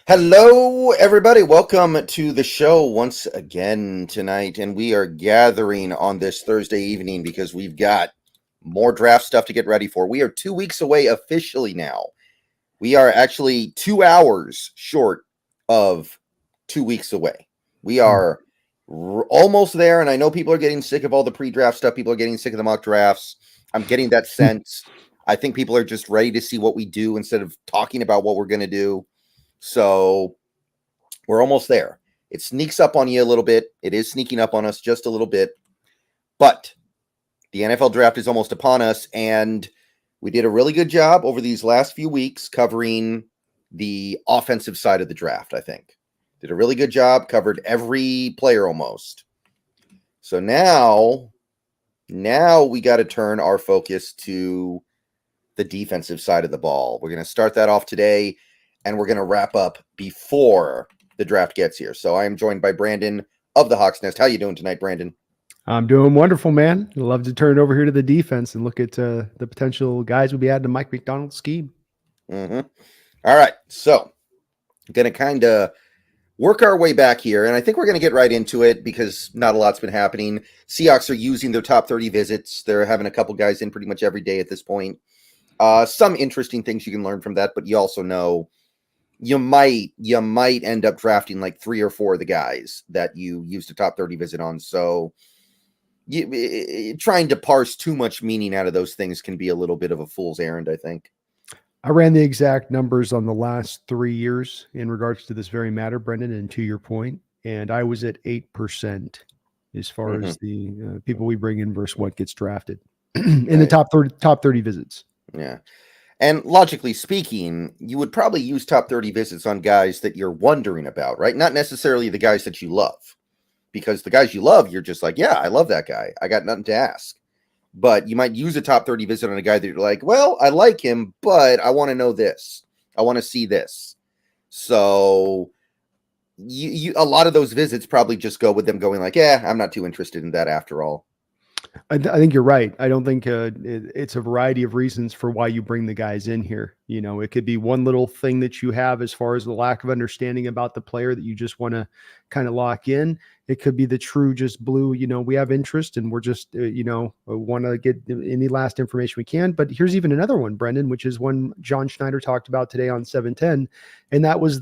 Hello, everybody. Welcome to the show once again tonight. And we are gathering on this Thursday evening because we've got more draft stuff to get ready for. We are 2 weeks away officially now. We are actually 2 hours short of 2 weeks away. We are almost there. And I know people are getting sick of all the pre-draft stuff. People are getting sick of the mock drafts. I'm getting that sense. I think people are just ready to see what we do instead of talking about what we're going to do. So we're almost there. It sneaks up on you a little bit. It is sneaking up on us just a little bit. But the NFL draft is almost upon us, and we did a really good job over these last few weeks covering the offensive side of the draft, I think. Did a really good job, covered every player almost. So now we got to turn our focus to the defensive side of the ball. We're going to start that off today. And we're going to wrap up before the draft gets here. So I am joined by Brandon of the Hawks Nest. How you doing tonight, Brandon? I'm doing wonderful, man. I'd love to turn it over here to the defense and look at the potential guys we'll be adding to Mike McDonald's scheme. All right. So I'm going to kind of work our way back here. And I think we're going to get right into it because not a lot's been happening. Seahawks are using their top 30 visits. They're having a couple guys in pretty much every day at this point. Some interesting things you can learn from that, but you also know you might end up drafting like 3 or 4 of the guys that you used a top 30 visit on. So trying to parse too much meaning out of those things can be a little bit of a fool's errand, I think. I ran the exact numbers on the last 3 years in regards to this very matter, Brendan, and to your point, and I was at 8% as far as the people we bring in versus what gets drafted in the top 30 visits. Yeah. And logically speaking, you would probably use top 30 visits on guys that you're wondering about, right? Not necessarily the guys that you love, because the guys you love, you're just like, yeah, I love that guy. I got nothing to ask. But you might use a top 30 visit on a guy that you're like, well, I like him, but I want to know this. I want to see this. So you a lot of those visits probably just go with them going like, yeah, I'm not too interested in that after all. I think you're right. I don't think it's a variety of reasons for why you bring the guys in here. You know, it could be one little thing that you have as far as the lack of understanding about the player that you just want to kind of lock in. It could be the true just blue, we have interest and we're just, want to get any last information we can. But here's even another one, Brendan, which is one John Schneider talked about today on 710. And that was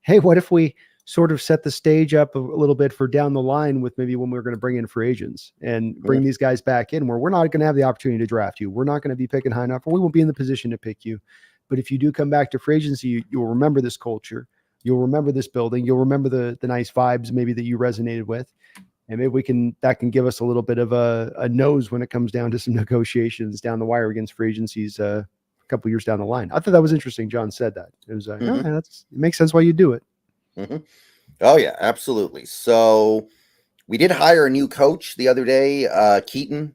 hey, what if we sort of set the stage up a little bit for down the line with maybe when we're going to bring in free agents and bring these guys back in where we're not going to have the opportunity to draft you. We're not going to be picking high enough, or we won't be in the position to pick you. But if you do come back to free agency, you'll remember this culture. You'll remember this building. You'll remember the nice vibes maybe that you resonated with. And maybe that can give us a little bit of a nose when it comes down to some negotiations down the wire against free agencies a couple years down the line. I thought that was interesting. John said that. It was it makes sense why you do it. Oh, yeah, absolutely. So we did hire a new coach the other day, Keaton.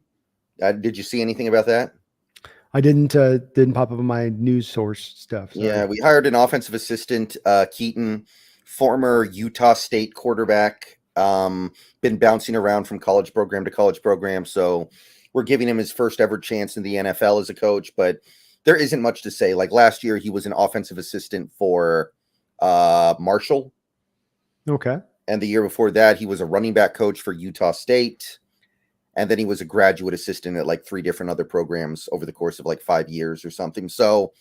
Did you see anything about that? I didn't pop up on my news source stuff. Sorry. Yeah, we hired an offensive assistant, Keaton, former Utah State quarterback, been bouncing around from college program to college program. So we're giving him his first ever chance in the NFL as a coach, but there isn't much to say. Like last year, he was an offensive assistant for Marshall. Okay. And the year before that, he was a running back coach for Utah State. And then he was a graduate assistant at like 3 different other programs over the course of like 5 years or something. So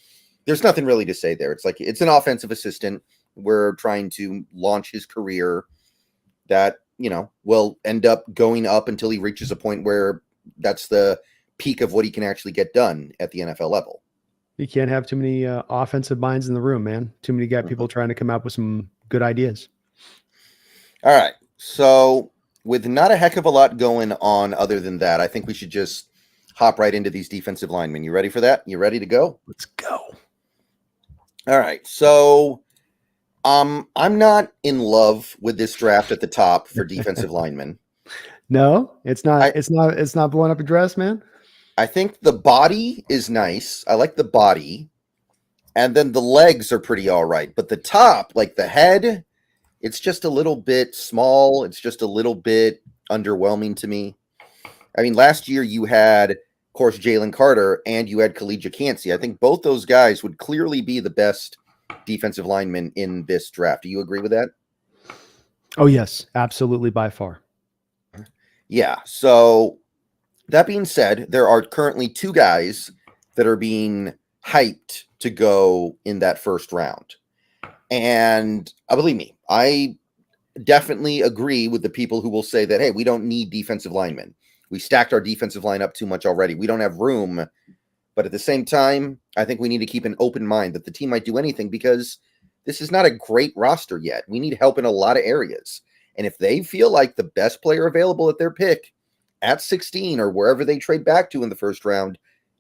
there's nothing really to say there. It's like, it's an offensive assistant. We're trying to launch his career that, will end up going up until he reaches a point where that's the peak of what he can actually get done at the NFL level. You can't have too many offensive minds in the room, man. Too many people trying to come up with some good ideas. All right. So with not a heck of a lot going on other than that, I think we should just hop right into these defensive linemen. You ready for that? You ready to go? Let's go. All right. So I'm not in love with this draft at the top for defensive linemen. No, it's not. It's not blowing up a dress, man. I think the body is nice. I like the body. And then the legs are pretty all right. But the top, like the head, it's just a little bit small. It's just a little bit underwhelming to me. I mean, last year you had, of course, Jalen Carter and you had Khalid Jacansey. I think both those guys would clearly be the best defensive linemen in this draft. Do you agree with that? Oh, yes, absolutely, by far. Yeah. So that being said, there are currently 2 guys that are being hyped to go in that first round. And believe me, I definitely agree with the people who will say that, hey, we don't need defensive linemen. We stacked our defensive line up too much already. We don't have room. But at the same time, I think we need to keep an open mind that the team might do anything because this is not a great roster yet. We need help in a lot of areas. And if they feel like the best player available at their pick at 16 or wherever they trade back to in the first round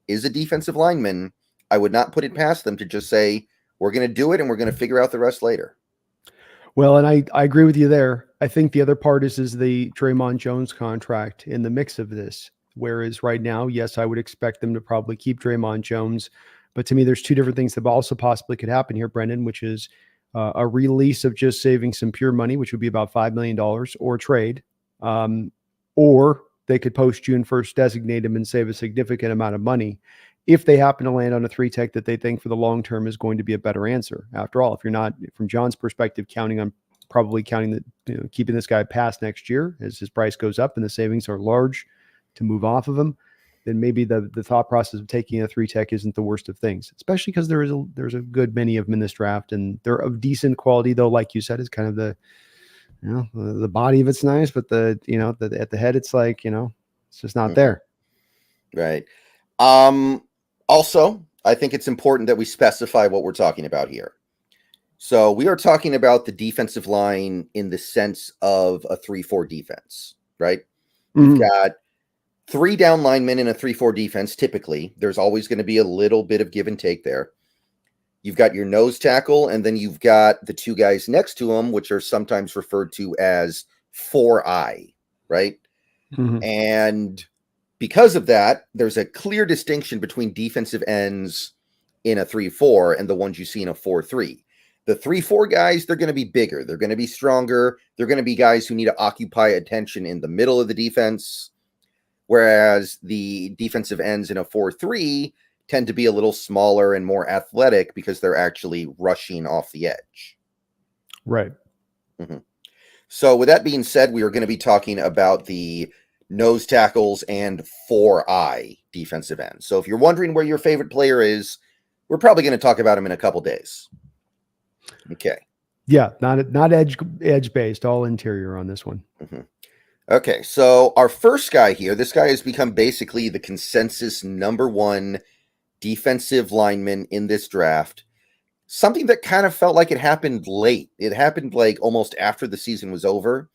is a defensive lineman, I would not put it past them to just say, we're going to do it and we're going to figure out the rest later. Well, and I agree with you there. I think the other part is the Draymond Jones contract in the mix of this. Whereas right now, yes, I would expect them to probably keep Draymond Jones. But to me, there's 2 different things that also possibly could happen here, Brendan, which is a release of just saving some pure money, which would be about $5 million, or trade. Or they could post June 1st, designate him and save a significant amount of money if they happen to land on a 3-tech that they think for the long term is going to be a better answer. After all, if you're not, from John's perspective, counting that, keeping this guy past next year as his price goes up and the savings are large to move off of him, then maybe the thought process of taking a 3-tech isn't the worst of things, especially because there's a good many of them in this draft, and they're of decent quality, though, like you said, is kind of the body of it's nice, but at the head, it's like, it's just not there. Right. Also, I think it's important that we specify what we're talking about here. So we are talking about the defensive line in the sense of a 3-4 defense, right? You've got 3 down linemen in a 3-4 defense. Typically, there's always going to be a little bit of give and take there. You've got your nose tackle, and then you've got the 2 guys next to him, which are sometimes referred to as 4-eye, right? And because of that, there's a clear distinction between defensive ends in a 3-4 and the ones you see in a 4-3. The 3-4 guys, they're going to be bigger. They're going to be stronger. They're going to be guys who need to occupy attention in the middle of the defense. Whereas the defensive ends in a 4-3 tend to be a little smaller and more athletic because they're actually rushing off the edge. Right. So with that being said, we are going to be talking about the nose tackles and 4-eye defensive ends. So if you're wondering where your favorite player is, we're probably going to talk about him in a couple days. Okay. Yeah, not edge based, all interior on this one. Okay, so our first guy here, this guy has become basically the consensus number 1 defensive lineman in this draft. Something that kind of felt like it happened late. It happened like almost after the season was over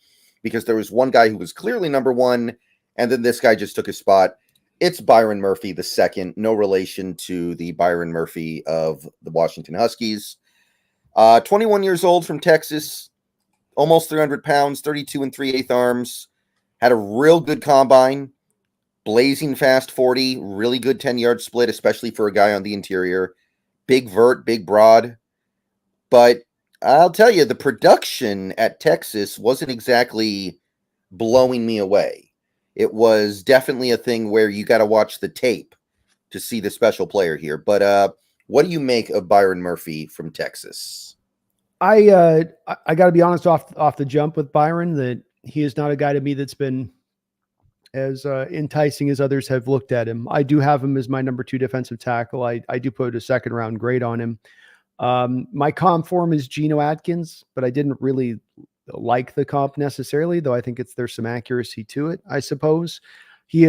because there was one guy who was clearly number 1, and then this guy just took his spot. It's Byron Murphy II, no relation to the Byron Murphy of the Washington Huskies. 21 years old from Texas, almost 300 pounds, 32 3/8 arms. Had a real good combine, blazing fast 40, really good 10-yard split, especially for a guy on the interior. Big vert, big broad. But I'll tell you, the production at Texas wasn't exactly blowing me away. It was definitely a thing where you got to watch the tape to see the special player here. But what do you make of Byron Murphy from Texas? I got to be honest off the jump with Byron that he is not a guy to me that's been as enticing as others have looked at him. I do have him as my number 2 defensive tackle. I do put a 2nd round grade on him. My comp for him is Geno Atkins, but I didn't really like the comp necessarily, though I think there's some accuracy to it, I suppose. He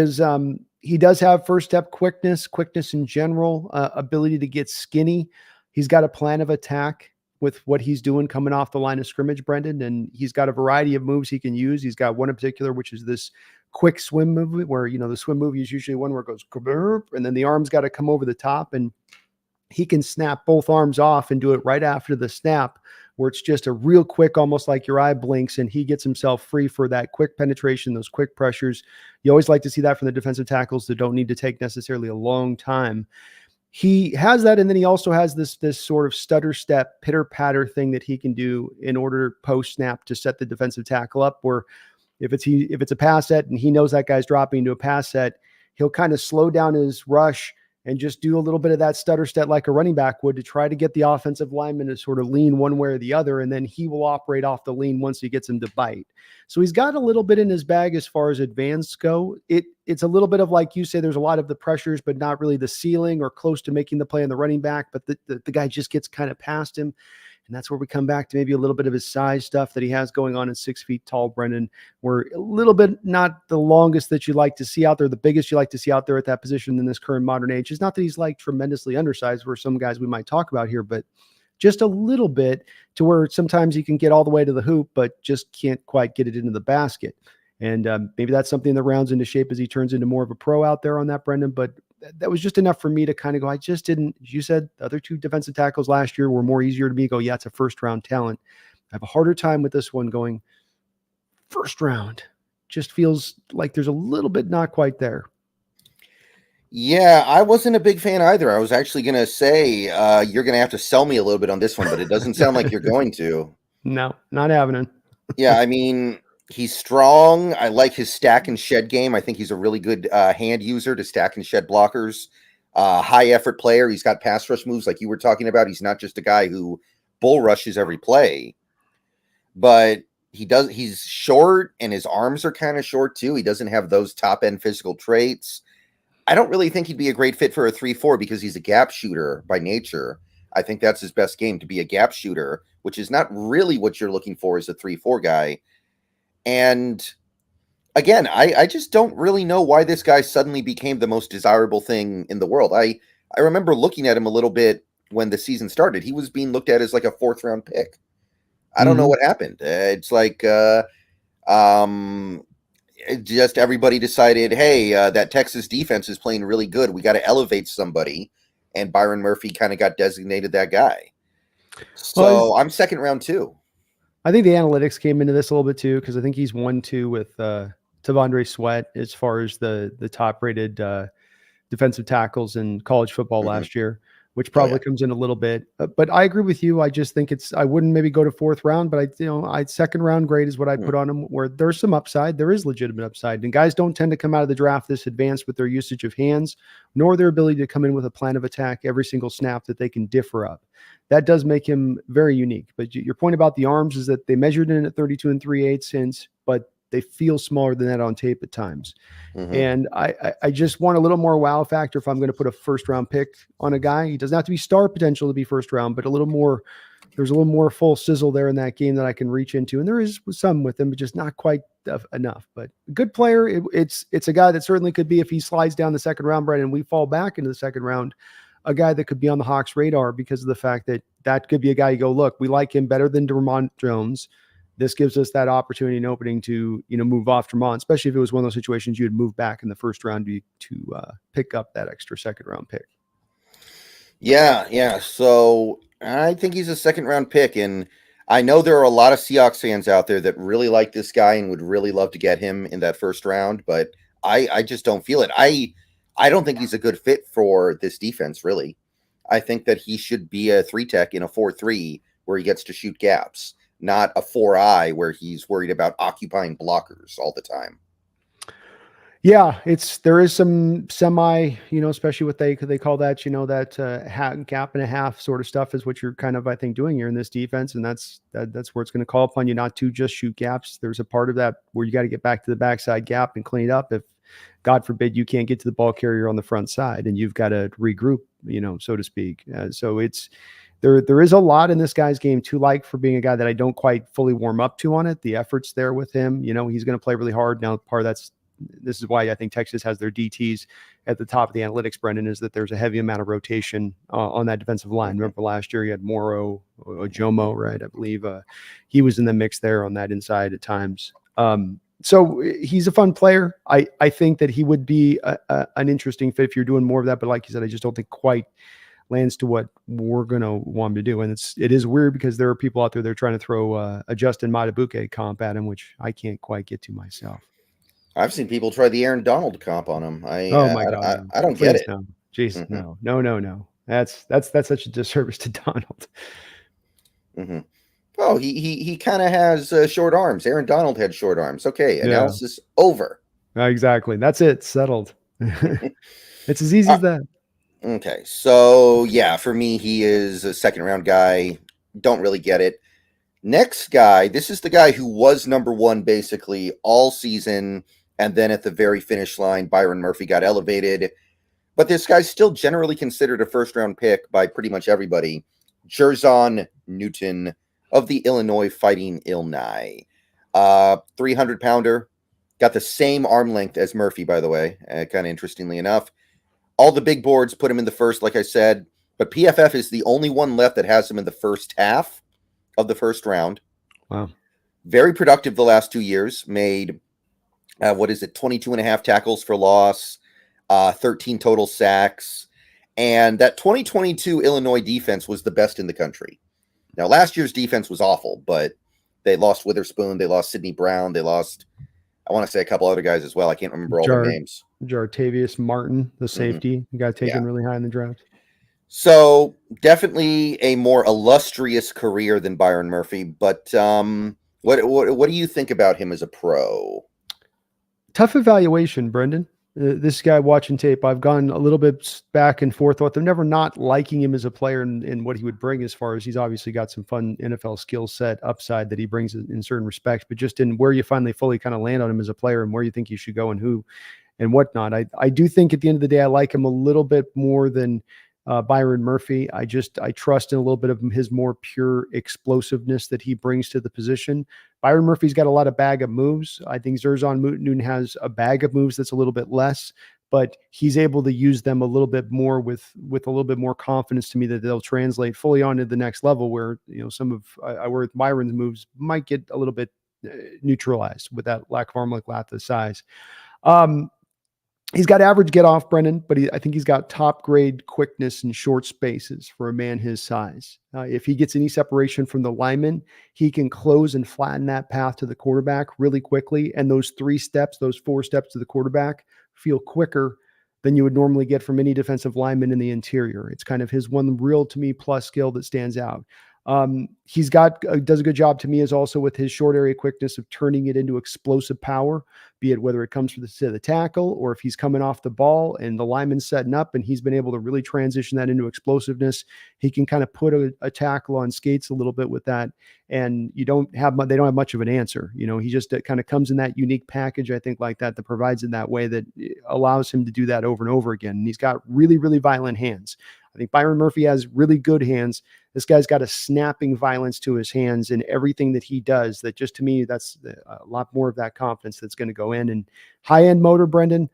does have first step quickness in general, ability to get skinny. He's got a plan of attack with what he's doing coming off the line of scrimmage, Brendan, and he's got a variety of moves he can use. He's got one in particular, which is this quick swim movement where, the swim movie is usually one where it goes, and then the arm's got to come over the top, and he can snap both arms off and do it right after the snap, where it's just a real quick, almost like your eye blinks, and he gets himself free for that quick penetration, those quick pressures. You always like to see that from the defensive tackles that don't need to take necessarily a long time. He has that, and then he also has this sort of stutter step, pitter patter thing that he can do in order post snap to set the defensive tackle up. Where if it's a pass set and he knows that guy's dropping into a pass set, he'll kind of slow down his rush, and just do a little bit of that stutter step like a running back would to try to get the offensive lineman to sort of lean one way or the other. And then he will operate off the lean once he gets him to bite. So he's got a little bit in his bag as far as advanced go. It's a little bit of, like you say, there's a lot of the pressures, but not really the ceiling or close to making the play on the running back. But the guy just gets kind of past him. And that's where we come back to maybe a little bit of his size stuff that he has going on at 6 feet tall, Brendan. We're a little bit not the longest that you like to see out there, the biggest you like to see out there at that position in this current modern age. It's not that he's like tremendously undersized where some guys we might talk about here, but just a little bit to where sometimes he can get all the way to the hoop, but just can't quite get it into the basket. And maybe that's something that rounds into shape as he turns into more of a pro out there on that, Brendan. But that was just enough for me to kind of go, I just didn't, as you said, the other two defensive tackles last year were more easier to me go, yeah, it's a first round talent. I have a harder time with this one going first round. Just feels like there's a little bit not quite there. Yeah, I wasn't a big fan either. I was actually going to say you're going to have to sell me a little bit on this one, but it doesn't sound like you're going to. No, not having it. Yeah, I mean, he's strong. I like his stack and shed game. I think he's a really good hand user to stack and shed blockers. High effort player. He's got pass rush moves like you were talking about. He's not just a guy who bull rushes every play, but he's short and his arms are kind of short too. He doesn't have those top end physical traits. I don't really think he'd be a great fit for a 3-4 because he's a gap shooter by nature. I think that's his best game, to be a gap shooter, which is not really what you're looking for as a 3-4 guy. And again, I just don't really know why this guy suddenly became the most desirable thing in the world. I remember looking at him a little bit when the season started. He was being looked at as like a 4th round pick. I don't know what happened. It's like just everybody decided, hey, that Texas defense is playing really good. We got to elevate somebody. And Byron Murphy kind of got designated that guy. So I'm 2nd round too. I think the analytics came into this a little bit too, because I think he's 1-2 with Tavondre Sweat as far as the top rated defensive tackles in college football last year, which probably comes in a little bit. But I agree with you. I just think I wouldn't maybe go to 4th round, but I'd 2nd round grade is what I'd put on him, where there's some upside. There is legitimate upside. And guys don't tend to come out of the draft this advanced with their usage of hands, nor their ability to come in with a plan of attack every single snap that they can differ up. That does make him very unique. But your point about the arms is that they measured in at 32 3/8 inches, but they feel smaller than that on tape at times. And I just want a little more wow factor if I'm going to put a 1st round pick on a guy. He doesn't have to be star potential to be 1st round, but there's a little more full sizzle there in that game that I can reach into. And there is some with him, but just not quite enough. But a good player. It's a guy that certainly could be, if he slides down the 2nd round, Brett, and we fall back into the 2nd round, a guy that could be on the Hawks radar because of the fact that could be a guy you go, look, we like him better than Dermont Jones. This gives us that opportunity and opening to, move off Dermont, especially if it was one of those situations you would move back in the 1st round to pick up that extra 2nd round pick. Yeah. So I think he's a 2nd round pick. And I know there are a lot of Seahawks fans out there that really like this guy and would really love to get him in that 1st round, but I just don't feel it. I don't think he's a good fit for this defense, really. I think that he should be a 3-tech in a 4-3 where he gets to shoot gaps, not a 4-eye where he's worried about occupying blockers all the time. Yeah, there is some semi, especially what they call that, that gap and a half sort of stuff is what you're kind of, I think, doing here in this defense. And that's where it's going to call upon you not to just shoot gaps. There's a part of that where you got to get back to the backside gap and clean it up. If God forbid you can't get to the ball carrier on the front side and you've got to regroup, so to speak. So there is a lot in this guy's game to like for being a guy that I don't quite fully warm up to on it. The effort's there with him. He's going to play really hard. Now, this is why I think Texas has their DTs at the top of the analytics, Brendan, is that there's a heavy amount of rotation on that defensive line. Remember last year you had Moro, Ojomo, right? I believe he was in the mix there on that inside at times. So he's a fun player. I think that he would be an interesting fit if you're doing more of that. But like you said, I just don't think quite lands to what we're going to want him to do. And it is weird because there are people out there that are trying to throw a Justin Matabuke comp at him, which I can't quite get to myself. I've seen people try the Aaron Donald comp on him. Oh my God. I don't get it. No. Jeez, no. That's such a disservice to Donald. Oh, he kind of has short arms. Aaron Donald had short arms. Okay, analysis over. Exactly. That's it. Settled. It's as easy as that. Okay, so yeah, for me, he is a second round guy. Don't really get it. Next guy, this is the guy who was number one basically all season, and then at the very finish line, Byron Murphy got elevated. But this guy's still generally considered a first round pick by pretty much everybody. Jerzon Newton of the Illinois Fighting Illini. 300 pounder. Got the same arm length as Murphy, by the way, kind of interestingly enough. All the big boards put him in the first, like I said, but PFF is the only one left that has him in the first half of the first round. Wow. Very productive the last 2 years. Made, 22 and a half tackles for loss, 13 total sacks. And that 2022 Illinois defense was the best in the country. Now, last year's defense was awful, but they lost Witherspoon. They lost Sidney Brown. They lost, I want to say, a couple other guys as well. I can't remember all their names. Jartavius Martin, the safety, got taken really high in the draft. So definitely a more illustrious career than Byron Murphy. But what do you think about him as a pro? Tough evaluation, Brendan. This guy watching tape, I've gone a little bit back and forth with him, never not liking him as a player and what he would bring as far as he's obviously got some fun NFL skill set upside that he brings in certain respects, but just in where you finally fully kind of land on him as a player and where you think you should go and who and whatnot. I do think at the end of the day, I like him a little bit more than Byron Murphy. I trust in a little bit of his more pure explosiveness that he brings to the position. Byron Murphy's got a lot of bag of moves. I think Jerzon Newton has a bag of moves that's a little bit less, but he's able to use them a little bit more with a little bit more confidence to me that they'll translate fully onto the next level where, some of where Byron's moves might get a little bit neutralized with that lack of arm length, lack of size. He's got average get off, Brendan, but I think he's got top grade quickness in short spaces for a man his size. If he gets any separation from the lineman, he can close and flatten that path to the quarterback really quickly. And those 4 steps to the quarterback feel quicker than you would normally get from any defensive lineman in the interior. It's kind of his one real, to me, plus skill that stands out. He's does a good job to me as also with his short area quickness of turning it into explosive power, be it whether it comes from the tackle or if he's coming off the ball and the lineman's setting up and he's been able to really transition that into explosiveness. He can kind of put a tackle on skates a little bit with that. And they don't have much of an answer. He just kind of comes in that unique package, I think, like that provides in that way that allows him to do that over and over again. And he's got really, really violent hands. I think Byron Murphy has really good hands. This guy's got a snapping violence to his hands and everything that he does that just to me, that's a lot more of that confidence that's going to go in. And high-end motor, Brendan,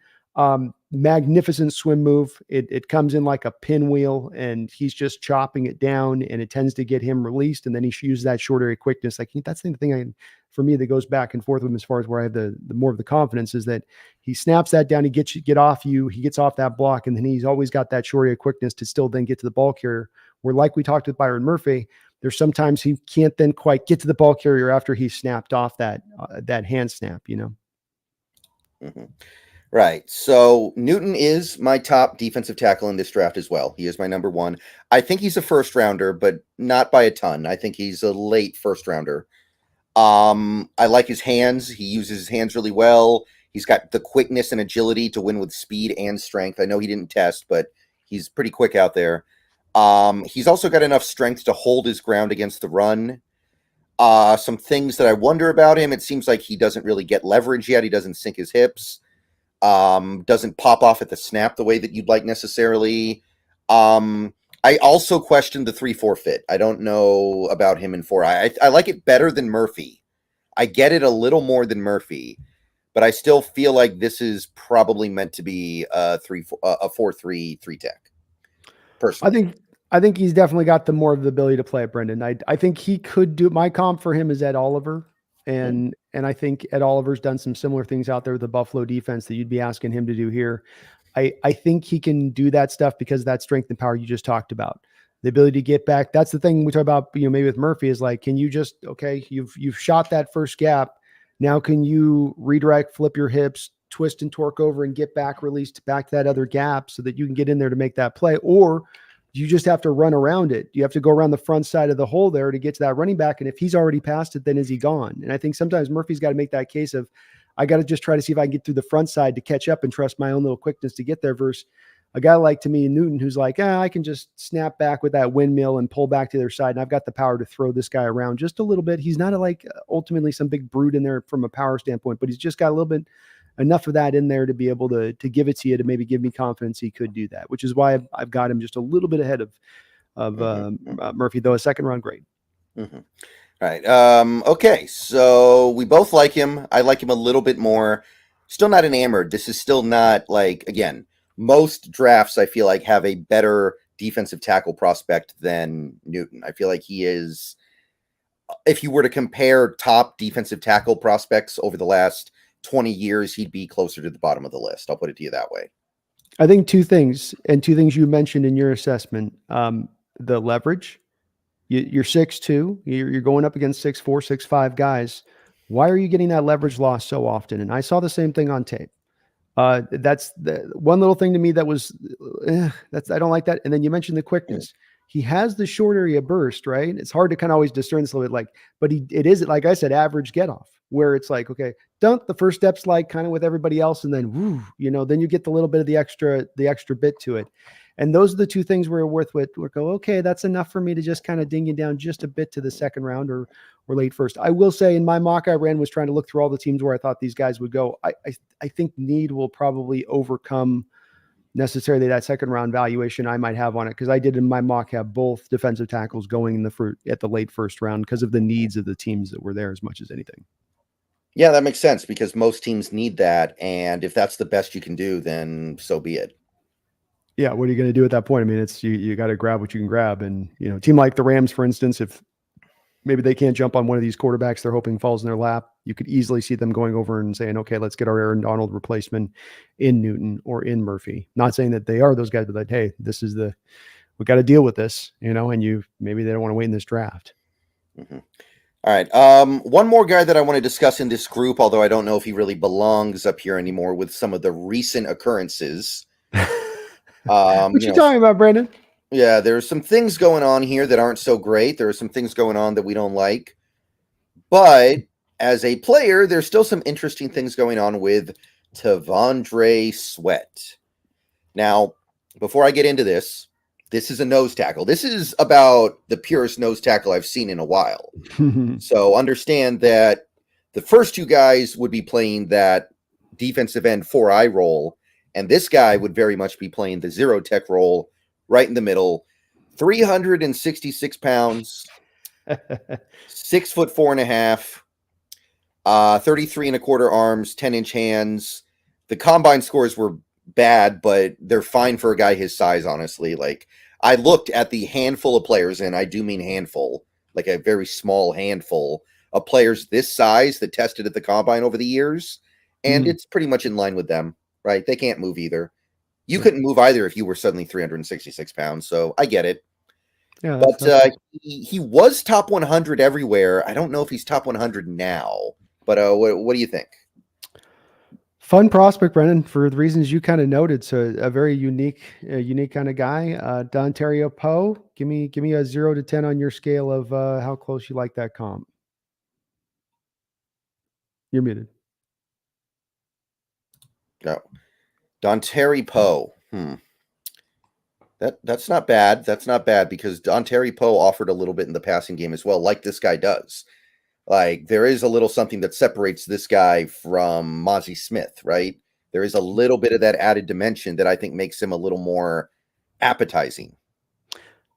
magnificent swim move. It comes in like a pinwheel and he's just chopping it down and it tends to get him released. And then he uses that short area quickness. Like that's the thing for me that goes back and forth with him as far as where I have the more of the confidence is that he snaps that down. He gets off that block. And then he's always got that short area quickness to still then get to the ball carrier. Where like we talked with Byron Murphy, there's sometimes he can't then quite get to the ball carrier after he snapped off that hand snap, Mm-hmm. Right. So Newton is my top defensive tackle in this draft as well. He is my number one. I think he's a first rounder, but not by a ton. I think he's a late first rounder. I like his hands. He uses his hands really well. He's got the quickness and agility to win with speed and strength. I know he didn't test, but he's pretty quick out there. He's also got enough strength to hold his ground against the run. Some things that I wonder about him, it seems like he doesn't really get leverage yet. He doesn't sink his hips. Doesn't pop off at the snap the way that you'd like necessarily. I also question the 3-4 fit. I don't know about him in 4. I like it better than Murphy. I get it a little more than Murphy, but I still feel like this is probably meant to be a 4-3 tech. Personally, I think he's definitely got the more of the ability to play it, Brendan. I think he could do. My comp for him is Ed Oliver. And I think Ed Oliver's done some similar things out there with the Buffalo defense that you'd be asking him to do here. I think he can do that stuff because of that strength and power you just talked about. The ability to get back. That's the thing we talk about, maybe with Murphy is like, can you just, okay, you've shot that first gap. Now can you redirect, flip your hips, twist and torque over and get back released back to that other gap so that you can get in there to make that play? Or you just have to run around it. You have to go around the front side of the hole there to get to that running back. And if he's already past it, then is he gone? And I think sometimes Murphy's got to make that case of, I got to just try to see if I can get through the front side to catch up and trust my own little quickness to get there versus a guy like, to me, Newton, who's like, I can just snap back with that windmill and pull back to their side, and I've got the power to throw this guy around just a little bit. He's not ultimately some big brute in there from a power standpoint, but he's just got a little bit enough of that in there to be able to give it to you, to maybe give me confidence he could do that, which is why I've got him just a little bit ahead of Murphy, though a second round grade. Mm-hmm. All right. Okay. So we both like him. I like him a little bit more. Still not enamored. This is still not like, again, most drafts I feel like have a better defensive tackle prospect than Newton. I feel like he is, if you were to compare top defensive tackle prospects over the last 20 years, he'd be closer to the bottom of the list. I'll put it to you that way. I think two things you mentioned in your assessment. The leverage. You're 6'2", you're going up against 6'4", 6'5" guys. Why are you getting that leverage loss so often? And I saw the same thing on tape. That's the one little thing to me that was, I don't like that. And then you mentioned the quickness. He has the short area burst, right? It's hard to kind of always discern this a little bit, but it is, like I said, average get off, where it's like, okay, dunk, the first step's like kind of with everybody else, and then woo, then you get the little bit of the extra bit to it. And those are the two things we're go, okay, that's enough for me to just kind of ding you down just a bit to the second round or late first. I will say, in my mock I ran, was trying to look through all the teams where I thought these guys would go. I think need will probably overcome necessarily that second round valuation I might have on it, because I did in my mock have both defensive tackles going at the late first round because of the needs of the teams that were there as much as anything. Yeah, that makes sense, because most teams need that, and if that's the best you can do, then so be it. Yeah, what are you going to do at that point? I mean, it's you got to grab what you can grab, and a team like the Rams, for instance, if maybe they can't jump on one of these quarterbacks they're hoping falls in their lap, you could easily see them going over and saying, okay, let's get our Aaron Donald replacement in Newton or in Murphy. Not saying that they are those guys, but like, hey, we got to deal with this, and maybe they don't want to wait in this draft. Mm-hmm. All right. One more guy that I want to discuss in this group, although I don't know if he really belongs up here anymore with some of the recent occurrences. What you talking about, Brandon? Yeah, there's some things going on here that aren't so great. There are some things going on that we don't like. But as a player, there's still some interesting things going on with T'Vondre Sweat. Now, before I get into this is a nose tackle. This is about the purest nose tackle I've seen in a while. So understand that the first two guys would be playing that defensive end 4-eye role, and this guy would very much be playing the zero tech role right in the middle. 366 pounds, 6'4.5", 33 1/4 arms, 10-inch hands. The combine scores were bad, but they're fine for a guy his size, honestly. Like, I looked at the handful of players, and I do mean handful, like a very small handful of players this size that tested at the combine over the years, and it's pretty much in line with them, right? They can't move either. You couldn't move either if you were suddenly 366 pounds, so I get it. Yeah, but he was top 100 everywhere. I don't know if he's top 100 now, but what do you think? Fun prospect, Brennan, for the reasons you kind of noted. So a very unique kind of guy. Dontario Poe, give me a 0 to 10 on your scale of how close you like that comp. You're muted. Go. Dontario Poe. That's not bad. That's not bad, because Dontario Poe offered a little bit in the passing game as well, like this guy does. Like, there is a little something that separates this guy from Mozzie Smith, right? There is a little bit of that added dimension that I think makes him a little more appetizing.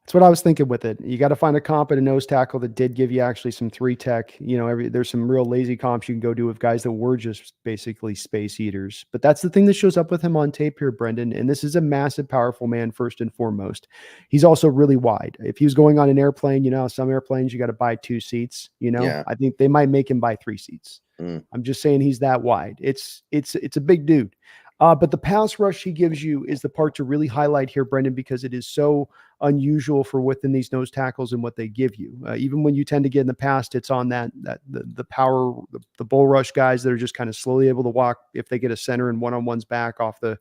That's what I was thinking with it. You got to find a comp at a nose tackle that did give you actually some 3-tech. There's some real lazy comps you can go do with guys that were just basically space eaters. But that's the thing that shows up with him on tape here, Brendan. And this is a massive, powerful man, first and foremost. He's also really wide. If he was going on an airplane, some airplanes, you got to buy 2 seats. Yeah. I think they might make him buy 3 seats. I'm just saying he's that wide. It's a big dude. But the pass rush he gives you is the part to really highlight here, Brendan, because it is so unusual for within these nose tackles and what they give you. Even when you tend to get in the past, it's on the power, the bull rush guys that are just kind of slowly able to walk if they get a center and one-on-one's back off the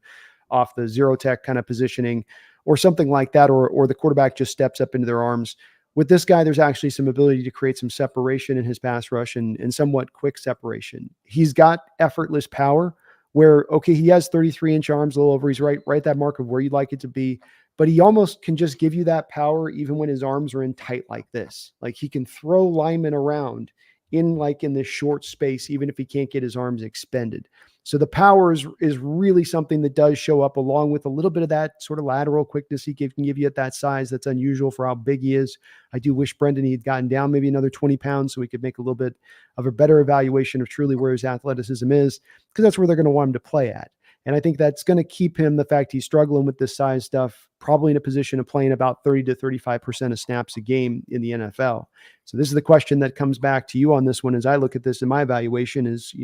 zero tech kind of positioning or something like that, or the quarterback just steps up into their arms. With this guy, there's actually some ability to create some separation in his pass rush and somewhat quick separation. He's got effortless power, where, okay, he has 33-inch arms, a little over. He's right at that mark of where you'd like it to be. But he almost can just give you that power even when his arms are in tight like this. Like he can throw linemen around in this short space, even if he can't get his arms expended. So the power is really something that does show up, along with a little bit of that sort of lateral quickness he can give you at that size. That's unusual for how big he is. I do wish Brendan he had gotten down maybe another 20 pounds so we could make a little bit of a better evaluation of truly where his athleticism is, because that's where they're going to want him to play at. And I think that's going to keep him, the fact he's struggling with this size stuff, probably in a position of playing about 30 to 35% of snaps a game in the NFL. So this is the question that comes back to you on this one as I look at this in my evaluation is,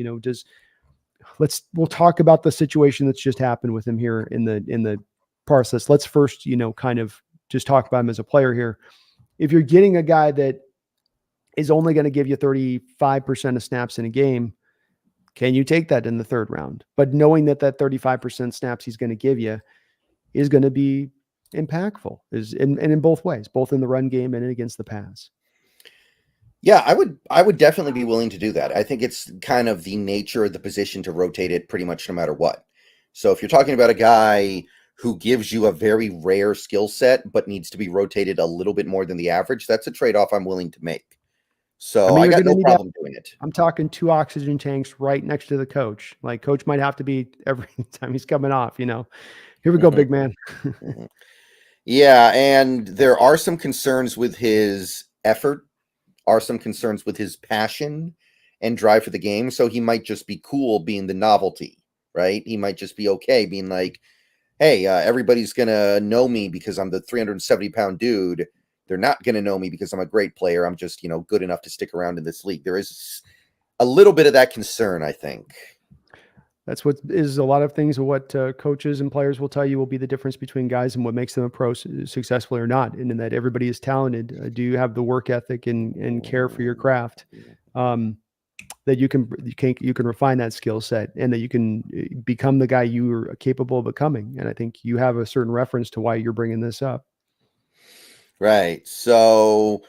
we'll talk about the situation that's just happened with him here in the process. Let's first, kind of just talk about him as a player here. If you're getting a guy that is only going to give you 35% of snaps in a game, can you take that in the third round? But knowing that 35% snaps he's going to give you is going to be impactful, and in both ways, both in the run game and against the pass. Yeah, I would definitely be willing to do that. I think it's kind of the nature of the position to rotate it pretty much no matter what. So if you're talking about a guy who gives you a very rare skill set but needs to be rotated a little bit more than the average, that's a trade-off I'm willing to make. So I got no problem doing it. I'm talking 2 oxygen tanks right next to the coach. Like coach might have to be every time he's coming off, Here we go, big man. Yeah, and there are some concerns with his effort, are some concerns with his passion and drive for the game. So he might just be cool being the novelty, right? He might just be okay being like, hey, everybody's going to know me because I'm the 370-pound dude. They're not going to know me because I'm a great player. I'm just, good enough to stick around in this league. There is a little bit of that concern, I think. That's what is a lot of things of what coaches and players will tell you will be the difference between guys and what makes them a pro successful or not. And in that everybody is talented. Do you have the work ethic and care for your craft that you can refine that skill set and that you can become the guy you are capable of becoming? And I think you have a certain reference to why you're bringing this up. Right. So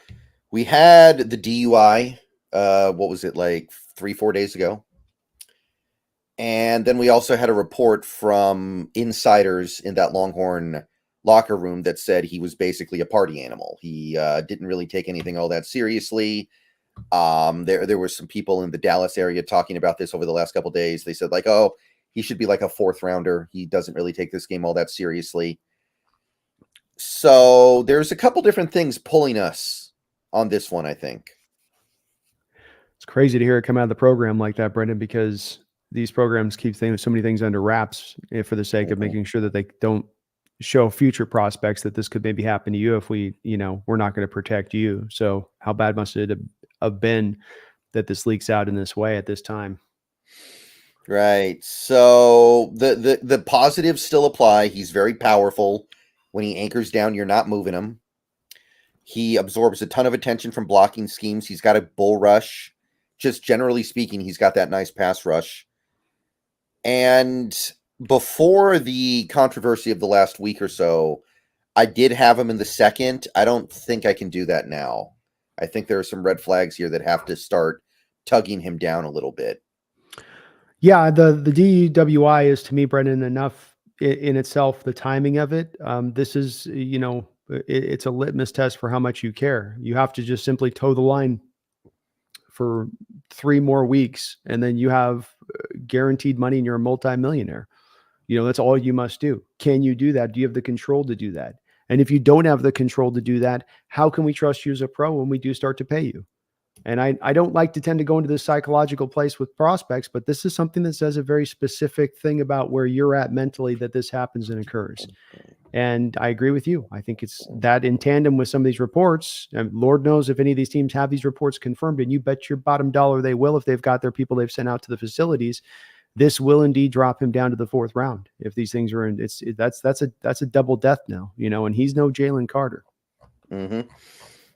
we had the DUI, what was it, like 3-4 days ago? And then we also had a report from insiders in that Longhorn locker room that said he was basically a party animal. He didn't really take anything all that seriously. There were some people in the Dallas area talking about this over the last couple of days. They said like, oh, he should be like a 4th rounder. He doesn't really take this game all that seriously. So there's a couple different things pulling us on this one, I think. It's crazy to hear it come out of the program like that, Brendan, because these programs keep so many things under wraps for the sake of making sure that they don't show future prospects that this could maybe happen to you if we're not going to protect you. So how bad must it have been that this leaks out in this way at this time? Right. So the positives still apply. He's very powerful. When he anchors down, you're not moving him. He absorbs a ton of attention from blocking schemes. He's got a bull rush. Just generally speaking, he's got that nice pass rush. And before the controversy of the last week or so, I did have him in the 2nd. I don't think I can do that now. I think there are some red flags here that have to start tugging him down a little bit. Yeah, the DWI is, to me, Brendan, enough in itself, the timing of it. This is, it's a litmus test for how much you care. You have to just simply toe the line for 3 more weeks, and then you have guaranteed money and you're a multimillionaire. That's all you must do. Can you do that? Do you have the control to do that? And if you don't have the control to do that, how can we trust you as a pro when we do start to pay you? And I don't like to tend to go into this psychological place with prospects, but this is something that says a very specific thing about where you're at mentally that this happens and occurs. And I agree with you. I think it's that in tandem with some of these reports, and Lord knows if any of these teams have these reports confirmed, and you bet your bottom dollar they will if they've got their people they've sent out to the facilities. This will indeed drop him down to the 4th round if these things are in. That's a double death now, and he's no Jalen Carter. Mm-hmm.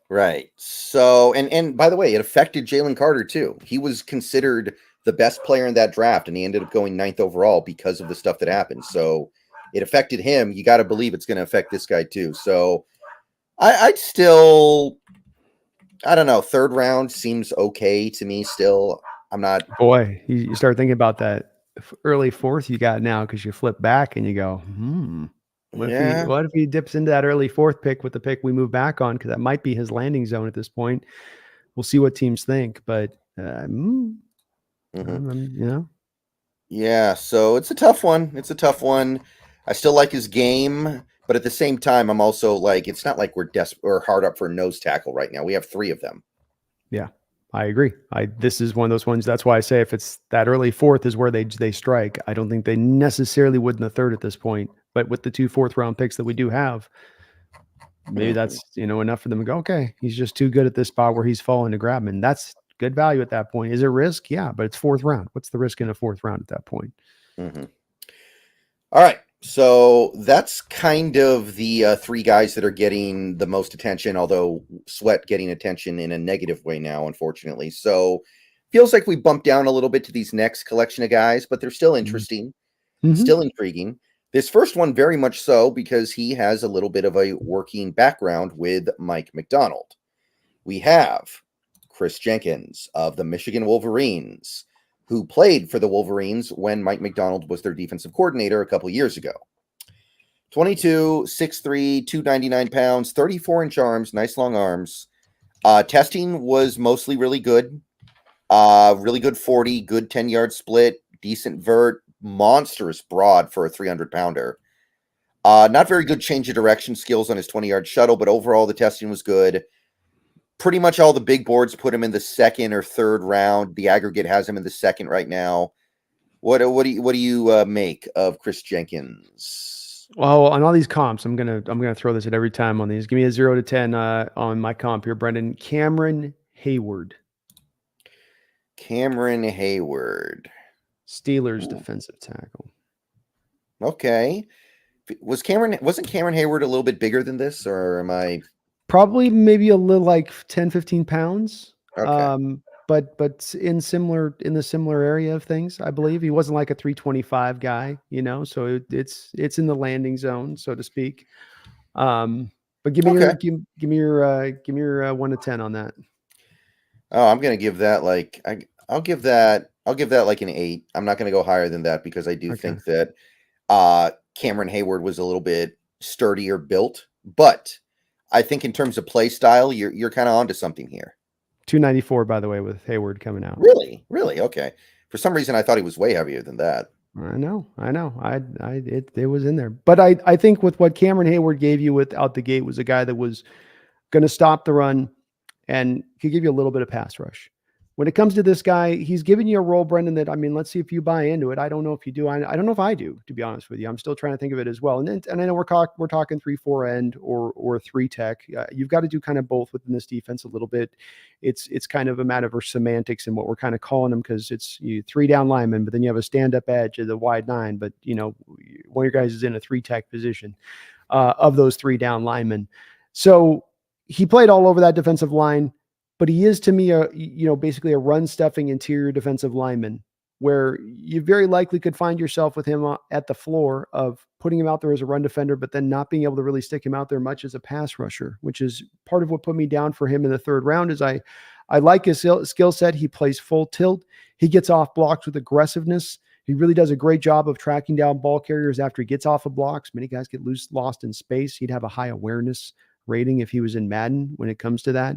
Right. So, and by the way, it affected Jalen Carter too. He was considered the best player in that draft, and he ended up going 9th overall because of the stuff that happened. So it affected him. You got to believe it's going to affect this guy too. So I'd still, I don't know, 3rd round seems okay to me still. I'm not. Boy, you start thinking about that. early fourth you got now because you flip back and you go, Yeah. what if he dips into that early fourth pick with the pick we move back on? Because that might be his landing zone at this point. We'll see what teams think, but Mm-hmm. Yeah, so it's a tough one. It's a tough one. I still like his game, but at the same time, I'm also like, it's not like we're desperate or hard up for a nose tackle right now. We have 3 of them. Yeah, I agree. This is one of those ones. That's why I say if it's that early fourth is where they strike. I don't think they necessarily would in the third at this point. But with the 2 fourth-round picks that we do have, maybe that's enough for them to go, okay, he's just too good at this spot where he's falling to grab him. And that's good value at that point. Is it risk? Yeah, but it's 4th round. What's the risk in a 4th round at that point? Mm-hmm. All right. So that's kind of the 3 guys that are getting the most attention, although Sweat getting attention in a negative way now, unfortunately. So feels like we bumped down a little bit to these next collection of guys, but they're still interesting, still intriguing. This first one, very much so, because he has a little bit of a working background with Mike Macdonald. We have Chris Jenkins of the Michigan Wolverines, who played for the Wolverines when Mike Macdonald was their defensive coordinator a couple years ago. 22, 6'3", 299 pounds, 34-inch arms, nice long arms. Testing was mostly really good. Really good 40, good 10-yard split, decent vert, monstrous broad for a 300-pounder. Not very good change of direction skills on his 20-yard shuttle, but overall the testing was good. Pretty much all the big boards put him in the 2nd or 3rd round. The aggregate has him in the 2nd right now. What do you make of Chris Jenkins? Well, on all these comps, I'm gonna throw this at every time on these. Give me a 0 to 10 on my comp here, Brendan. Cameron Hayward. Cameron Hayward. Steelers defensive tackle. Okay. Wasn't Cameron Hayward a little bit bigger than this, or am I? Probably maybe a little like 10, 15 pounds. Okay. But in the similar area of things, I believe. He wasn't like a 325 guy, so it's in the landing zone, so to speak. But give me your 1 to 10 on that. Oh, I'm gonna give that like I'll give that like an 8. I'm not gonna go higher than that because I do think that Cameron Hayward was a little bit sturdier built, but I think in terms of play style, you're kind of onto something here. 294, by the way, with Hayward coming out. Really? Okay. For some reason, I thought he was way heavier than that. I know. It was in there, but I think with what Cameron Hayward gave you out the gate was a guy that was going to stop the run and could give you a little bit of pass rush. When it comes to this guy, he's giving you a role, Brendan, that, let's see if you buy into it. I don't know if you do. I don't know if I do, to be honest with you. I'm still trying to think of it as well. And I know we're talking 3-4 end or 3 tech. You've got to do kind of both within this defense a little bit. It's kind of a matter of semantics and what we're kind of calling them, because it's 3 down linemen, but then you have a stand-up edge of the wide 9. But, one of your guys is in a 3 tech position of those 3 down linemen. So he played all over that defensive line. But he is, to me, basically a run-stuffing interior defensive lineman, where you very likely could find yourself with him at the floor of putting him out there as a run defender, but then not being able to really stick him out there much as a pass rusher, which is part of what put me down for him in the 3rd round. Is I like his skill set. He plays full tilt. He gets off blocks with aggressiveness. He really does a great job of tracking down ball carriers after he gets off of blocks. Many guys get lost in space. He'd have a high awareness rating if he was in Madden when it comes to that.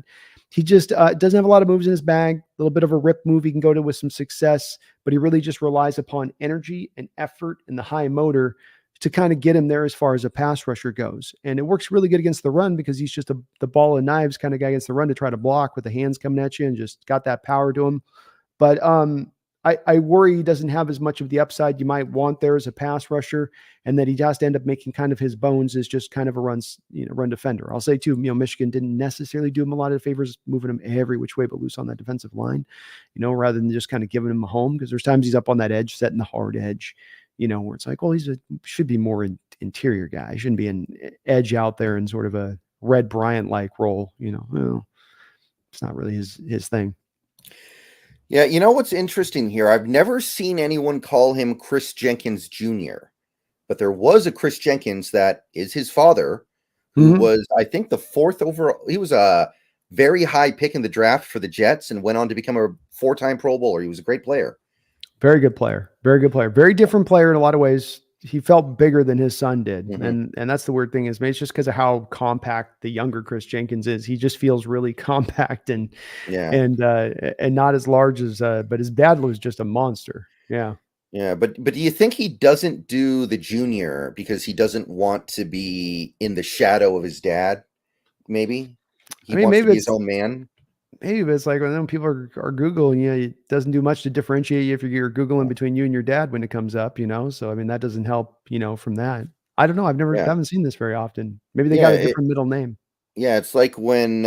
He just doesn't have a lot of moves in his bag. A little bit of a rip move he can go to with some success, but he really just relies upon energy and effort and the high motor to kind of get him there as far as a pass rusher goes. And it works really good against the run because he's just the ball and knives kind of guy against the run to try to block with the hands coming at you and just got that power to him. But I worry he doesn't have as much of the upside you might want there as a pass rusher, and that he has to end up making kind of his bones as just kind of a run defender. I'll say too, Michigan didn't necessarily do him a lot of favors, moving him every which way but loose on that defensive line, rather than just kind of giving him a home, because there's times he's up on that edge, setting the hard edge, where it's like, well, should be more interior guy. He shouldn't be an edge out there in sort of a Red Bryant-like role. Well, it's not really his thing. Yeah, what's interesting here? I've never seen anyone call him Chris Jenkins Jr., but there was a Chris Jenkins that is his father, who was, I think, the 4th overall. He was a very high pick in the draft for the Jets and went on to become a 4-time Pro Bowler. He was a great player. Very good player. Very good player. Very different player in a lot of ways. He felt bigger than his son did. Mhm. And that's the weird thing is maybe it's just because of how compact the younger Chris Jenkins is. He just feels really compact Yeah. and not as large as but his dad was just a monster. Yeah. Yeah, but do you think he doesn't do the junior because he doesn't want to be in the shadow of his dad? Maybe I he mean, wants to be his own man. maybe but it's like when people are Googling, it doesn't do much to differentiate you if you're Googling between you and your dad when it comes up, So I mean that doesn't help, from that. I don't know. Yeah, Haven't seen this very often. Maybe they yeah, got a different middle name. yeah. It's like when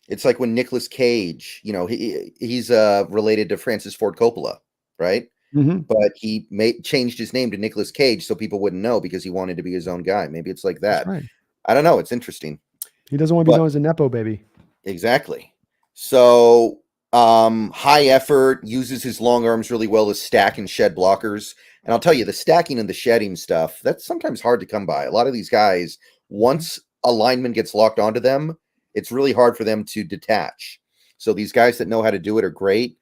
Nicolas Cage, he's related to Francis Ford Coppola, right? Hmm. But he changed his name to Nicolas Cage so people wouldn't know because he wanted to be his own guy. Maybe it's like That's that. right. I don't know. It's interesting, He doesn't want to be but known as a nepo baby. exactly. So, high effort, uses his long arms really well to stack and shed blockers. And I'll tell you, the stacking and the shedding stuff, that's sometimes hard to come by. A lot of these guys, once a lineman gets locked onto them, it's really hard for them to detach. So these guys that know how to do it are great.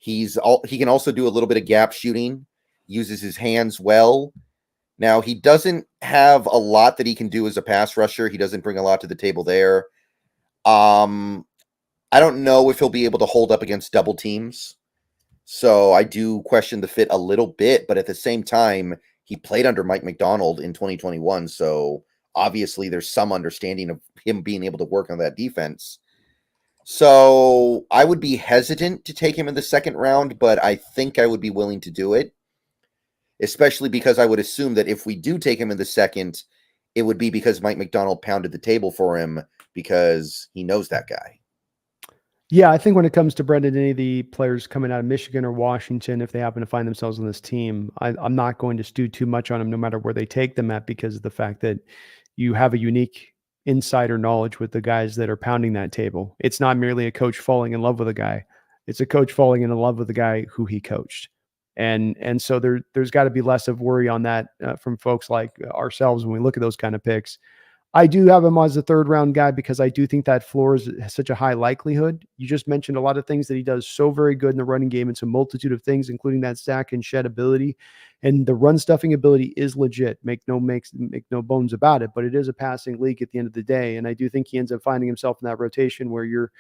He can also do a little bit of gap shooting, uses his hands well. Now, he doesn't have a lot that he can do as a pass rusher. He doesn't bring a lot to the table there. Um, I don't know if he'll be able to hold up against double teams. So I do question the fit a little bit, but at the same time, he played under Mike McDonald in 2021. So obviously there's some understanding of him being able to work on that defense. So I would be hesitant to take him in the second round, but I think I would be willing to do it, especially because I would assume that if we do take him in the second, it would be because Mike McDonald pounded the table for him because he knows that guy. Yeah, I think when it comes to Brendan, any of the players coming out of Michigan or Washington, if they happen to find themselves on this team, I'm not going to stew too much on them, no matter where they take them at, because of the fact that you have a unique insider knowledge with the guys that are pounding that table. It's not merely a coach falling in love with a guy; it's a coach falling in love with the guy who he coached, and so there's got to be less of worry on that from folks like ourselves when we look at those kind of picks. I do have him as a third round guy because I do think that floor has such a high likelihood. You just mentioned a lot of things that he does so very good in the running game. It's a multitude of things, including that stack and shed ability. And the run stuffing ability is legit. Make no bones about it, but it is a passing league at the end of the day. And I do think he ends up finding himself in that rotation where you're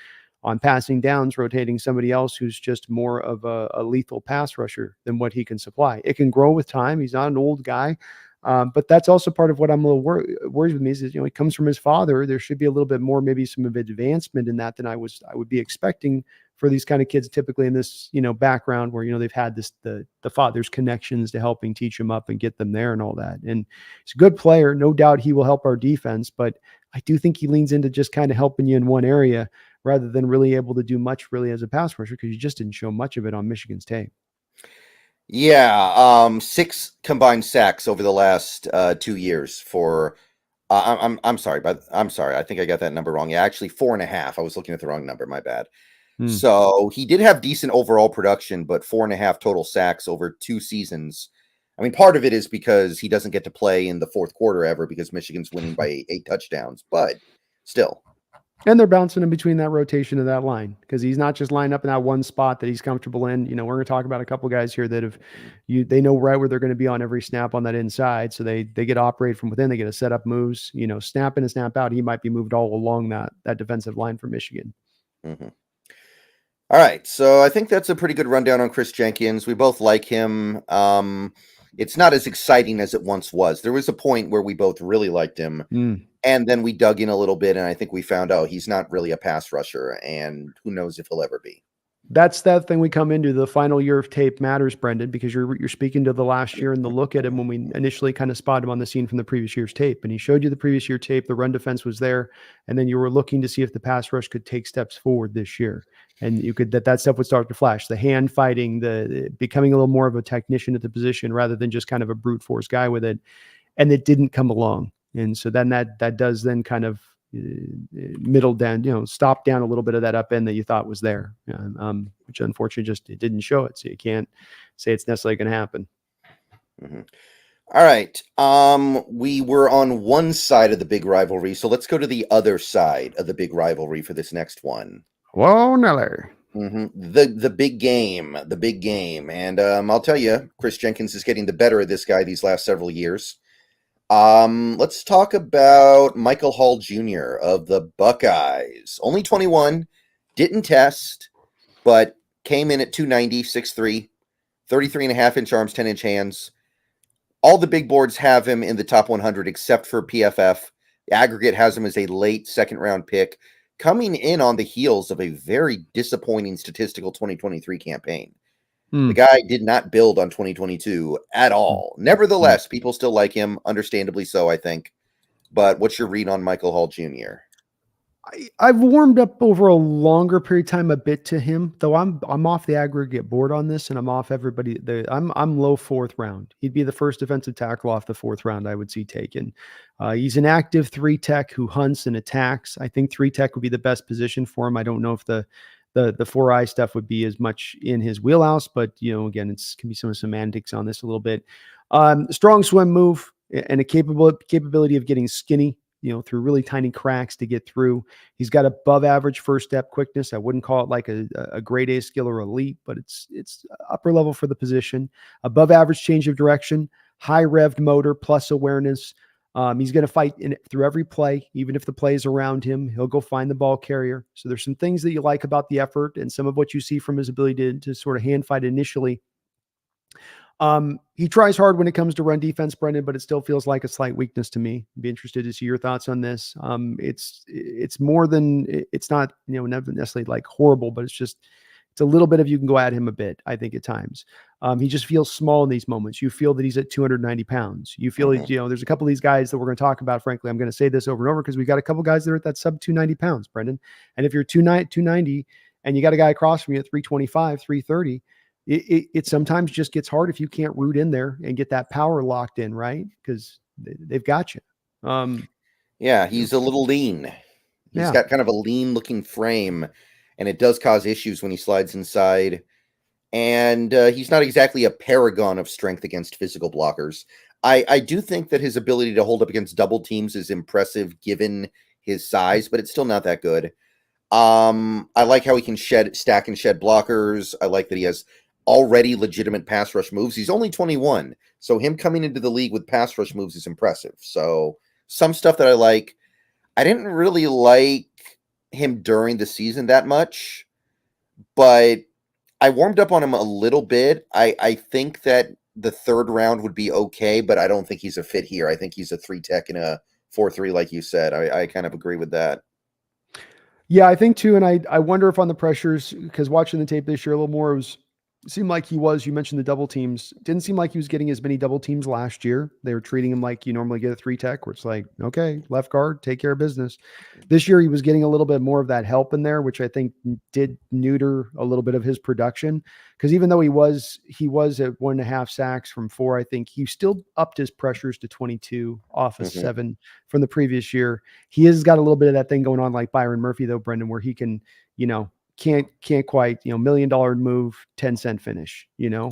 on passing downs, rotating somebody else who's just more of a lethal pass rusher than what he can supply. It can grow with time. He's not an old guy. But that's also part of what I'm a little worried with me is, he comes from his father. There should be a little bit more, maybe some of advancement in that than I would be expecting for these kind of kids, typically in this, background where, they've had the father's connections to helping teach them up and get them there and all that. And he's a good player. No doubt he will help our defense, but I do think he leans into just kind of helping you in one area rather than really able to do much really as a pass rusher, because you just didn't show much of it on Michigan's tape. Yeah, 6 combined sacks over the last 2 years for. I'm sorry, but I'm sorry. I think I got that number wrong. Yeah, actually 4.5. I was looking at the wrong number. My bad. Hmm. So he did have decent overall production, but 4.5 total sacks over 2 seasons. I mean, part of it is because he doesn't get to play in the fourth quarter ever because Michigan's winning by 8 touchdowns, but still. And they're bouncing in between that rotation of that line because he's not just lined up in that one spot that he's comfortable in. We're going to talk about a couple guys here that they know right where they're going to be on every snap on that inside. So they get operated from within. They get a set up moves, snap in and snap out. He might be moved all along that defensive line for Michigan. Mm-hmm. All right. So I think that's a pretty good rundown on Chris Jenkins. We both like him. It's not as exciting as it once was. There was a point where we both really liked him. And then we dug in a little bit, and I think we found out he's not really a pass rusher, and who knows if he'll ever be. That's that thing we come into. The final year of tape matters, Brendan, because you're speaking to the last year and the look at him when we initially kind of spotted him on the scene from the previous year's tape. And he showed you the previous year tape, the run defense was there, and then you were looking to see if the pass rush could take steps forward this year. And you could that stuff would start to flash. The hand fighting, the becoming a little more of a technician at the position rather than just kind of a brute force guy with it. And it didn't come along. And so then that does then kind of middle down, stop down a little bit of that up end that you thought was there, which unfortunately just it didn't show it. So you can't say it's necessarily going to happen. Mm-hmm. All right. We were on one side of the big rivalry, so let's go to the other side of the big rivalry for this next one. Whoa, Nelly. The big game, and I'll tell you, Chris Jenkins is getting the better of this guy these last several years. Let's talk about Michael Hall Jr. of the Buckeyes. Only 21, didn't test, but came in at 290, 6'3", 33.5-inch arms, 10-inch hands. All the big boards have him in the top 100 except for PFF. The aggregate has him as a late second-round pick, coming in on the heels of a very disappointing statistical 2023 campaign. The guy did not build on 2022 at all. Nevertheless, people still like him, understandably so, I think. But what's your read on Michael Hall Jr.? I've warmed up over a longer period of time a bit to him, though I'm off the aggregate board on this, and I'm off everybody. I'm low fourth round. He'd be the first defensive tackle off the fourth round I would see taken. He's an active 3 tech who hunts and attacks. I think 3 tech would be the best position for him. I don't know if the 4-eye stuff would be as much in his wheelhouse, but again, it's can be some semantics on this a little bit. Strong swim move and a capability of getting skinny, through really tiny cracks to get through. He's got above average first step quickness. I wouldn't call it like a grade A skill or elite, but it's upper level for the position. Above average change of direction, high revved motor plus awareness. He's going to fight through every play, even if the play is around him. He'll go find the ball carrier. So there's some things that you like about the effort and some of what you see from his ability to sort of hand fight initially. He tries hard when it comes to run defense, Brendan, but it still feels like a slight weakness to me. I'd be interested to see your thoughts on this. It's more than it's not, never necessarily like horrible, but it's a little bit of, you can go at him a bit, I think at times. He just feels small in these moments. You feel that he's at 290 pounds. You feel, there's a couple of these guys that we're going to talk about, frankly. I'm going to say this over and over because we got a couple guys that are at that sub 290 pounds, Brendan. And if you're 290 and you got a guy across from you at 325, 330, it sometimes just gets hard if you can't root in there and get that power locked in, right? Because they've got you. Yeah, he's a little lean. He's got kind of a lean looking frame, and it does cause issues when he slides inside. And he's not exactly a paragon of strength against physical blockers. I do think that his ability to hold up against double teams is impressive given his size, but it's still not that good. I like how he can stack and shed blockers. I like that he has already legitimate pass rush moves. He's only 21, so him coming into the league with pass rush moves is impressive. So some stuff that I like. I didn't really like him during the season that much, but I warmed up on him a little bit. I think that the third round would be okay, but I don't think he's a fit here. I think he's a 3 tech and a 4-3, like you said. I kind of agree with that. Yeah, I think too. And I wonder if on the pressures, because watching the tape this year a little more, it seemed like you mentioned the double teams. Didn't seem like he was getting as many double teams last year. They were treating him like you normally get a 3 tech, where it's like, okay, left guard, take care of business. This year, he was getting a little bit more of that help in there, which I think did neuter a little bit of his production. Because even though he was at 1.5 sacks from 4, I think he still upped his pressures to 22 off of 7 from the previous year. He has got a little bit of that thing going on like Byron Murphy, though, Brendan, where he can, can't quite, $1 million move, 10-cent finish,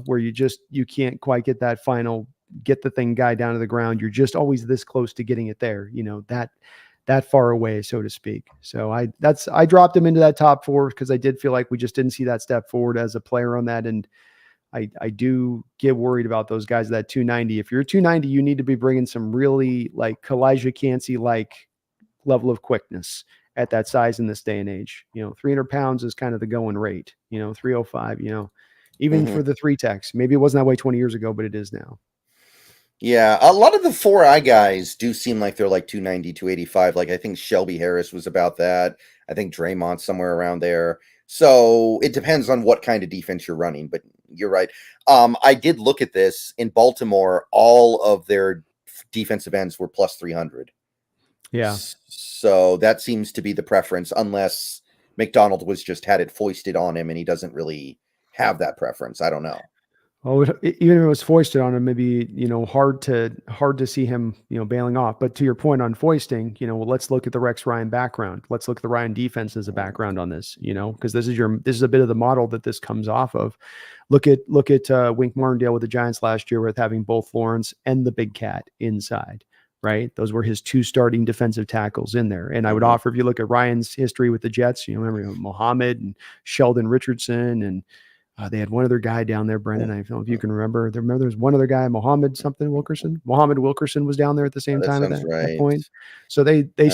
where you can't quite get that final, get the thing guy down to the ground. You're just always this close to getting it there, that far away, so to speak. So I dropped him into that top 4 because I did feel like we just didn't see that step forward as a player on that. And I do get worried about those guys at that 290. If you're 290, you need to be bringing some really like Kalijah Cansey like level of quickness at that size in this day and age. 300 pounds is kind of the going rate, 305, even for the 3 techs. Maybe it wasn't that way 20 years ago, but it is now. Yeah, a lot of the 4-eye guys do seem like they're like 290, 285. Like I think Shelby Harris was about that. I think Draymond's somewhere around there. So it depends on what kind of defense you're running, but you're right. I did look at this in Baltimore. All of their defensive ends were plus 300. Yeah. So that seems to be the preference, unless McDonald had it foisted on him and he doesn't really have that preference. I don't know. Oh, even if it was foisted on him, maybe, hard to see him, bailing off. But to your point on foisting, let's look at the Rex Ryan background. Let's look at the Ryan defense as a background on this, because this is a bit of the model that this comes off of. Look at Wink Martindale with the Giants last year with having both Lawrence and the big cat inside. right? Those were his 2 starting defensive tackles in there. And I would Mhm. offer, if you look at Ryan's history with the Jets, remember Mohammed and Sheldon Richardson, and they had one other guy down there, Brendan. I don't know if you can remember. There's one other guy, Mohammed something Wilkerson. Mohammed Wilkerson was down there at the same That time at sounds that right. point. So they Uh-huh.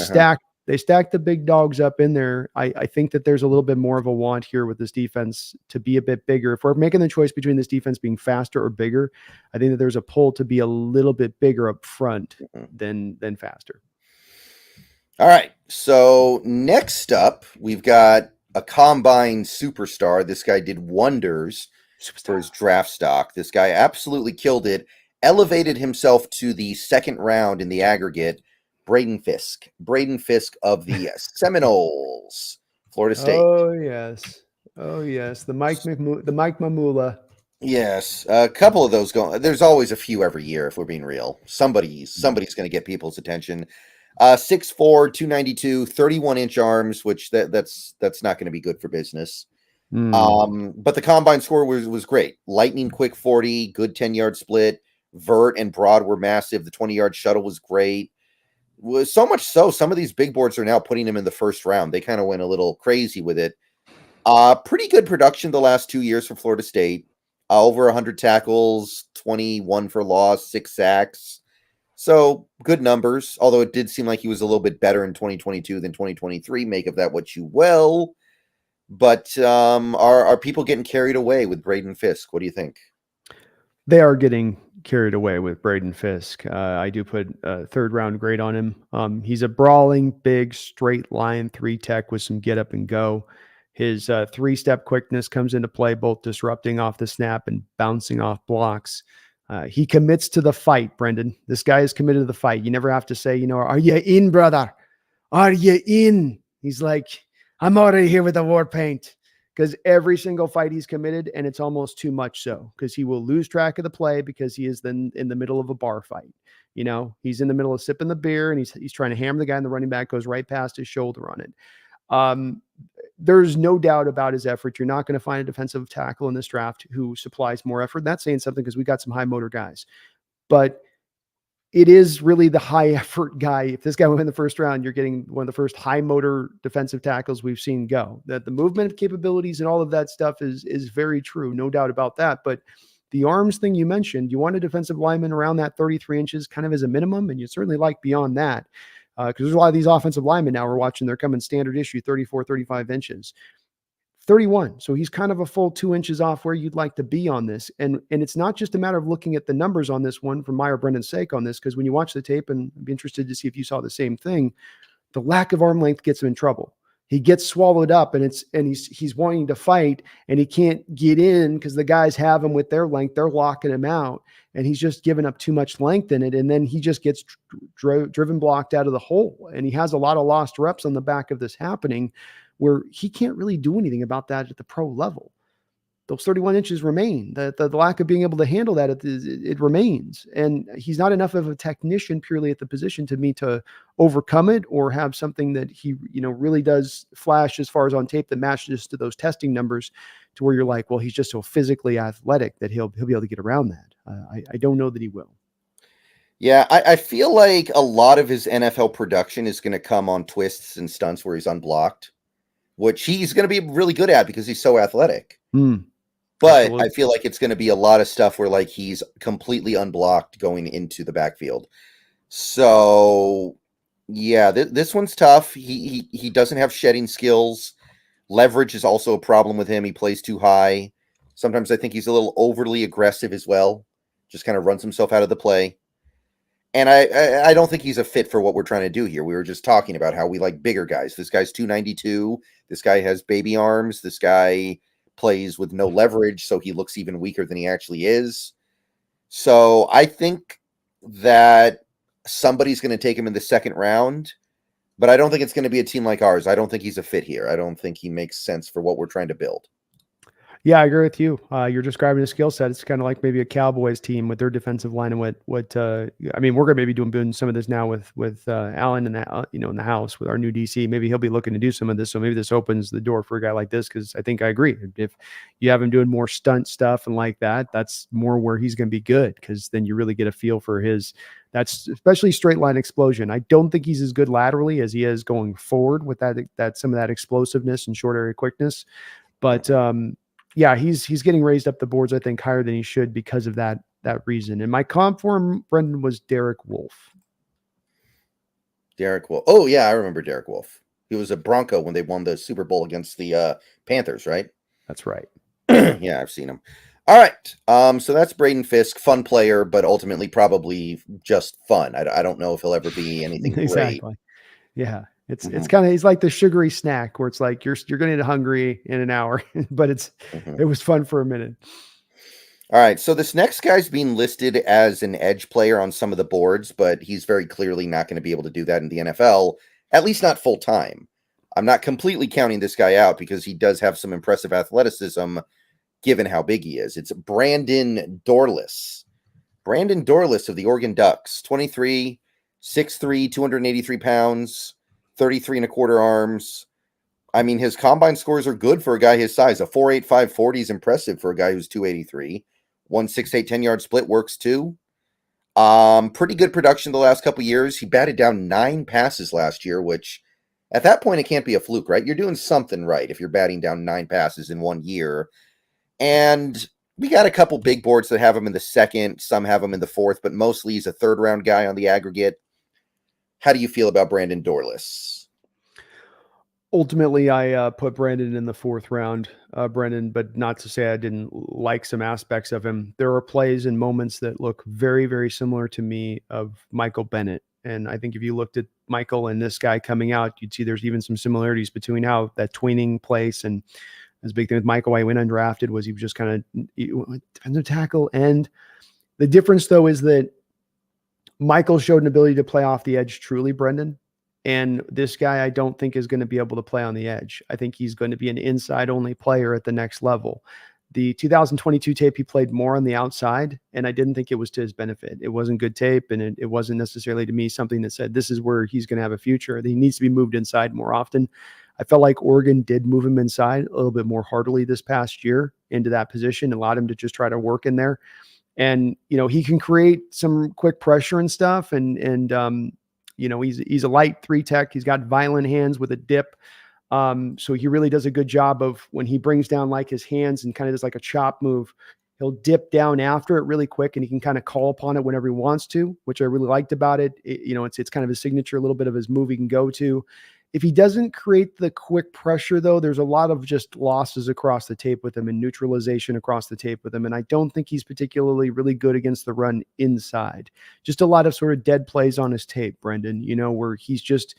stacked the big dogs up in there. I think that there's a little bit more of a want here with this defense to be a bit bigger. If we're making the choice between this defense being faster or bigger, I think that there's a pull to be a little bit bigger up front Mhm. than faster. All right. So next up, we've got a combine superstar. This guy did wonders for his draft stock. This guy absolutely killed it, elevated himself to the second round in the aggregate. Braden Fisk. Braden Fisk of the Seminoles, Florida State. Oh yes. Oh yes. The Mike Mamula. Yes, a couple of those going. There's always a few every year, if we're being real. Somebody's going to get people's attention. 6'4", 292, 31-inch arms, which that's not going to be good for business. But the combine score was great. Lightning quick 40, good 10-yard split. Vert and broad were massive. The 20-yard shuttle was great. Was so much so, some of these big boards are now putting him in the first round. They kind of went a little crazy with it. Pretty good production the last 2 years for Florida State. Over 100 tackles, 21 for loss, 6 sacks. So good numbers, although it did seem like he was a little bit better in 2022 than 2023. Make of that what you will. But are people getting carried away with Braden Fisk? What do you think? They are getting carried away with Braden Fisk. I do put a 3rd round grade on him. He's a brawling, big, straight line 3 tech with some get up and go. His 3-step quickness comes into play, both disrupting off the snap and bouncing off blocks. He commits to the fight, Brendan. This guy is committed to the fight. You never have to say, are you in, brother? Are you in? He's like, I'm already here with the war paint. Because every single fight he's committed, and it's almost too much so, because he will lose track of the play because he is then in the middle of a bar fight. He's in the middle of sipping the beer, and he's trying to hammer the guy, and the running back goes right past his shoulder on it. There's no doubt about his effort. You're not going to find a defensive tackle in this draft who supplies more effort. That's saying something, because we got some high motor guys. But it is really the high effort guy. If this guy went in the first round, you're getting one of the first high motor defensive tackles we've seen go. That the movement capabilities and all of that stuff is very true. No doubt about that. But the arms thing you mentioned, you want a defensive lineman around that 33 inches kind of as a minimum. And you certainly like beyond that, because there's a lot of these offensive linemen now we're watching, they're coming standard issue 34, 35 inches. 31. So he's kind of a full 2 inches off where you'd like to be on this. And it's not just a matter of looking at the numbers on this one for my or Brendan's sake on this, because when you watch the tape, and I'd be interested to see if you saw the same thing, the lack of arm length gets him in trouble. He gets swallowed up, and he's wanting to fight, and he can't get in because the guys have him with their length. They're locking him out, and he's just giving up too much length in it. And then he just gets driven blocked out of the hole. And he has a lot of lost reps on the back of this happening, where he can't really do anything about that at the pro level. Those 31 inches remain. The lack of being able to handle that, it remains. And he's not enough of a technician purely at the position to me to overcome it, or have something that he really does flash as far as on tape that matches to those testing numbers, to where you're like, well, he's just so physically athletic that he'll be able to get around that. I don't know that he will. Yeah, I feel like a lot of his NFL production is going to come on twists and stunts where he's unblocked, which he's going to be really good at because he's so athletic. But Absolutely. I feel like it's going to be a lot of stuff where like he's completely unblocked going into the backfield. So yeah, this one's tough. He doesn't have shedding skills. Leverage is also a problem with him. He plays too high. Sometimes I think he's a little overly aggressive as well. Just kind of runs himself out of the play. And I don't think he's a fit for what we're trying to do here. We were just talking about how we like bigger guys. This guy's 292. This guy has baby arms. This guy plays with no leverage, so he looks even weaker than he actually is. So I think that somebody's going to take him in the second round, but I don't think it's going to be a team like ours. I don't think he's a fit here. I don't think he makes sense for what we're trying to build. Yeah, I agree with you. You're describing a skill set. It's kind of like maybe a Cowboys team with their defensive line and what I mean, we're going to maybe doing some of this now with Allen and in the house with our new DC. Maybe he'll be looking to do some of this. So maybe this opens the door for a guy like this, because I think I agree. If you have him doing more stunt stuff and like that, that's more where he's going to be good, because then you really get a feel for that's especially straight line explosion. I don't think he's as good laterally as he is going forward with that some of that explosiveness and short area quickness, but yeah, he's getting raised up the boards, I think, higher than he should because of that reason. And my comp for him, Brendan, was Derek Wolfe. Derek Wolfe. Oh, yeah, I remember Derek Wolfe. He was a Bronco when they won the Super Bowl against the Panthers, right? That's right. Yeah, I've seen him. All right. So that's Braden Fisk, fun player, but ultimately probably just fun. I don't know if he'll ever be anything Exactly. great. Yeah. It's kind of, he's like the sugary snack where it's like you're going to get hungry in an hour, but it was fun for a minute. All right, so this next guy's being listed as an edge player on some of the boards, but he's very clearly not going to be able to do that in the NFL, at least not full time. I'm not completely counting this guy out because he does have some impressive athleticism given how big he is. It's Brandon Dorles. Brandon Dorles of the Oregon Ducks, 23, 6'3", 283 pounds, 33 and a quarter arms. I mean, his combine scores are good for a guy his size. A 4.85 40 is impressive for a guy who's 283. 1.68 10-yard split works too. Pretty good production the last couple years. He batted down 9 passes last year, which at that point, it can't be a fluke, right? You're doing something right if you're batting down 9 passes in 1 year. And we got a couple big boards that have him in the second. Some have him in the fourth, but mostly he's a third-round guy on the aggregate. How do you feel about Brandon Dorles? Ultimately, I put Brandon in the 4th round, Brendan, but not to say I didn't like some aspects of him. There are plays and moments that look very, very similar to me of Michael Bennett. And I think if you looked at Michael and this guy coming out, you'd see there's even some similarities between how that tweening place. And this big thing with Michael, why he went undrafted, was he was just kind of under tackle. And the difference, though, is that Michael showed an ability to play off the edge truly, Brendan. And this guy, I don't think, is going to be able to play on the edge. I think he's going to be an inside-only player at the next level. The 2022 tape, he played more on the outside, and I didn't think it was to his benefit. It wasn't good tape, and it wasn't necessarily to me something that said this is where he's going to have a future. He needs to be moved inside more often. I felt like Oregon did move him inside a little bit more heartily this past year into that position, allowed him to just try to work in there. And, he can create some quick pressure and stuff. And he's a light 3 tech. He's got violent hands with a dip. So he really does a good job of when he brings down like his hands and kind of does like a chop move, he'll dip down after it really quick, and he can kind of call upon it whenever he wants to, which I really liked about it. It's kind of his signature, a little bit of his move he can go to. If he doesn't create the quick pressure, though, there's a lot of just losses across the tape with him and neutralization across the tape with him. And I don't think he's particularly really good against the run inside. Just a lot of sort of dead plays on his tape, Brendan, where he's just,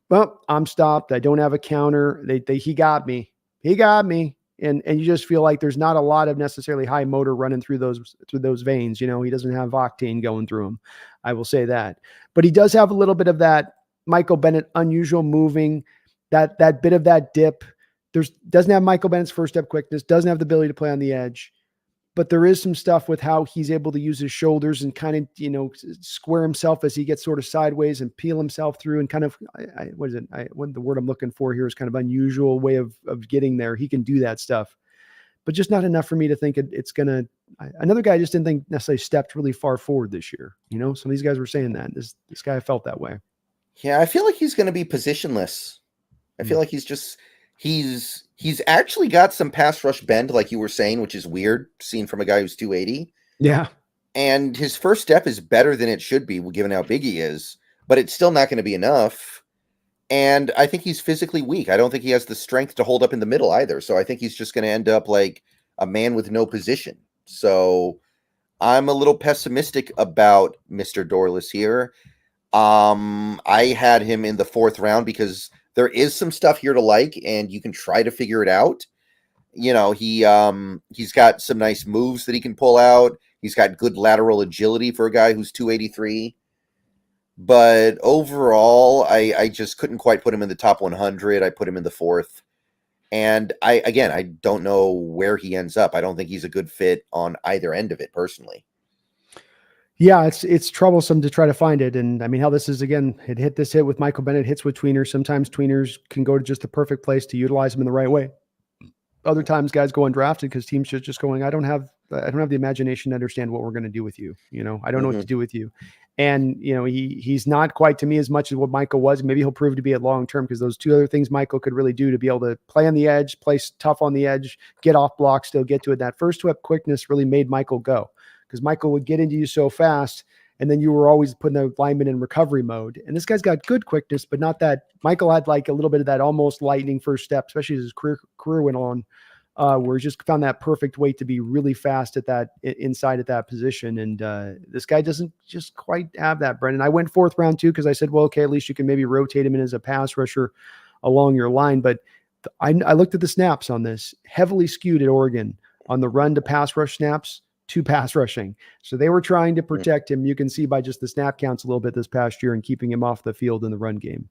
well, I'm stopped. I don't have a counter. He got me. He got me. And you just feel like there's not a lot of necessarily high motor running through those veins. He doesn't have octane going through him. I will say that. But he does have a little bit of that Michael Bennett unusual moving, that bit of that dip. Doesn't have Michael Bennett's first step quickness, doesn't have the ability to play on the edge, but there is some stuff with how he's able to use his shoulders and kind of, square himself as he gets sort of sideways and peel himself through and kind of, what the word I'm looking for here is kind of unusual way of getting there. He can do that stuff, but just not enough for me to think it's going to, another guy I just didn't think necessarily stepped really far forward this year. Some of these guys were saying that this guy felt that way. Yeah, I feel like he's going to be positionless. I feel like he's actually got some pass rush bend, like you were saying, which is weird, seen from a guy who's 280. Yeah. And his first step is better than it should be, given how big he is, but it's still not going to be enough. And I think he's physically weak. I don't think he has the strength to hold up in the middle either. So I think he's just going to end up like a man with no position. So I'm a little pessimistic about Mr. Dorles here. I had him in the 4th round because there is some stuff here to like, and you can try to figure it out. He's got some nice moves that he can pull out. He's got good lateral agility for a guy who's 283. But overall, I just couldn't quite put him in the top 100. I put him in the 4th. And I don't know where he ends up. I don't think he's a good fit on either end of it personally. Yeah, it's troublesome to try to find it. And I mean, how this is, again, it hit with Michael Bennett, hits with tweeners. Sometimes tweeners can go to just the perfect place to utilize them in the right way. Other times guys go undrafted because teams are just going, I don't have the imagination to understand what we're going to do with you. I don't know what to do with you. And, he's not quite to me as much as what Michael was. Maybe he'll prove to be at long term, because those two other things Michael could really do to be able to play on the edge, play tough on the edge, get off block, still get to it. That first step quickness really made Michael go, because Michael would get into you so fast. And then you were always putting the lineman in recovery mode. And this guy's got good quickness, but not that. Michael had like a little bit of that almost lightning first step, especially as his career went on, where he just found that perfect way to be really fast at that inside at that position. And this guy doesn't just quite have that, Brendan. I went 4th round too, because I said, well, okay, at least you can maybe rotate him in as a pass rusher along your line. But I looked at the snaps on this, heavily skewed at Oregon on the run to pass rush snaps to pass rushing. So they were trying to protect him. You can see by just the snap counts a little bit this past year and keeping him off the field in the run game.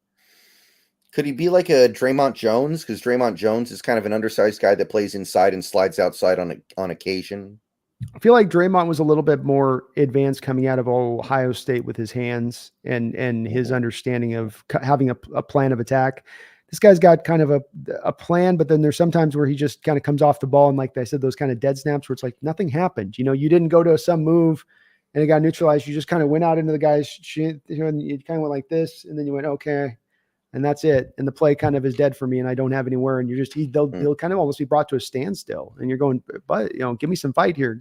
Could he be like a Draymond Jones? Because Draymond Jones is kind of an undersized guy that plays inside and slides outside on occasion. I feel like Draymond was a little bit more advanced coming out of Ohio State with his hands and his understanding of having a plan of attack. This guy's got kind of a plan, but then there's sometimes where he just kind of comes off the ball. And like I said, those kind of dead snaps where it's like nothing happened. You didn't go to some move and it got neutralized. You just kind of went out into the guy's shit, and you kind of went like this. And then you went, okay. And that's it. And the play kind of is dead for me, and I don't have anywhere. And they'll kind of almost be brought to a standstill. And you're going, but give me some fight here.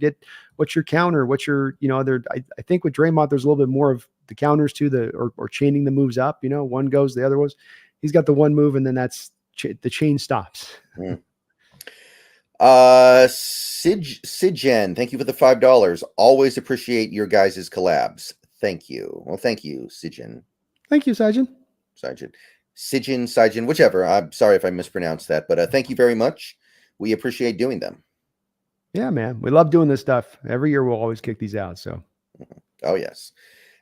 What's your counter? What's your, I think with Draymond, there's a little bit more of the counters to or chaining the moves up. One goes, the other goes. He's got the one move, and then that's the chain stops. Sijen, thank you for the $5. Always appreciate your guys' collabs. Thank you. Well, thank you, Sijen. Thank you, Sijen. Sijen, whichever. I'm sorry if I mispronounced that, but thank you very much. We appreciate doing them. Yeah, man. We love doing this stuff. Every year we'll always kick these out. So. Oh, yes.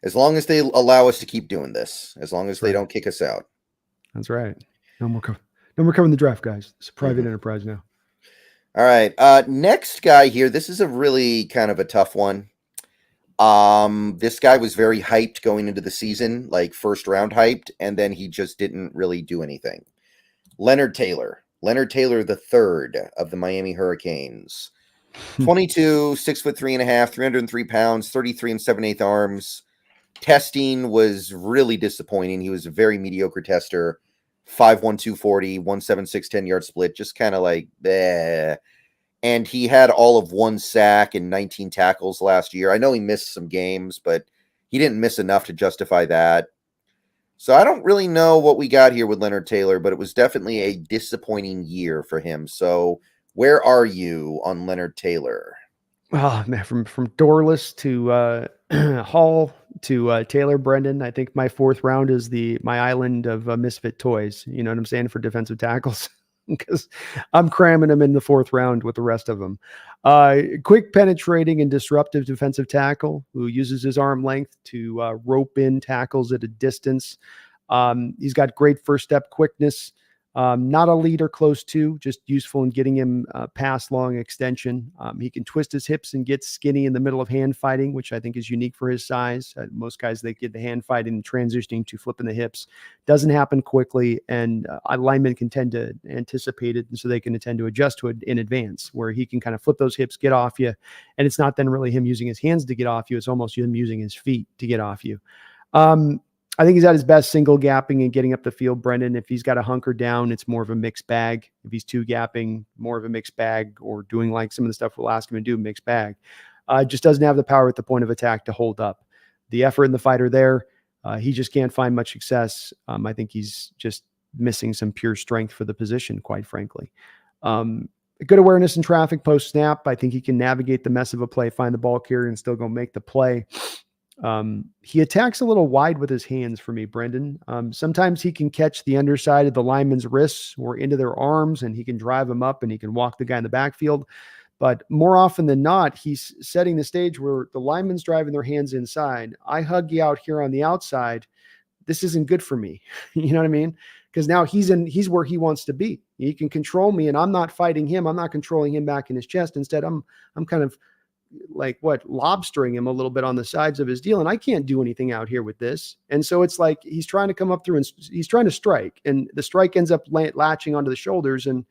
As long as they allow us to keep doing this, as long as they don't kick us out. That's right. No more covering the draft, guys. It's a private enterprise now. All right. Next guy here. This is a really kind of a tough one. This guy was very hyped going into the season, like first round hyped, and then he just didn't really do anything. Leonard Taylor III of the Miami Hurricanes. 22, 6'3.5", 303 pounds, 33 7/8 arms. Testing was really disappointing. He was a very mediocre tester. 5'1", 240, 176 10-yard split, just kind of like bleh. And he had all of 1 sack and 19 tackles last year. I know he missed some games, but he didn't miss enough to justify that. So I don't really know what we got here with Leonard Taylor, but it was definitely a disappointing year for him. So where are you on Leonard Taylor? Oh, man, from Dorles to Hall to Taylor, Brendan. I think my 4th round is my island of misfit toys. You know what I'm saying, for defensive tackles, because I'm cramming them in the 4th round with the rest of them. Quick, penetrating, and disruptive defensive tackle who uses his arm length to rope in tackles at a distance. He's got great first step quickness. Not a leader close to, just useful in getting him past long extension. He can twist his hips and get skinny in the middle of hand fighting, which I think is unique for his size. Most guys, they get the hand fighting and transitioning to flipping the hips. Doesn't happen quickly, and linemen can tend to anticipate it, and so they can tend to adjust to it in advance, where he can kind of flip those hips, get off you, and it's not then really him using his hands to get off you. It's almost him using his feet to get off you. I think he's at his best single gapping and getting up the field, Brendan. If he's got a hunker down, it's more of a mixed bag. If he's 2 gapping, more of a mixed bag, or doing like some of the stuff we'll ask him to do, mixed bag. Just doesn't have the power at the point of attack to hold up. The effort and the fight are there. He just can't find much success. I think he's just missing some pure strength for the position, quite frankly. Good awareness in traffic post snap. I think he can navigate the mess of a play, find the ball carrier, and still go make the play. He attacks a little wide with his hands for me, Brendan. Sometimes he can catch the underside of the lineman's wrists or into their arms, and he can drive them up and he can walk the guy in the backfield. But more often than not, he's setting the stage where the lineman's driving their hands inside. I hug you out here on the outside. This isn't good for me. You know what I mean? because now he's where he wants to be. He can control me, and I'm not fighting him. I'm not controlling him back in his chest. Instead, I'm kind of like lobstering him a little bit on the sides of his deal. And I can't do anything out here with this. And so it's like, he's trying to come up through and he's trying to strike, and the strike ends up latching onto the shoulders, and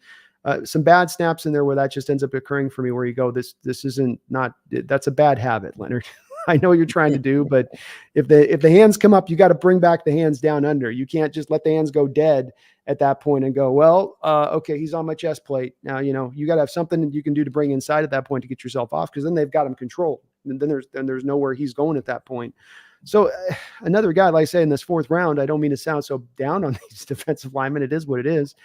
some bad snaps in there where that just ends up occurring for me, where you go, this isn't not, that's a bad habit, Leonard. I know what you're trying to do, but if the hands come up, you got to bring back the hands down under. You can't just let the hands go dead at that point and go, well, okay, he's on my chest plate. Now, you got to have something that you can do to bring inside at that point to get yourself off, because then they've got him controlled. And then there's nowhere he's going at that point. So another guy, like I say, in this fourth round, I don't mean to sound so down on these defensive linemen. It is what it is.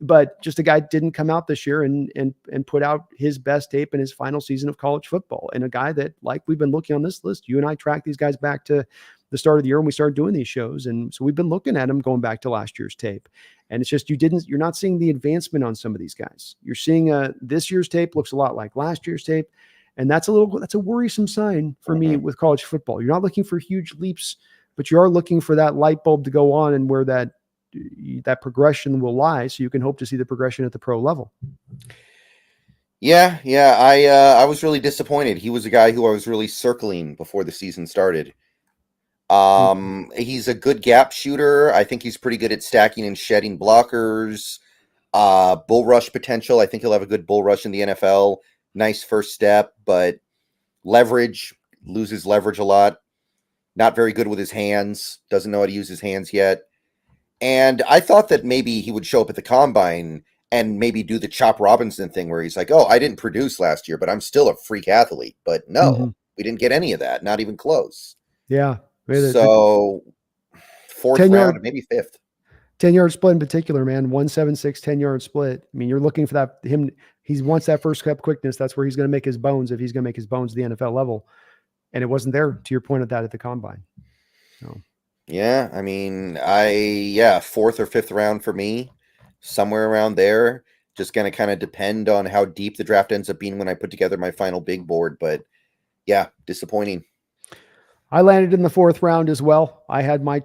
But just a guy didn't come out this year and put out his best tape in his final season of college football. And a guy that, like we've been looking on this list, you and I track these guys back to the start of the year when we started doing these shows. And so we've been looking at him going back to last year's tape. And it's just, you're not seeing the advancement on some of these guys. You're seeing this year's tape looks a lot like last year's tape. And that's a worrisome sign for me with college football. You're not looking for huge leaps, but you are looking for that light bulb to go on and where that progression will lie, so you can hope to see the progression at the pro level. Yeah. I was really disappointed. He was a guy who I was really circling before the season started. He's a good gap shooter. I think he's pretty good at stacking and shedding blockers. Bull rush potential. I think he'll have a good bull rush in the NFL. Nice first step, but loses leverage a lot. Not very good with his hands. Doesn't know how to use his hands yet. And I thought that maybe he would show up at the combine and maybe do the Chop Robinson thing where he's like, oh, I didn't produce last year, but I'm still a freak athlete. But no, we didn't get any of that. Not even close. Yeah. So fourth round, maybe fifth. 10-yard split in particular, man, 1.76, 10-yard split. I mean, you're looking for that. He wants that first step quickness. That's where he's going to make his bones, if he's going to make his bones at the NFL level. And it wasn't there, to your point of that, at the combine. So. Yeah, I mean, fourth or fifth round for me, somewhere around there. Just going to kind of depend on how deep the draft ends up being when I put together my final big board. But yeah, disappointing. I landed in the fourth round as well. I had my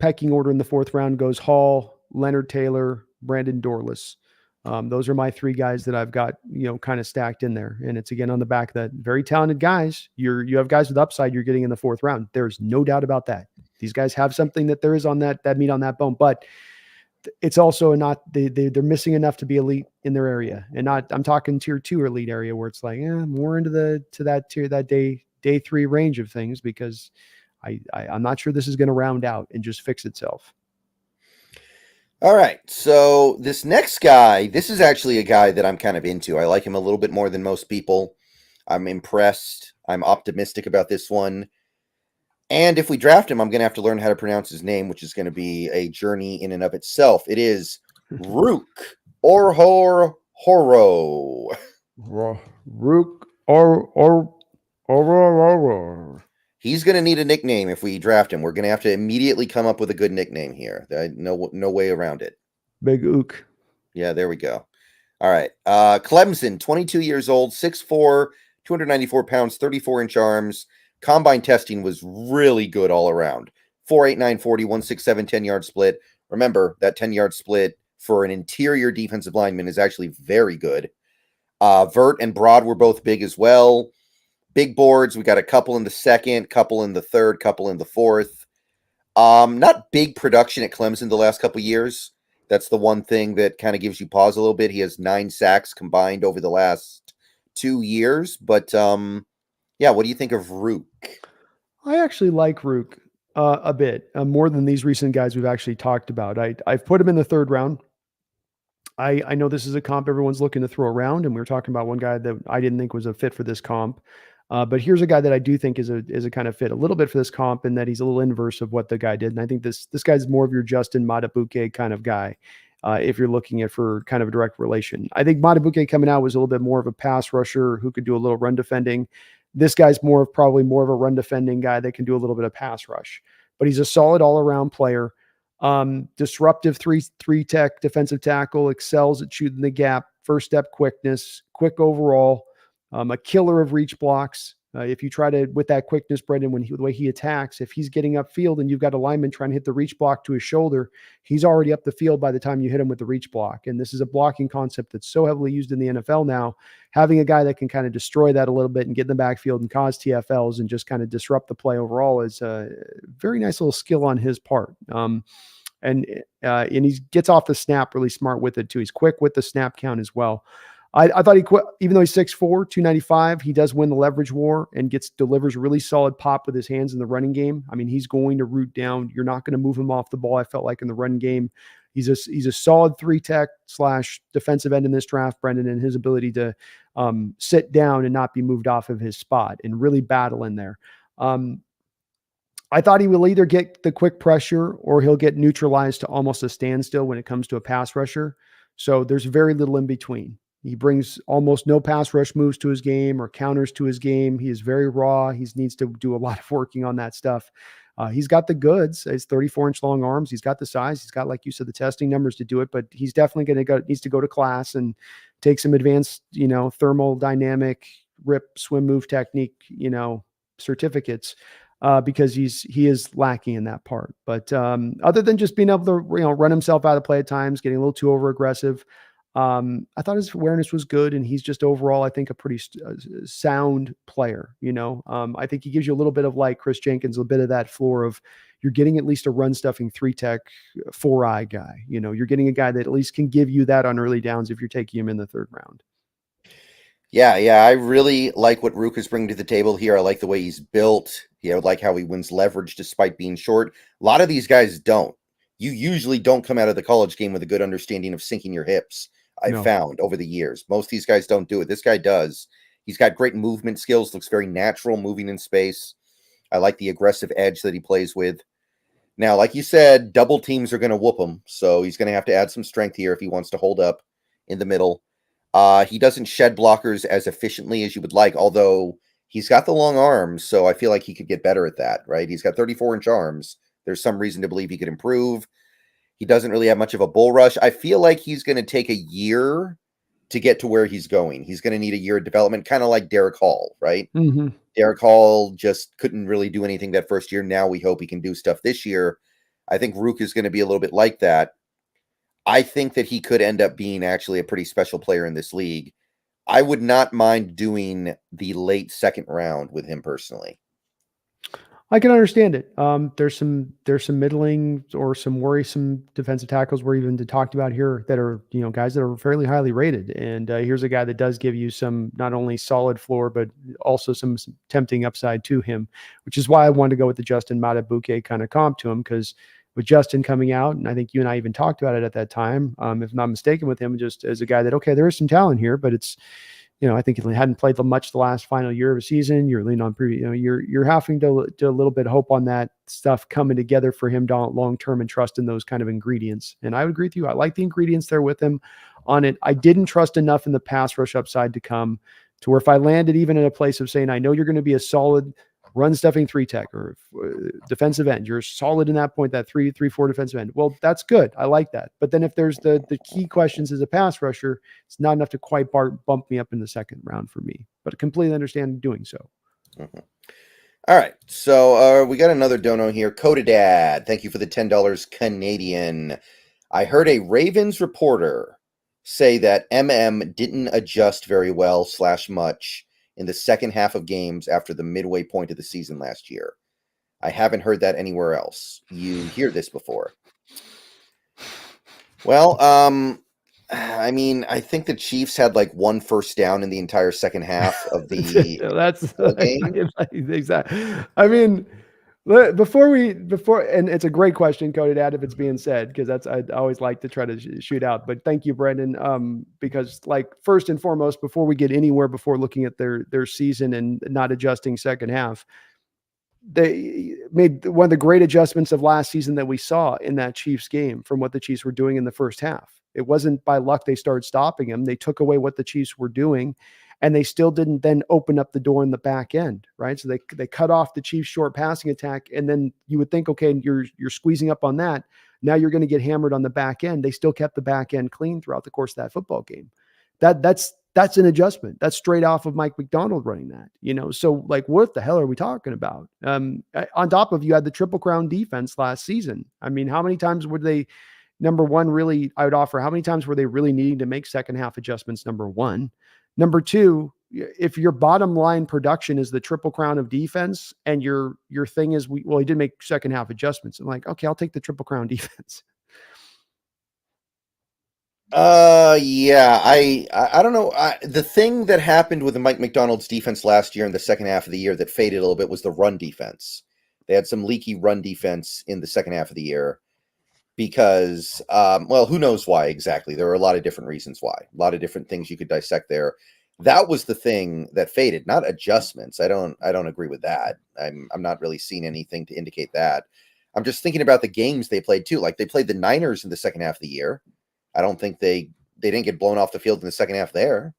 pecking order in the fourth round goes Hall, Leonard Taylor, Brandon Dorles. Those are my three guys that I've got, kind of stacked in there. And it's again on the back of that, very talented guys. You have guys with upside you're getting in the fourth round. There's no doubt about that. These guys have something that there is on that meat on that bone, but it's also not, they're missing enough to be elite in their area. And I'm talking tier 2 elite area where it's like, more into that day 3 range of things, because I'm not sure this is going to round out and just fix itself. All right, so this next guy, this is actually a guy that I'm kind of into. I like him a little bit more than most people. I'm impressed. I'm optimistic about this one. And if we draft him, I'm going to have to learn how to pronounce his name, which is going to be a journey in and of itself. It is Ruke Orhorhoro. Ruke Orhorhoro. He's going to need a nickname if we draft him. We're going to have to immediately come up with a good nickname here. No way around it. Big Ook. Yeah, there we go. All right. Clemson, 22 years old, 6'4", 294 pounds, 34-inch arms. Combine testing was really good all around. 4.8, 940, 167, 10-yard split. Remember, that 10-yard split for an interior defensive lineman is actually very good. Vert and Broad were both big as well. Big boards, we got a couple in the second, couple in the third, couple in the fourth. Not big production at Clemson the last couple years. That's the one thing that kind of gives you pause a little bit. He has 9 sacks combined over the last 2 years. But, what do you think of Ruke? I actually like Ruke a bit, more than these recent guys we've actually talked about. I've put him in the third round. I know this is a comp everyone's looking to throw around, and we were talking about one guy that I didn't think was a fit for this comp. But here's a guy that I do think is a kind of fit a little bit for this comp, in that he's a little inverse of what the guy did. And I think this guy's more of your Justin Madubuike kind of guy, if you're looking at for kind of a direct relation. I think Madubuike coming out was a little bit more of a pass rusher who could do a little run defending. This guy's probably more of a run defending guy that can do a little bit of pass rush. But he's a solid all-around player. Disruptive three tech defensive tackle, excels at shooting the gap, first step quickness, quick overall. A killer of reach blocks. If you try to, with that quickness, Brendan, the way he attacks, if he's getting upfield and you've got a lineman trying to hit the reach block to his shoulder, he's already up the field by the time you hit him with the reach block. And this is a blocking concept that's so heavily used in the NFL now. Having a guy that can kind of destroy that a little bit and get in the backfield and cause TFLs and just kind of disrupt the play overall is a very nice little skill on his part. And he gets off the snap really smart with it too. He's quick with the snap count as well. I thought he quit, even though he's 6'4", 295, he does win the leverage war and delivers really solid pop with his hands in the running game. I mean, he's going to root down. You're not going to move him off the ball. I felt like in the run game, he's a solid 3-tech / defensive end in this draft, Brendan, and his ability to sit down and not be moved off of his spot and really battle in there. I thought he will either get the quick pressure or he'll get neutralized to almost a standstill when it comes to a pass rusher. So there's very little in between. He brings almost no pass rush moves to his game or counters to his game. He is very raw. He needs to do a lot of working on that stuff. He's got the goods. He's 34-inch long arms. He's got the size. He's got, like you said, the testing numbers to do it, but he's definitely needs to go to class and take some advanced, thermodynamic rip swim move technique, certificates. Because he is lacking in that part. But other than just being able to run himself out of play at times, getting a little too over aggressive, I thought his awareness was good, and he's just overall, I think, a pretty sound player. I think he gives you a little bit of, like Chris Jenkins, a bit of that floor of you're getting at least a run stuffing 3-tech 4-eye guy. You're getting a guy that at least can give you that on early downs if you're taking him in the 3rd round. Yeah. I really like what Ruke is bringing to the table here. I like the way he's built. I would like how he wins leverage despite being short. A lot of these guys don't. You usually don't come out of the college game with a good understanding of sinking your hips. I've found over the years. Most of these guys don't do it. This guy does. He's got great movement skills, looks very natural moving in space. I like the aggressive edge that he plays with. Now, like you said, double teams are going to whoop him, so he's going to have to add some strength here if he wants to hold up in the middle. He doesn't shed blockers as efficiently as you would like, although he's got the long arms, so I feel like he could get better at that, right? He's got 34-inch arms. There's some reason to believe he could improve. He doesn't really have much of a bull rush. I feel like he's going to take a year to get to where he's going. He's going to need a year of development, kind of like Derek Hall, right? Mm-hmm. Derek Hall just couldn't really do anything that first year. Now we hope he can do stuff this year. I think Ruke is going to be a little bit like that. I think that he could end up being actually a pretty special player in this league. I would not mind doing the late 2nd round with him personally. I can understand it. There's some middling or some worrisome defensive tackles we're even talked about here that are, guys that are fairly highly rated. And here's a guy that does give you some, not only solid floor, but also some tempting upside to him, which is why I wanted to go with the Justin Matabuke kind of comp to him. Because with Justin coming out, and I think you and I even talked about it at that time, if not mistaken, with him just as a guy that, okay, there is some talent here, but it's, I think he hadn't played much the last final year of a season. You're leaning on you're having to do a little bit of hope on that stuff coming together for him long term and trust in those kind of ingredients. And I would agree with you. I like the ingredients there with him on it. I didn't trust enough in the pass rush upside to come to where if I landed even in a place of saying, I know you're going to be a solid run stuffing 3-tech or defensive end, you're solid in that point, that 3-4 defensive end. Well, that's good. I like that. But then if there's the key questions as a pass rusher, it's not enough to quite bump me up in the 2nd round for me, but I completely understand doing so. Mm-hmm. All right. So we got another dono here. Codadad, thank you for the $10 Canadian. I heard a Ravens reporter say that didn't adjust very well / much in the second half of games after the midway point of the season last year. I haven't heard that anywhere else. You hear this before? Well, I mean, I think the Chiefs had like 1 first down in the entire second half of the game. Exactly. I mean, before, and it's a great question, Cody, Dad, if it's being said, because I always like to try to shoot out. But thank you, Brendan. Because first and foremost, before we get anywhere, before looking at their season and not adjusting second half, they made one of the great adjustments of last season that we saw in that Chiefs game from what the Chiefs were doing in the first half. It wasn't by luck they started stopping them. They took away what the Chiefs were doing, and they still didn't then open up the door in the back end, right? So they cut off the Chiefs' short passing attack, and then you would think, okay, you're squeezing up on that. Now you're going to get hammered on the back end. They still kept the back end clean throughout the course of that football game. That's that's an adjustment. That's straight off of Mike Macdonald running that, So like, what the hell are we talking about? On top of, you had the Triple Crown defense last season. I mean, how many times would they, number one, really, I would offer, how many times were they really needing to make second half adjustments? Number one. Number two, if your bottom line production is the Triple Crown of defense, and your thing is, he did make second half adjustments. I'm like, okay, I'll take the Triple Crown defense. Yeah, I don't know. The thing that happened with the Mike Macdonald's defense last year in the second half of the year that faded a little bit was the run defense. They had some leaky run defense in the second half of the year because, who knows why exactly? There are a lot of different reasons why. A lot of different things you could dissect there. That was the thing that faded, not adjustments. I don't agree with that. I'm not really seeing anything to indicate that. I'm just thinking about the games they played too. Like, they played the Niners in the second half of the year. I don't think they didn't get blown off the field in the second half there.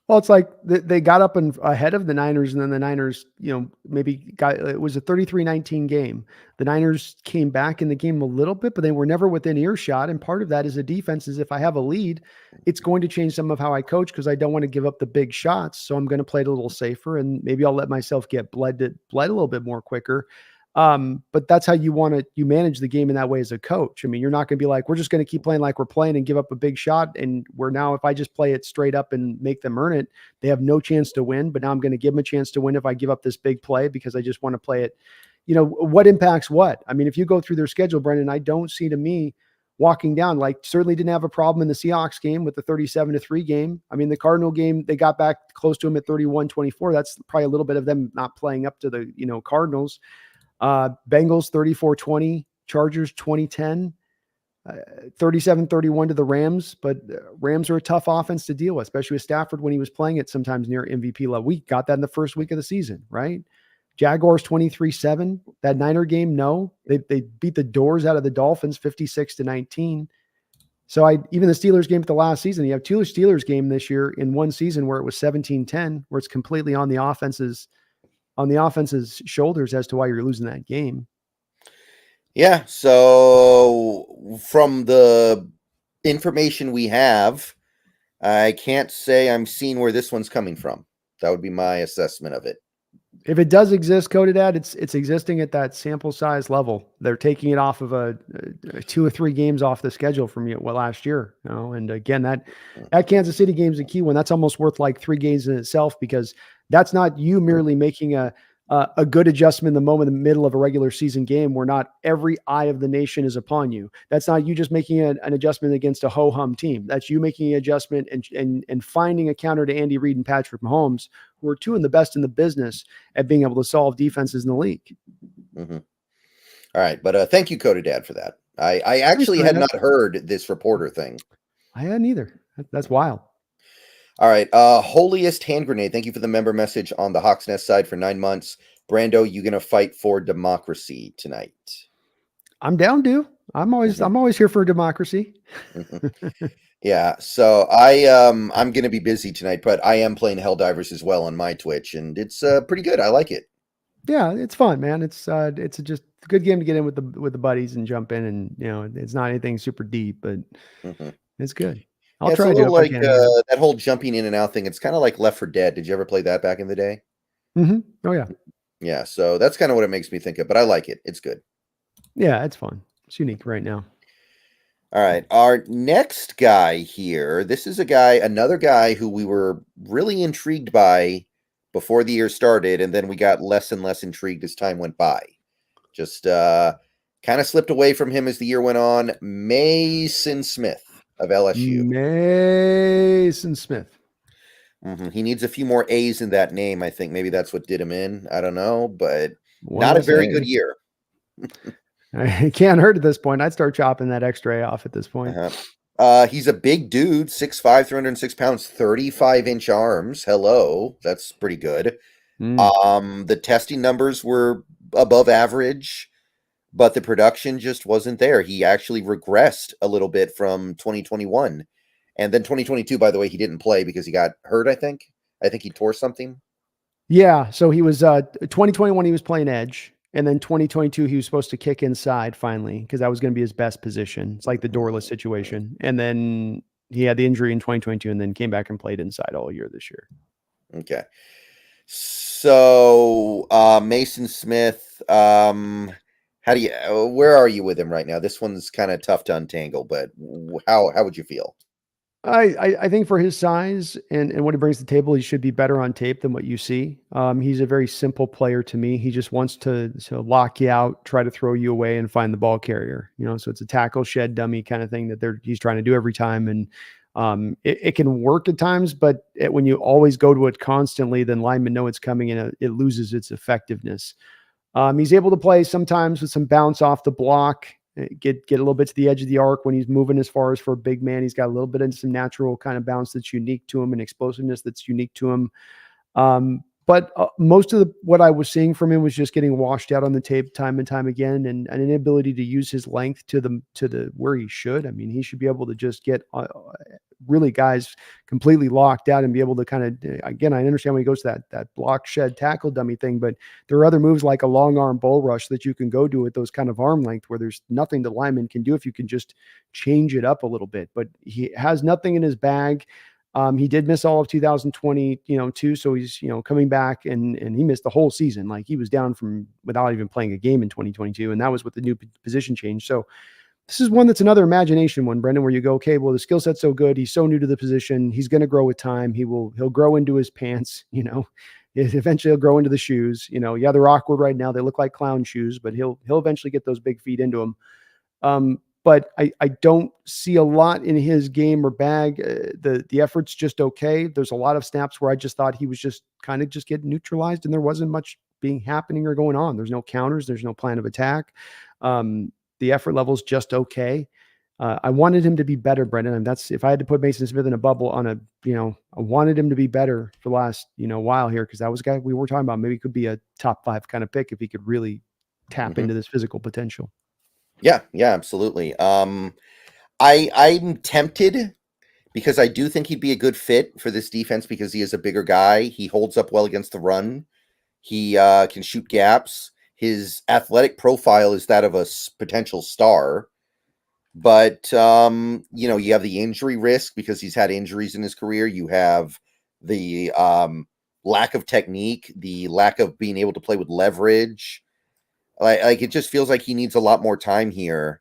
Well, it's like they got up and ahead of the Niners, and then the Niners, it was a 33-19 game. The Niners came back in the game a little bit, but they were never within earshot. And part of that is the defense is, if I have a lead, it's going to change some of how I coach, because I don't want to give up the big shots. So I'm going to play it a little safer, and maybe I'll let myself get bled a little bit more quicker. But that's how you manage the game in that way as a coach. I mean, you're not going to be like, we're just going to keep playing like we're playing and give up a big shot. And if I just play it straight up and make them earn it, they have no chance to win. But now I'm going to give them a chance to win if I give up this big play, because I just want to play it. What impacts what? I mean, if you go through their schedule, Brendan, I don't see, to me, walking down, like, certainly didn't have a problem in the Seahawks game with the 37-3 game. I mean, the Cardinal game, they got back close to them at 31-24. That's probably a little bit of them not playing up to the, Cardinals. Bengals 34-20, Chargers 20-10, 37-31 to the Rams. But Rams are a tough offense to deal with, especially with Stafford when he was playing it sometimes near MVP level. We got that in the first week of the season, right? Jaguars 23-7. That Niner game, no. They beat the doors out of the Dolphins 56-19. So even the Steelers game at the last season, you have two Steelers game this year in one season where it was 17-10, where it's completely on the offense's shoulders as to why you're losing that game. Yeah. So from the information we have, I can't say I'm seeing where this one's coming from. That would be my assessment of it. If it does exist, Codedad, it's existing at that sample size level. They're taking it off of a 2 or 3 games off the schedule from last year. And again, that Kansas City game is a key one. That's almost worth like 3 games in itself, because that's not you merely making a good adjustment in the moment, in the middle of a regular season game where not every eye of the nation is upon you. That's not you just making an adjustment against a ho-hum team. That's you making an adjustment and finding a counter to Andy Reid and Patrick Mahomes, who are 2 of the best in the business at being able to solve defenses in the league. Mm-hmm. All right. But thank you, Coda Dad, for that. I actually had not heard this reporter thing. I hadn't either. That's wild. All right. Holiest Hand Grenade. Thank you for the member message on the Hawks Nest side for 9 months. Brando, you going to fight for democracy tonight? I'm down, dude. I'm always here for democracy. Yeah. So I'm going to be busy tonight, but I am playing Helldivers as well on my Twitch, and it's pretty good. I like it. Yeah, it's fun, man. It's just a good game to get in with the buddies and jump in, and it's not anything super deep, but it's good. I'll try to do it. That whole jumping in and out thing. It's kind of like Left 4 Dead. Did you ever play that back in the day? Mm-hmm. Oh yeah. Yeah. So that's kind of what it makes me think of, but I like it. It's good. Yeah, it's fun. It's unique right now. All right. Our next guy here. This is another guy who we were really intrigued by before the year started, and then we got less and less intrigued as time went by. Just kind of slipped away from him as the year went on. Mason Smith of LSU. Mason Smith. Mm-hmm. He needs a few more A's in that name. I think maybe that's what did him in. I don't know, but not a very good year. It can't hurt at this point. I'd start chopping that extra A off at this point. He's a big dude, 6'5", 306 pounds, 35-inch arms. Hello. That's pretty good. The testing numbers were above average, but the production just wasn't there. He actually regressed a little bit from 2021. And then 2022, by the way, he didn't play because he got hurt, I think. I think he tore something. Yeah, so he was 2021 he was playing edge, and then 2022 he was supposed to kick inside finally because that was going to be his best position. It's like the Dorles situation. And then He had the injury in 2022 and then came back and played inside all year this year. Okay. So Mason Smith, where are you with him right now? This one's kind of tough to untangle, but how would you feel? I think for his size and what he brings to the table, he should be better on tape than what you see. He's a very simple player to me. He just wants to lock you out, try to throw you away, and find the ball carrier. So it's a tackle shed dummy kind of thing that he's trying to do every time, and it can work at times. But when you always go to it constantly, then linemen know it's coming, and it loses its effectiveness. He's able to play sometimes with some bounce off the block. Get a little bit to the edge of the arc when he's moving. As far as for a big man, he's got a little bit of some natural kind of bounce that's unique to him and explosiveness that's unique to him. But most of what I was seeing from him was just getting washed out on the tape time and time again, and an inability to use his length to the where he should. I mean, he should be able to just get really guys completely locked out and be able to kind of, again, I understand when he goes to that block shed tackle dummy thing, but there are other moves like a long arm bull rush that you can go do with those kind of arm length where there's nothing the lineman can do if you can just change it up a little bit. But he has nothing in his bag. He did miss all of 2022, so he's coming back and he missed the whole season. Like, he was down from without even playing a game in 2022, and that was with the new position change. So this is one that's another imagination one, Brendan, where you go, okay, well, the skill set's so good, he's so new to the position, he's going to grow with time. He'll grow into his pants, eventually he'll grow into the shoes. Yeah, they're awkward right now, they look like clown shoes, but he'll eventually get those big feet into them. But I don't see a lot in his game or bag. The effort's just okay. There's a lot of snaps where I just thought he was just kind of just getting neutralized, and there wasn't much happening or going on. There's no counters. There's no plan of attack. The effort level's just okay. I wanted him to be better, Brendan. And that's, if I had to put Mason Smith in a bubble on I wanted him to be better for the last, while here, because that was a guy we were talking about. Maybe he could be a top 5 kind of pick if he could really tap into this physical potential. Yeah, absolutely. I'm tempted because I do think he'd be a good fit for this defense because he is a bigger guy. He holds up well against the run. He can shoot gaps. His athletic profile is that of a potential star. But, you have the injury risk because he's had injuries in his career. You have the lack of technique, the lack of being able to play with leverage. Like it just feels like he needs a lot more time here.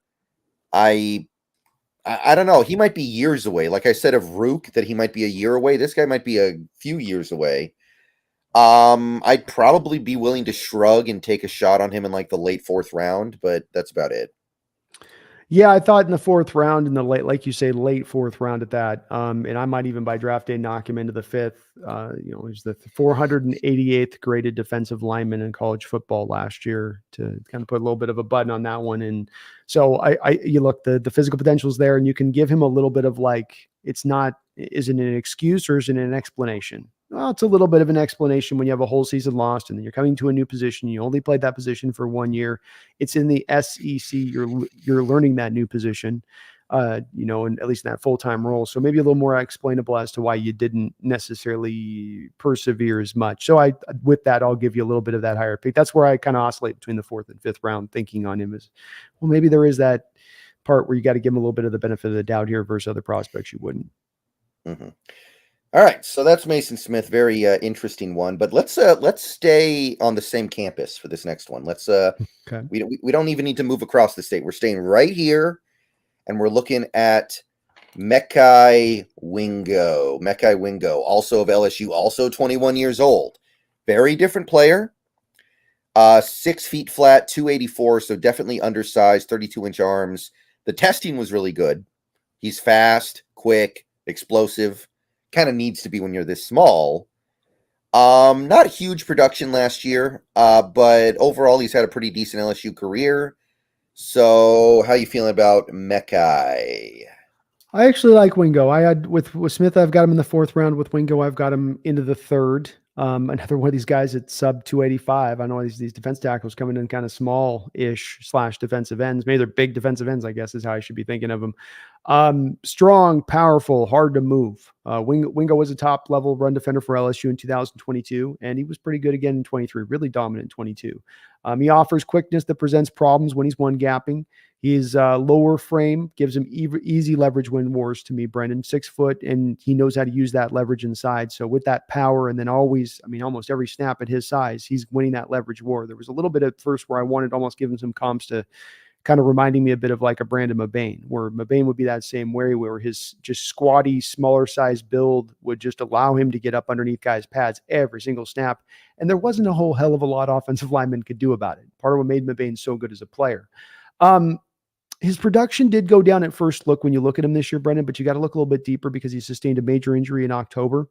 I don't know. He might be years away. Like I said of Ruke, that he might be a year away. This guy might be a few years away. I'd probably be willing to shrug and take a shot on him in like the late 4th round, but that's about it. Yeah, I thought in the 4th round, in the late, like you say, late 4th round at that. And I might even by draft day knock him into the 5th. He's the 488th graded defensive lineman in college football last year, to kind of put a little bit of a button on that one. And so you look, the physical potential is there, and you can give him a little bit of like, isn't it an excuse or is it an explanation? Well, it's a little bit of an explanation when you have a whole season lost and then you're coming to a new position. You only played that position for 1 year. It's in the SEC. You're learning that new position, and at least in that full-time role. So maybe a little more explainable as to why you didn't necessarily persevere as much. So with that, I'll give you a little bit of that higher pick. That's where I kind of oscillate between the 4th and 5th round, thinking on him as, well, maybe there is that part where you got to give him a little bit of the benefit of the doubt here versus other prospects you wouldn't. Mm-hmm. All right, so that's Mason Smith. Very interesting one. But let's stay on the same campus for this next one. Okay. We don't even need to move across the state. We're staying right here, and we're looking at Mekhi Wingo. Mekhi Wingo, also of LSU, also 21 years old. Very different player. 6 feet flat, 284, so definitely undersized, 32-inch arms. The testing was really good. He's fast, quick, explosive. Kind of needs to be when you're this small. Not huge production last year, but overall he's had a pretty decent LSU career. So how you feeling about Mekhi? I actually like Wingo. I had with Smith, I've got him in the 4th round. With Wingo, I've got him into the 3rd. Another one of these guys at sub 285. I know these defense tackles coming in kind of small-ish / defensive ends. Maybe they're big defensive ends, I guess, is how I should be thinking of them. Strong, powerful, hard to move. Wingo was a top-level run defender for LSU in 2022, and he was pretty good again in 23, really dominant in 22. He offers quickness that presents problems when he's one-gapping. His lower frame gives him easy leverage win wars to me, Brendan. 6 foot, and he knows how to use that leverage inside. So with that power, and then always, I mean, almost every snap at his size, he's winning that leverage war. There was a little bit at first where I wanted to almost give him some comps to kind of reminding me a bit of like a Brandon Mebane, where Mebane would be that same way, where his just squatty, smaller size build would just allow him to get up underneath guys' pads every single snap. And there wasn't a whole hell of a lot offensive linemen could do about it. Part of what made Mebane so good as a player. His production did go down at first look when you look at him this year, Brendan, but you got to look a little bit deeper because he sustained a major injury in October.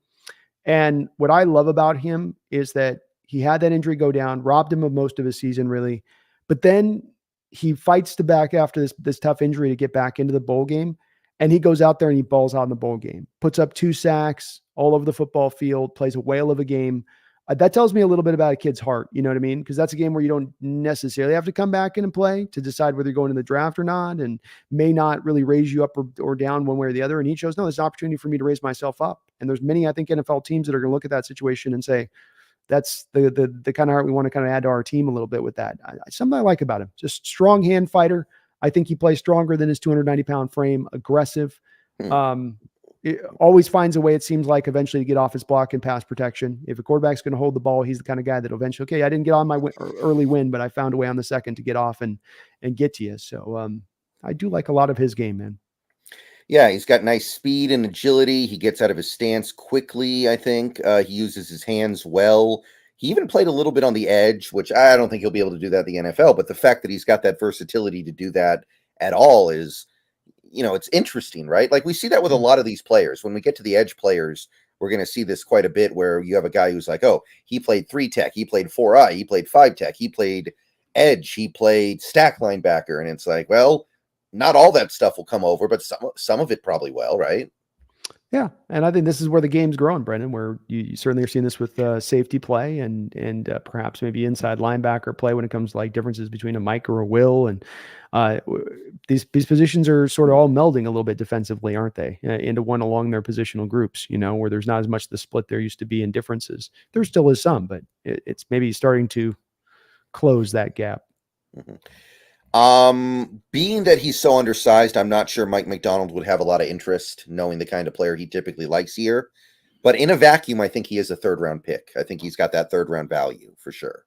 And what I love about him is that he had that injury go down, robbed him of most of his season, really. But then he fights to back after this tough injury to get back into the bowl game. And he goes out there and he balls out in the bowl game, puts up 2 sacks all over the football field, plays a whale of a game. That tells me a little bit about a kid's heart. You know what I mean? Because that's a game where you don't necessarily have to come back in and play to decide whether you're going to the draft or not, and may not really raise you up or down one way or the other. And he chose, no, there's an opportunity for me to raise myself up. And there's many, I think, NFL teams that are going to look at that situation and say, that's the kind of heart we want to kind of add to our team a little bit with that. Something I like about him, just strong hand fighter. I think he plays stronger than his 290-pound frame, aggressive. It always finds a way, it seems like, eventually to get off his block and pass protection. If a quarterback's going to hold the ball, he's the kind of guy that eventually, okay, I didn't get on my early win, but I found a way on the second to get off and get to you. So I do like a lot of his game, man. Yeah, he's got nice speed and agility. He gets out of his stance quickly, I think. He uses his hands well. He even played a little bit on the edge, which I don't think he'll be able to do that in the NFL. But the fact that he's got that versatility to do that at all is, it's interesting, right? Like we see that with a lot of these players. When we get to the edge players, we're going to see this quite a bit where you have a guy who's like, oh, he played 3 tech, he played 4I, he played 5 tech, he played edge, he played stack linebacker. And it's like, well, not all that stuff will come over, but some of it probably will, right? Yeah, and I think this is where the game's growing, Brendan, where you certainly are seeing this with safety play and perhaps maybe inside linebacker play when it comes to like differences between a Mike or a Will. And these positions are sort of all melding a little bit defensively, aren't they? Into one along their positional groups, where there's not as much the split there used to be in differences. There still is some, but it's maybe starting to close that gap. Mm-hmm. Being that he's so undersized, I'm not sure Mike McDonald would have a lot of interest knowing the kind of player he typically likes here. But in a vacuum, I think he is a 3rd-round pick. I think he's got that 3rd-round value for sure.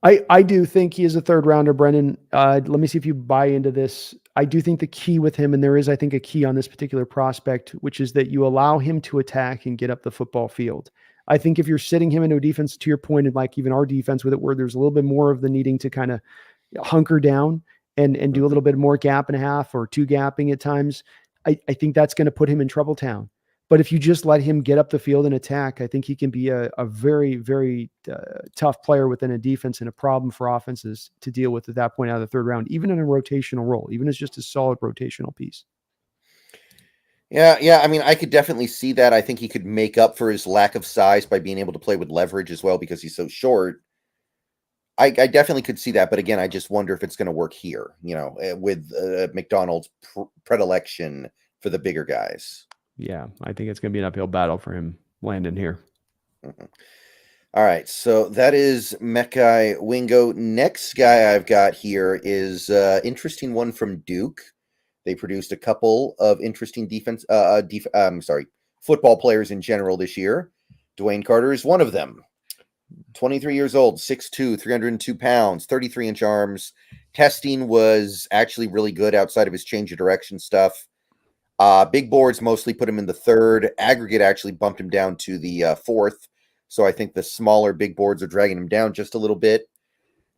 I do think he is a 3rd-rounder, Brendan. Let me see if you buy into this. I do think the key with him, and there is, I think, a key on this particular prospect, which is that you allow him to attack and get up the football field. I think if you're sitting him into a defense, to your point, and like even our defense with it, where there's a little bit more of the needing to kind of hunker down and do a little bit more gap and a half or 2 gapping at times, I think that's going to put him in trouble town. But if you just let him get up the field and attack, I think he can be a very, very tough player within a defense and a problem for offenses to deal with at that point out of the 3rd round, even in a rotational role, even as just a solid rotational piece. Yeah. I mean, I could definitely see that. I think he could make up for his lack of size by being able to play with leverage as well because he's so short. I definitely could see that, but again, I just wonder if it's going to work here, with McDonald's predilection for the bigger guys. Yeah, I think it's going to be an uphill battle for him landing here. Mm-hmm. All right, so that is Mekhi Wingo. Next guy I've got here is an interesting one from Duke. They produced a couple of interesting football players in general this year. Dwayne Carter is one of them. 23 years old, 6'2", 302 pounds, 33-inch arms. Testing was actually really good outside of his change of direction stuff. Big boards mostly put him in the 3rd. Aggregate actually bumped him down to the 4th. So I think the smaller big boards are dragging him down just a little bit.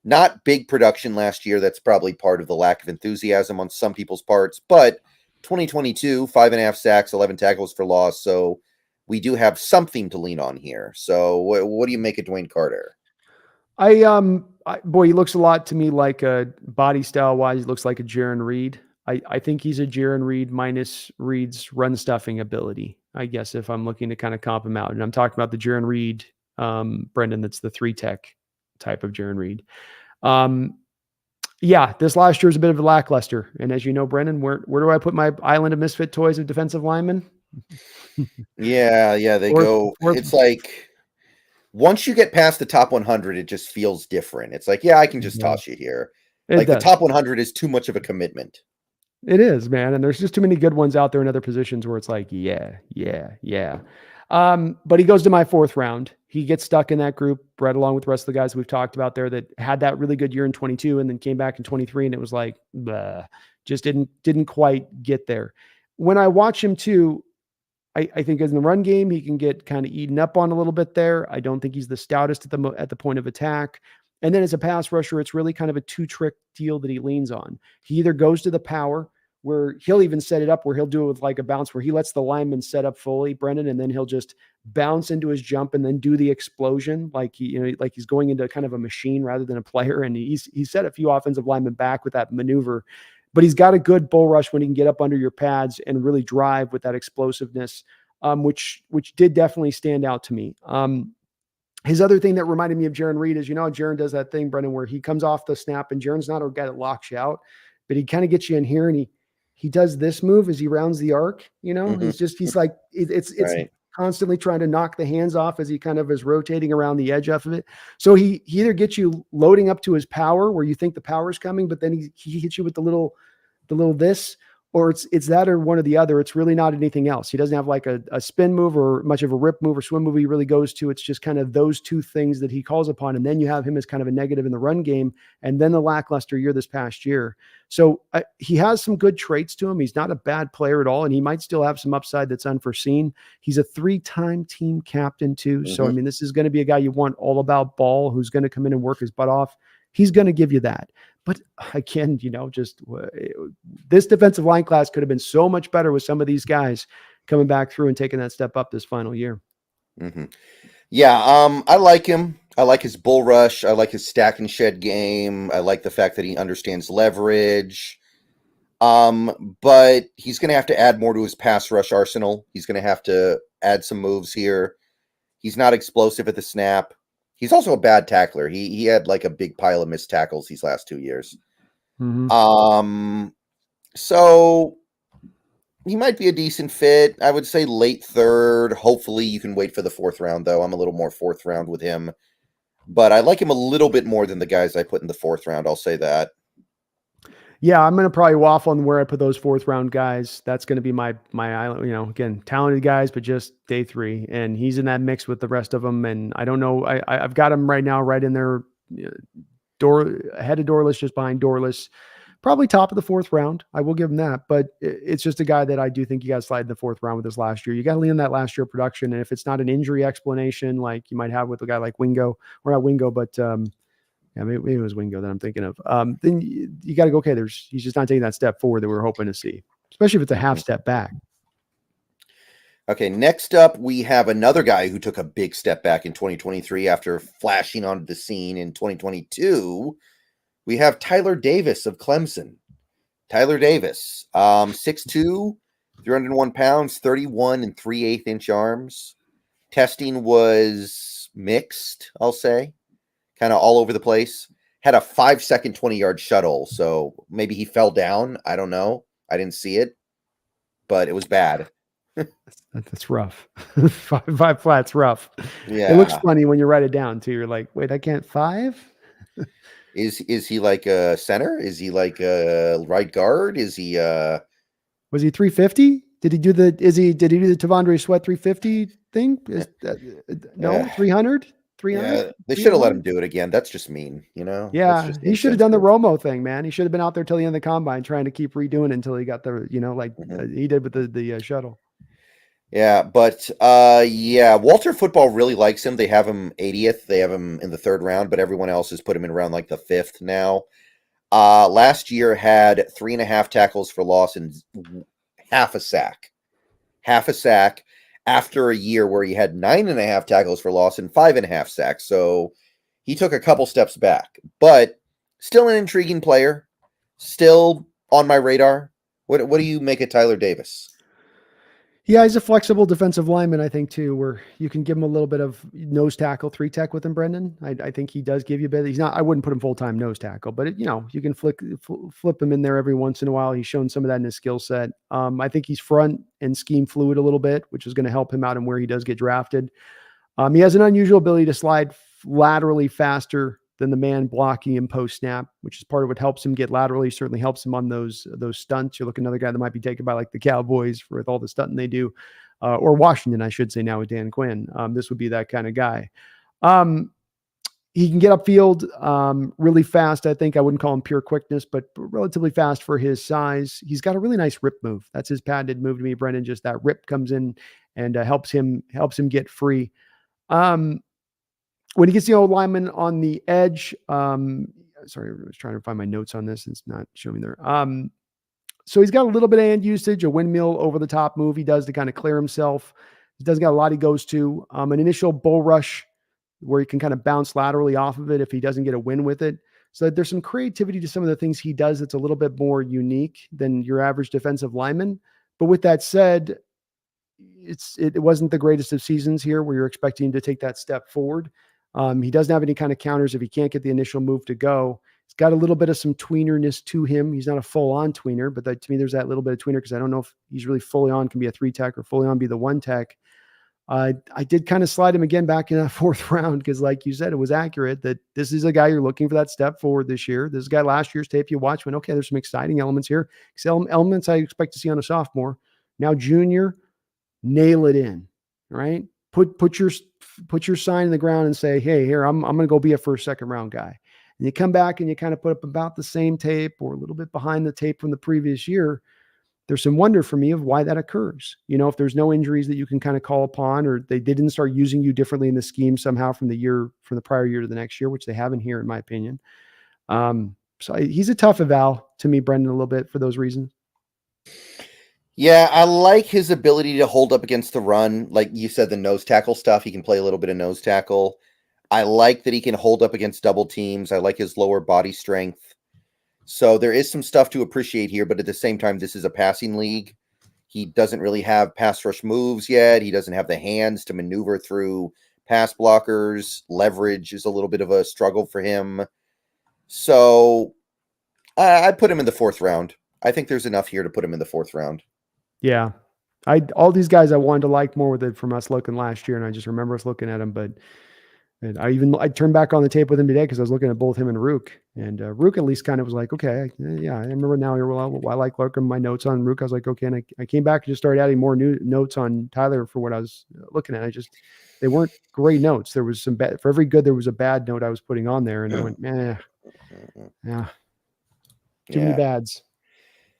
Not big production last year. That's probably part of the lack of enthusiasm on some people's parts. But 2022, 5.5 sacks, 11 tackles for loss. So we do have something to lean on here. So what do you make of Dwayne Carter? Boy, he looks a lot to me like body style wise, he looks like a Jaron Reed. I think he's a Jaron Reed minus Reed's run stuffing ability, I guess, if I'm looking to kind of comp him out. And I'm talking about the Jaron Reed, Brendan, that's the 3 tech type of Jaron Reed. Yeah, this last year is a bit of a lackluster. And as you know, Brendan, where do I put my island of misfit toys of defensive linemen? Yeah, they go. It's like once you get past the top 100, it just feels different. It's like, yeah, I can just toss you here. It Like the does. top 100 is too much of a commitment. It is, man. And there's just too many good ones out there in other positions where it's like, yeah. But he goes to my fourth round. He gets stuck in that group right along with the rest of the guys we've talked about there that had that really good year in 22 and then came back in 23. And it was like, just didn't quite get there. When I watch him too, I think in the run game, he can get kind of eaten up on a little bit there. I don't think he's the stoutest at the point of attack. And then as a pass rusher, it's really kind of a two-trick deal that he leans on. He either goes to the power, where he'll even set it up where he'll do it with like a bounce where he lets the lineman set up fully, Brendan, and then he'll just bounce into his jump and then do the explosion like like he's going into kind of a machine rather than a player. And he's set a few offensive linemen back with that maneuver. But he's got a good bull rush when he can get up under your pads and really drive with that explosiveness, which did definitely stand out to me. His other thing that reminded me of Jaron Reed is, Jaron does that thing, Brendan, where he comes off the snap and Jaron's not a guy that locks you out, but he kind of gets you in here and he does this move as he rounds the arc. He's like, it's Right. constantly trying to knock the hands off as he kind of is rotating around the edge of it. So he either gets you loading up to his power where you think the power is coming, but then he hits you with the little this, or it's that or one or the other. It's really not anything else. He doesn't have like a spin move or much of a rip move or swim move he really goes to. It's just kind of those two things that he calls upon. And then you have him as kind of a negative in the run game and then the lackluster year this past year. So he has some good traits to him. He's not a bad player at all. And he might still have some upside that's unforeseen. He's a 3-time team captain too. Mm-hmm. So, I mean, this is going to be a guy you want all about ball, who's going to come in and work his butt off. He's going to give you that. But again, this defensive line class could have been so much better with some of these guys coming back through and taking that step up this final year. Mm-hmm. Yeah, I like him. I like his bull rush. I like his stack and shed game. I like the fact that he understands leverage. But he's going to have to add more to his pass rush arsenal. He's going to have to add some moves here. He's not explosive at the snap. He's also a bad tackler. He had like a big pile of missed tackles these last 2 years. Mm-hmm. So he might be a decent fit. I would say late third. Hopefully you can wait for the fourth round, though. I'm a little more fourth round with him. But I like him a little bit more than the guys I put in the fourth round. I'll say that. Yeah, I'm going to probably waffle on where I put those fourth round guys. That's going to be my island, again, talented guys, but just day 3. And he's in that mix with the rest of them. And I don't know, I've got him right now, right in there, ahead of Dorles, just behind Dorles, probably top of the fourth round. I will give him that, but it's just a guy that I do think you got to slide in the fourth round with this last year. You got to lean on that last year production. And if it's not an injury explanation, like you might have with a guy like Wingo, or not Wingo, but, yeah, maybe it was Wingo that I'm thinking of. Then you got to go, okay, he's just not taking that step forward that we were hoping to see, especially if it's a half step back. Okay, next up, we have another guy who took a big step back in 2023 after flashing onto the scene in 2022. We have Tyler Davis of Clemson. Tyler Davis, 6'2", 301 pounds, 31 and 3/8 inch arms. Testing was mixed, I'll say. Kind of all over the place. Had a 5-second 20-yard shuttle, so maybe he fell down. I don't know. I didn't see it, but it was bad. That's rough. five flat's rough. Yeah, it looks funny when you write it down too. You're like, wait, I can't 5. Is he like a center? Is he like a right guard? Is he was he 350? Did he do the Tavondre Sweat 350 thing? No, 300? 300? Yeah, they should have let him do it again. That's just mean, Yeah, he should have done the Romo thing, man. He should have been out there till the end of the combine trying to keep redoing it until he got the, he did with the shuttle. Yeah, but Walter Football really likes him. They have him 80th. They have him in the 3rd round, but everyone else has put him in around like the 5th now. Last year had 3.5 tackles for loss and half a sack. After a year where he had 9.5 tackles for loss and 5.5 sacks. So he took a couple steps back, but still an intriguing player, still on my radar. What do you make of Tyler Davis? Yeah, he's a flexible defensive lineman, I think, too, where you can give him a little bit of nose tackle, 3-tech with him, Brendan. I think he does give you a bit. He's not, I wouldn't put him full-time nose tackle, but, you can flip him in there every once in a while. He's shown some of that in his skill set. I think he's front and scheme fluid a little bit, which is going to help him out in where he does get drafted. He has an unusual ability to slide laterally faster than the man blocking him post snap, which is part of what helps him get laterally. Certainly helps him on those stunts. You're looking at another guy that might be taken by like the Cowboys with all the stunting they do, or Washington, I should say now with Dan Quinn. This would be that kind of guy. He can get upfield really fast. I think I wouldn't call him pure quickness, but relatively fast for his size. He's got a really nice rip move. That's his patented move to me, Brendan. Just that rip comes in and helps him get free. When he gets the old lineman on the edge, sorry, I was trying to find my notes on this. It's not showing there. So he's got a little bit of hand usage, a windmill over the top move he does to kind of clear himself. He doesn't got a lot he goes to. An initial bull rush where he can kind of bounce laterally off of it if he doesn't get a win with it. So there's some creativity to some of the things he does that's a little bit more unique than your average defensive lineman. But with that said, it wasn't the greatest of seasons here where you're expecting him to take that step forward. He doesn't have any kind of counters if he can't get the initial move to go. He's got a little bit of some tweenerness to him. He's not a full-on tweener, but to me, there's that little bit of tweener because I don't know if he's really fully on, can be a 3-tech or fully on be the 1-tech. I did kind of slide him again back in that 4th round because, like you said, it was accurate that this is a guy you're looking for that step forward this year. This guy last year's tape you watch went, okay, there's some exciting elements here. Elements I expect to see on a sophomore. Now junior, nail it in, right? Put your sign in the ground and say, hey, here, I'm going to go be a 1st, 2nd round guy. And you come back and you kind of put up about the same tape or a little bit behind the tape from the previous year. There's some wonder for me of why that occurs. If there's no injuries that you can kind of call upon, or they didn't start using you differently in the scheme somehow from the prior year to the next year, which they haven't here, in my opinion. So he's a tough eval to me, Brendan, a little bit for those reasons. Yeah, I like his ability to hold up against the run. Like you said, the nose tackle stuff, he can play a little bit of nose tackle. I like that he can hold up against double teams. I like his lower body strength. So there is some stuff to appreciate here, but at the same time, this is a passing league. He doesn't really have pass rush moves yet. He doesn't have the hands to maneuver through pass blockers. Leverage is a little bit of a struggle for him. So I'd put him in the 4th round. I think there's enough here to put him in the 4th round. Yeah. All these guys I wanted to like more with it from us looking last year, and I just remember us looking at him, but I turned back on the tape with him today because I was looking at both him and Ruke, and Ruke at least kind of was like, okay, yeah, I remember now. I like looking my notes on Ruke. I was like, okay, and I came back and just started adding more new notes on Tyler for what I was looking at. They weren't great notes. There was some bad for every good. There was a bad note I was putting on there, and I went, yeah, too many bads.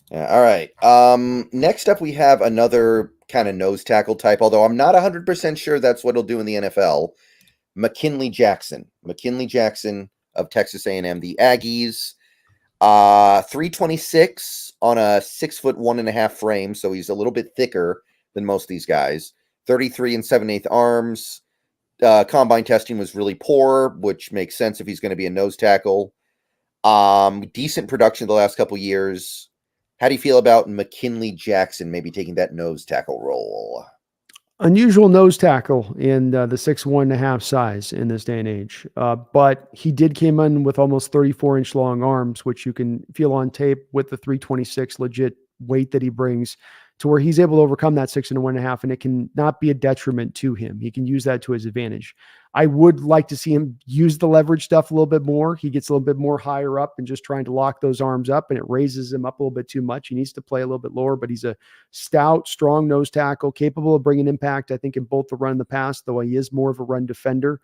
Yeah, all right. Next up, we have another kind of nose tackle type, although I'm not 100% sure that's what he'll do in the NFL. McKinley Jackson of Texas A&M, the Aggies, 326 on a 6'1.5" frame. So he's a little bit thicker than most of these guys. 33 and 7/8 arms. Combine testing was really poor, which makes sense if he's going to be a nose tackle. Decent production the last couple years. How do you feel about McKinley Jackson maybe taking that nose tackle role? Unusual nose tackle in the 6'1.5" size in this day and age. But he came in with almost 34-inch long arms, which you can feel on tape with the 326 legit weight that he brings, to where he's able to overcome that 6'1.5", and it can not be a detriment to him. He can use that to his advantage. I would like to see him use the leverage stuff a little bit more. He gets a little bit more higher up and just trying to lock those arms up, and it raises him up a little bit too much. He needs to play a little bit lower, but he's a stout, strong nose tackle, capable of bringing impact, I think, in both the run and the pass, though he is more of a run defender.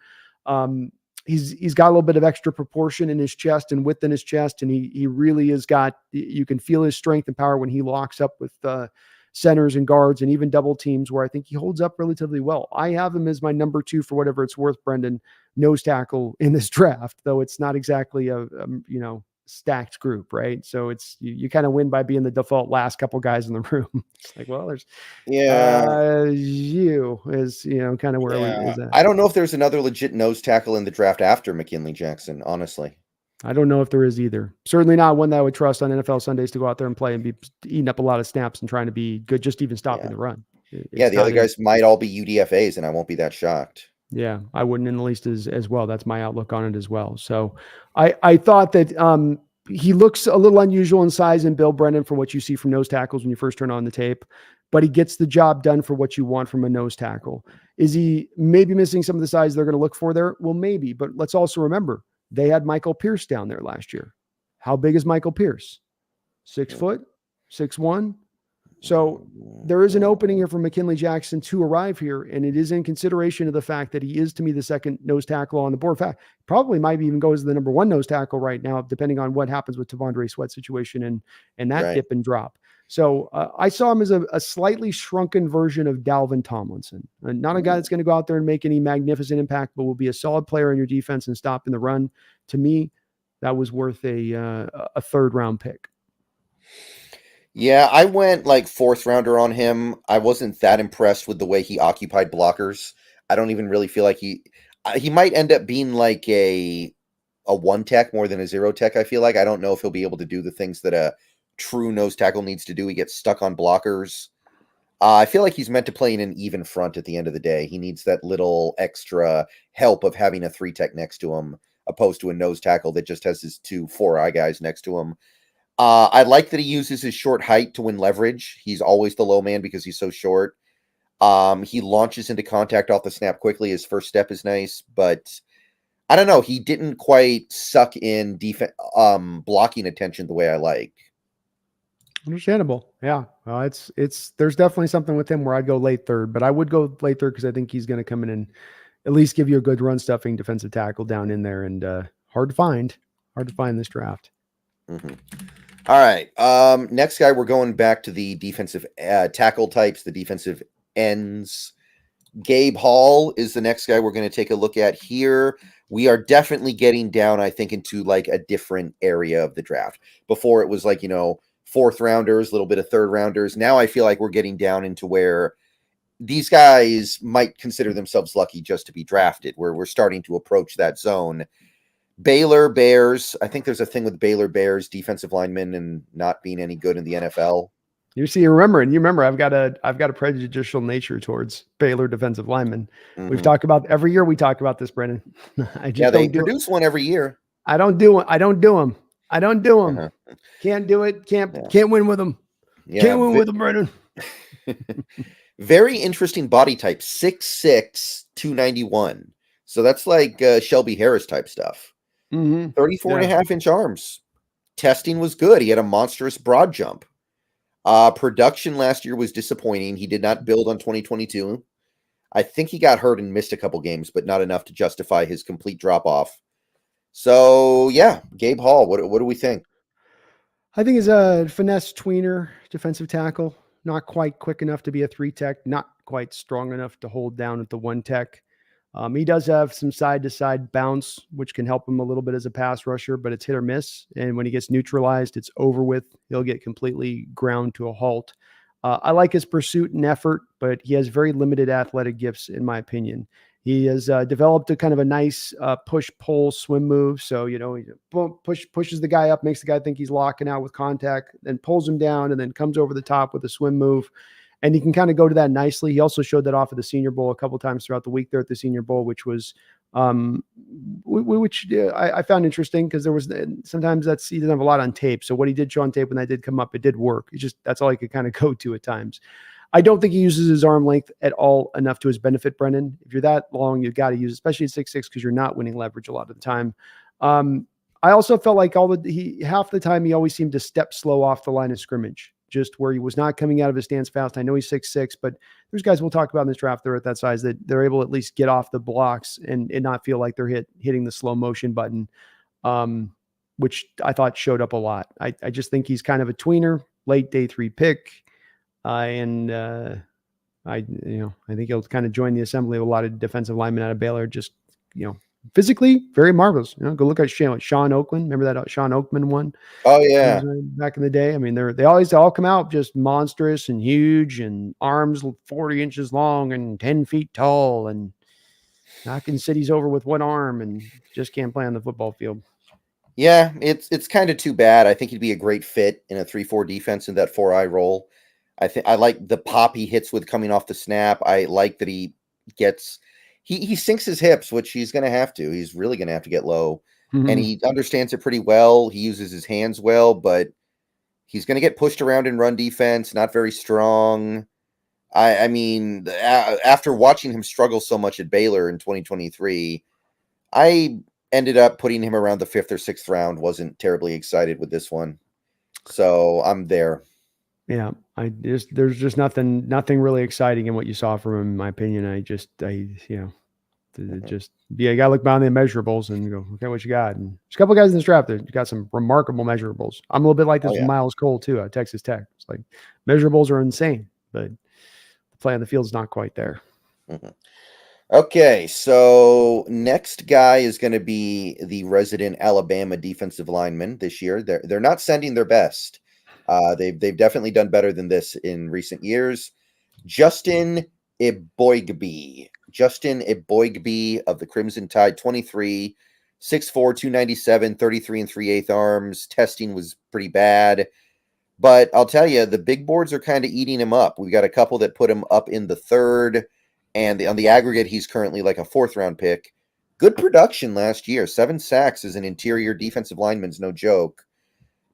He's got a little bit of extra proportion in his chest and width in his chest, and he really has got, you can feel his strength and power when he locks up with centers and guards and even double teams, where I think he holds up relatively well. I have him as my number 2 for whatever it's worth, Brendan, nose tackle in this draft, though it's not exactly a stacked group, right? So it's you kind of win by being the default last couple guys in the room. It's like, well, there's you is kind of where we is at. I don't know if there's another legit nose tackle in the draft after McKinley Jackson, honestly. I don't know if there is either. Certainly not one that I would trust on NFL Sundays to go out there and play and be eating up a lot of snaps and trying to be good, just even stopping the run. The other guys might all be UDFAs, and I won't be that shocked. Yeah, I wouldn't in the least as well. That's my outlook on it as well. So I thought that he looks a little unusual in size and build, Brendan, for what you see from nose tackles when you first turn on the tape, but he gets the job done for what you want from a nose tackle. Is he maybe missing some of the size they're going to look for there? Well, maybe, but let's also remember, They had Michael Pierce down there last year. How big is Michael Pierce? 6 foot, 6'1". So there is an opening here for McKinley Jackson to arrive here, and it is in consideration of the fact that he is, to me, the second nose tackle on the board. In fact, probably might even go as the number one nose tackle right now, depending on what happens with Tavondre Sweat's situation and that dip and drop. So I saw him as a slightly shrunken version of Dalvin Tomlinson. Not a guy that's going to go out there and make any magnificent impact, but will be a solid player in your defense and stop in the run. To me, that was worth a third-round pick. Yeah, I went like fourth rounder on him. I wasn't that impressed with the way he occupied blockers. I don't even really feel like he might end up being like a one tech more than a zero tech. I feel like I don't know if he'll be able to do the things that a true nose tackle needs to do. He gets stuck on blockers. I feel like he's meant to play in an even front at the end of the day. He needs that little extra help of having a three tech next to him, opposed to a nose tackle that just has his 2 4-eye guys next to him. I like that he uses his short height to win leverage. He's always the low man because he's so short. He launches into contact off the snap quickly. His first step is nice, but I don't know. He didn't quite suck in blocking attention the way I like. Understandable. Yeah. There's definitely something with him where I'd go late third, but I would go late third because I think he's going to come in and at least give you a good run stuffing defensive tackle down in there, and hard to find this draft. Mm-hmm. All right. Next guy, we're going back to the defensive tackle types, the defensive ends. Gabe Hall is the next guy we're going to take a look at here. We are definitely getting down, I think, into like a different area of the draft. Before it was like, fourth rounders, a little bit of third rounders. Now I feel like we're getting down into where these guys might consider themselves lucky just to be drafted, where we're starting to approach that zone. Baylor Bears. I think there's a thing with Baylor Bears defensive linemen and not being any good in the NFL. You remember I've got a prejudicial nature towards Baylor defensive linemen. Mm-hmm. We've talked about every year we talk about this, Brennan. They produce one every year. I don't do them. Uh-huh. Can't do it. Can't win with them. Yeah, can't win with them, Brennan. Very interesting body type. 6'6", 291. So that's like Shelby Harris type stuff. 34.5-inch arms. Testing was good. He had a monstrous broad jump. Production last year was disappointing. He did not build on 2022. I think he got hurt and missed a couple games, but not enough to justify his complete drop-off. So, yeah, Gabe Hall, what do we think? I think he's a finesse tweener defensive tackle. Not quite quick enough to be a 3-tech. Not quite strong enough to hold down at the 1-tech. He does have some side-to-side bounce, which can help him a little bit as a pass rusher, but it's hit or miss. And when he gets neutralized, it's over with. He'll get completely ground to a halt. I like his pursuit and effort, but he has very limited athletic gifts, in my opinion. He has developed a kind of a nice push-pull swim move. So, he pushes the guy up, makes the guy think he's locking out with contact, then pulls him down, and then comes over the top with a swim move. And he can kind of go to that nicely. He also showed that off at the Senior Bowl a couple of times throughout the week there at the Senior Bowl, which was, I found interesting because there was sometimes he doesn't have a lot on tape. So what he did show on tape when that did come up, it did work. That's all he could kind of go to at times. I don't think he uses his arm length at all enough to his benefit, Brennan. If you're that long, you've got to use, especially at 6'6", because you're not winning leverage a lot of the time. I also felt like half the time he always seemed to step slow off the line of scrimmage, just where he was not coming out of his stance fast. I know he's 6'6", but there's guys we'll talk about in this draft, they're at that size that they're able to at least get off the blocks and not feel like they're hitting the slow motion button, which I thought showed up a lot. I just think he's kind of a tweener, late day 3 pick. I think he'll kind of join the assembly of a lot of defensive linemen out of Baylor. Just, physically very marvelous. Go look at Sean Oakland. Remember that Sean Oakman one? Oh yeah, back in the day. I mean, they all come out just monstrous and huge, and arms 40 inches long and 10 feet tall, and knocking cities over with one arm, and just can't play on the football field. Yeah, it's kind of too bad. I think he'd be a great fit in a 3-4 defense in that 4-eye role. I like the pop he hits with coming off the snap. I like that he sinks his hips, which he's going to have to. He's really going to have to get low. Mm-hmm. And he understands it pretty well. He uses his hands well, but he's going to get pushed around in run defense, not very strong. I mean, after watching him struggle so much at Baylor in 2023, I ended up putting him around the 5th or 6th round. Wasn't terribly excited with this one. So I'm there. Yeah, there's just nothing really exciting in what you saw from him, in my opinion. You gotta look beyond the measurables and go, okay, what you got? And there's a couple of guys in this draft that got some remarkable measurables. I'm a little bit like this with Miles Cole too at Texas Tech. It's like measurables are insane, but the play on the field is not quite there. Mm-hmm. Okay, so next guy is going to be the resident Alabama defensive lineman this year. They're not sending their best. They've definitely done better than this in recent years. Justin Eboigbe of the Crimson Tide, 23, 6'4", 297, 33 and 3/8 arms. Testing was pretty bad. But I'll tell you, the big boards are kind of eating him up. We've got a couple that put him up in the 3rd. And on the aggregate, he's currently like a 4th-round pick. Good production last year. 7 sacks as an interior defensive lineman's no joke.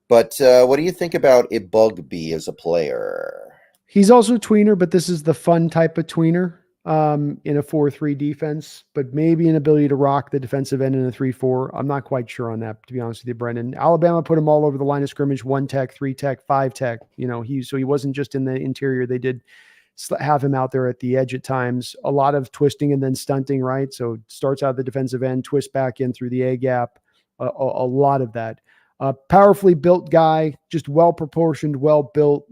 But what do you think about Eboigbe as a player? He's also a tweener, but this is the fun type of tweener in a 4-3 defense, but maybe an ability to rock the defensive end in a 3-4. I'm not quite sure on that, to be honest with you, Brendan. Alabama put him all over the line of scrimmage, 1 tech, 3 tech, 5 tech. So he wasn't just in the interior. They did have him out there at the edge at times, a lot of twisting and then stunting, right? So starts out the defensive end, twists back in through the A gap, a lot of that. Powerfully built guy, just well proportioned, well built.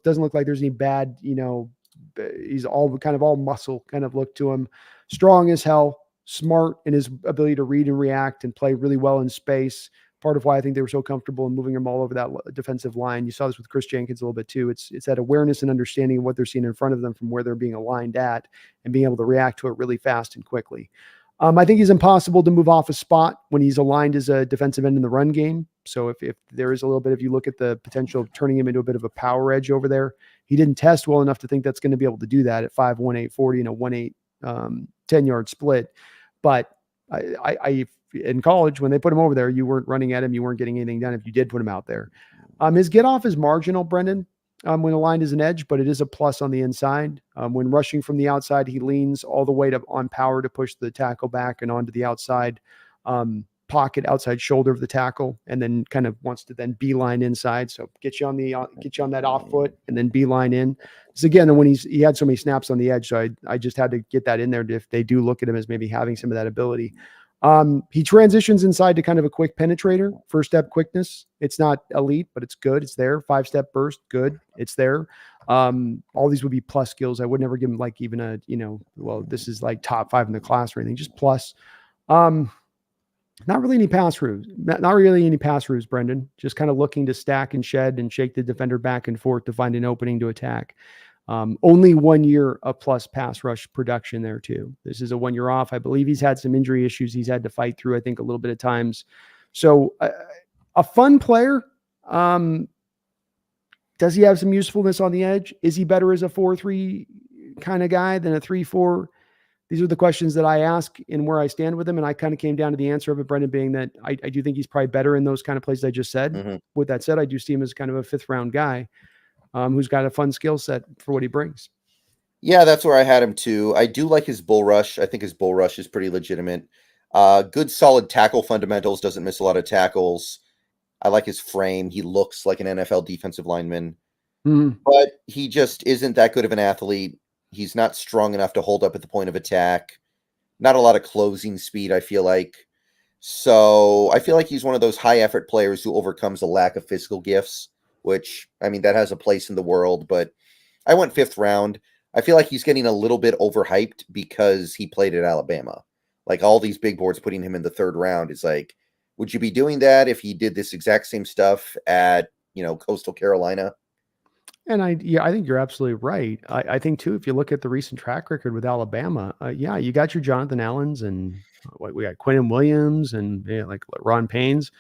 Doesn't look like there's any bad. He's all muscle kind of look to him. Strong as hell, smart in his ability to read and react and play really well in space. Part of why I think they were so comfortable in moving him all over that defensive line. You saw this with Chris Jenkins a little bit too. It's that awareness and understanding of what they're seeing in front of them from where they're being aligned at and being able to react to it really fast and quickly. I think he's impossible to move off a spot when he's aligned as a defensive end in the run game. So if there is a little bit, if you look at the potential of turning him into a bit of a power edge over there, he didn't test well enough to think that's going to be able to do that at 5'1", 840 and a 1.8 10-yard split. But I in college, when they put him over there, you weren't running at him. You weren't getting anything done if you did put him out there. His get off is marginal, Brendan, when aligned as an edge, but it is a plus on the inside. When rushing from the outside, he leans all the way on power to push the tackle back and onto the outside pocket, outside shoulder of the tackle, and then kind of wants to then beeline inside. So get you on that off foot and then beeline in. Because again, when he had so many snaps on the edge, so I just had to get that in there if they do look at him as maybe having some of that ability. He transitions inside to kind of a quick penetrator, first step quickness. It's not elite, but it's good. It's there. 5-step burst. Good. It's there. All these would be plus skills. I would never give him like even a, this is like top 5 in the class or anything, just plus. Not really any pass routes, Brendan. Just kind of looking to stack and shed and shake the defender back and forth to find an opening to attack. Only 1 year of plus pass rush production there too. This is a 1 year off. I believe he's had some injury issues he's had to fight through, I think, a little bit of times. So a fun player. Does he have some usefulness on the edge? Is he better as a 4-3 kind of guy than a 3-4? These are the questions that I ask and where I stand with him. And I kind of came down to the answer of it, Brendan, being that I do think he's probably better in those kind of places I just said. Mm-hmm. With that said, I do see him as kind of a 5th round guy who's got a fun skill set for what he brings. Yeah, that's where I had him too. I do like his bull rush. I think his bull rush is pretty legitimate. Good, solid tackle fundamentals. Doesn't miss a lot of tackles. I like his frame. He looks like an NFL defensive lineman. Mm-hmm. But he just isn't that good of an athlete. He's not strong enough to hold up at the point of attack. Not a lot of closing speed, I feel like. So I feel like he's one of those high-effort players who overcomes a lack of physical gifts, which, I mean, that has a place in the world. But I went 5th round. I feel like he's getting a little bit overhyped because he played at Alabama. Like, all these big boards putting him in the 3rd round is like, would you be doing that if he did this exact same stuff at, Coastal Carolina? And I think you're absolutely right. I think too, if you look at the recent track record with Alabama, you got your Jonathan Allens and we got Quinnen Williams and like Ron Paynes.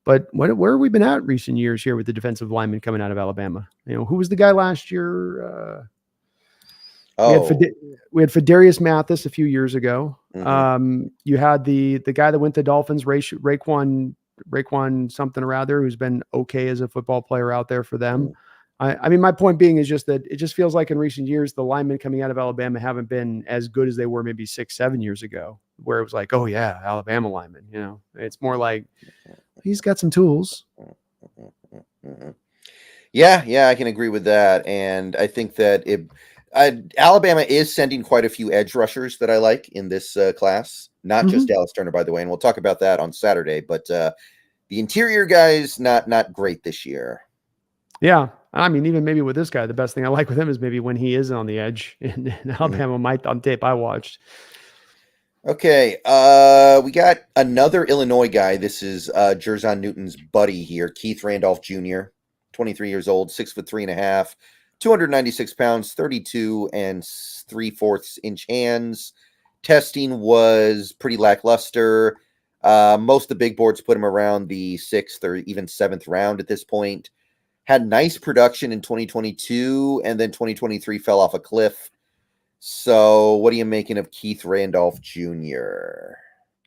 But where have we been at recent years here with the defensive linemen coming out of Alabama? Who was the guy last year? We had Fadarius Mathis a few years ago. Mm-hmm. You had the guy that went to Dolphins, Raekwon something or other, who's been okay as a football player out there for them. Mm-hmm. I mean, my point being is just that it just feels like in recent years, the linemen coming out of Alabama haven't been as good as they were maybe 6-7 years ago. where it was like, oh yeah, Alabama lineman. It's more like he's got some tools. Yeah, I can agree with that, and I think that Alabama is sending quite a few edge rushers that I like in this class. Not just Dallas Turner, by the way, and we'll talk about that on Saturday. But the interior guys not great this year. Yeah, I mean, even maybe with this guy, the best thing I like with him is maybe when he is on the edge in Alabama. Might on tape I watched. Okay, we got another Illinois guy. This is Jerzon Newton's buddy here, Keith Randolph Jr., 23 years old, 6'3.5", 296 pounds, 32 3/4 inch hands. Testing was pretty lackluster. Most of the big boards put him around the 6th or even 7th round at this point. Had nice production in 2022, and then 2023 fell off a cliff. So what are you making of Keith Randolph Jr.?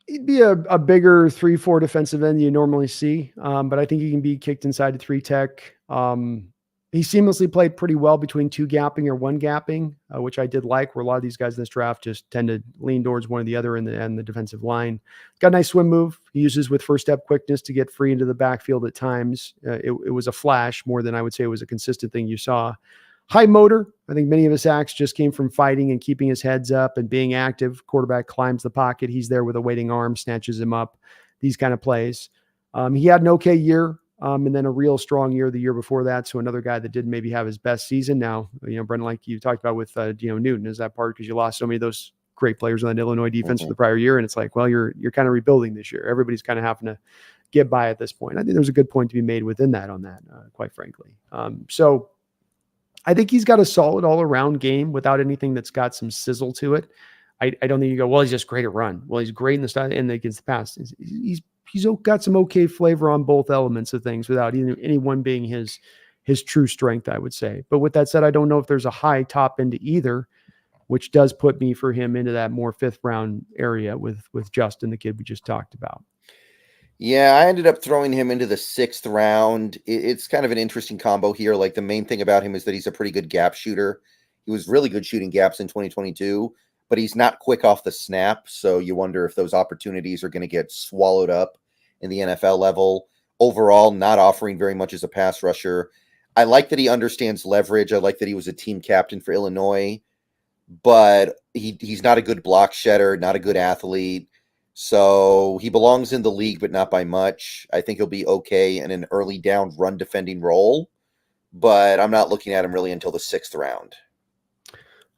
He'd be a bigger 3-4 defensive end you normally see, but I think he can be kicked inside to 3 tech. He seamlessly played pretty well between 2 gapping or 1 gapping, which I did like, where a lot of these guys in this draft just tend to lean towards one or the other in the defensive line. Got a nice swim move. He uses with first step quickness to get free into the backfield at times. It was a flash more than I would say it was a consistent thing you saw. High motor. I think many of his sacks just came from fighting and keeping his heads up and being active. Quarterback climbs the pocket. He's there with a waiting arm, snatches him up. These kind of plays. He had an okay year. And then a real strong year the year before that. So another guy that didn't maybe have his best season. Now, Brendan, like you talked about with Newton, is that part because you lost so many of those great players on that Illinois defense for the prior year, and it's like, well, you're kind of rebuilding this year. Everybody's kind of having to get by at this point. I think there's a good point to be made within that on that, quite frankly. So I think he's got a solid all around game without anything that's got some sizzle to it. I don't think you go, well, he's just great at run. Well, he's great in the style and against the pass. He's got some okay flavor on both elements of things without any one being his true strength, I would say. But with that said, I don't know if there's a high top end to either, which does put me for him into that more 5th round area with Justin, the kid we just talked about. Yeah, I ended up throwing him into the 6th round. It's kind of an interesting combo here. Like, the main thing about him is that he's a pretty good gap shooter. He was really good shooting gaps in 2022, but he's not quick off the snap. So you wonder if those opportunities are going to get swallowed up in the NFL level. Overall, not offering very much as a pass rusher. I like that he understands leverage. I like that he was a team captain for Illinois, but he's not a good block shedder, not a good athlete. So he belongs in the league, but not by much. I think he'll be okay in an early down run defending role, but I'm not looking at him really until the 6th round.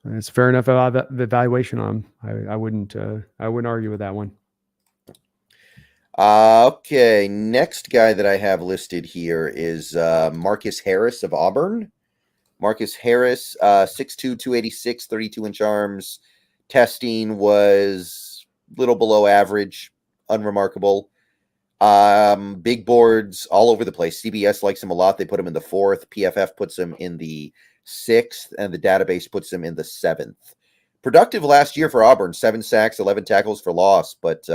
It's fair enough evaluation on him. I wouldn't argue with that one. Okay, next guy that I have listed here is Marcus Harris of Auburn. Marcus Harris, 6'2", 286, 32-inch arms. Testing was little below average, unremarkable. Big boards all over the place. CBS likes him a lot. They put him in the 4th. PFF puts him in the 6th, and the database puts him in the 7th. Productive last year for Auburn, 7 sacks, 11 tackles for loss, but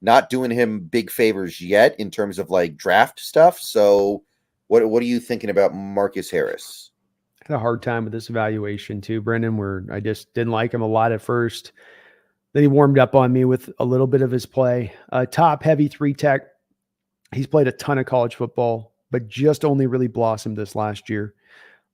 not doing him big favors yet in terms of like draft stuff. So what are you thinking about Marcus Harris? I had a hard time with this evaluation too, Brendan, where I just didn't like him a lot at first. Then he warmed up on me with a little bit of his play. Top heavy 3 tech. He's played a ton of college football, but just only really blossomed this last year.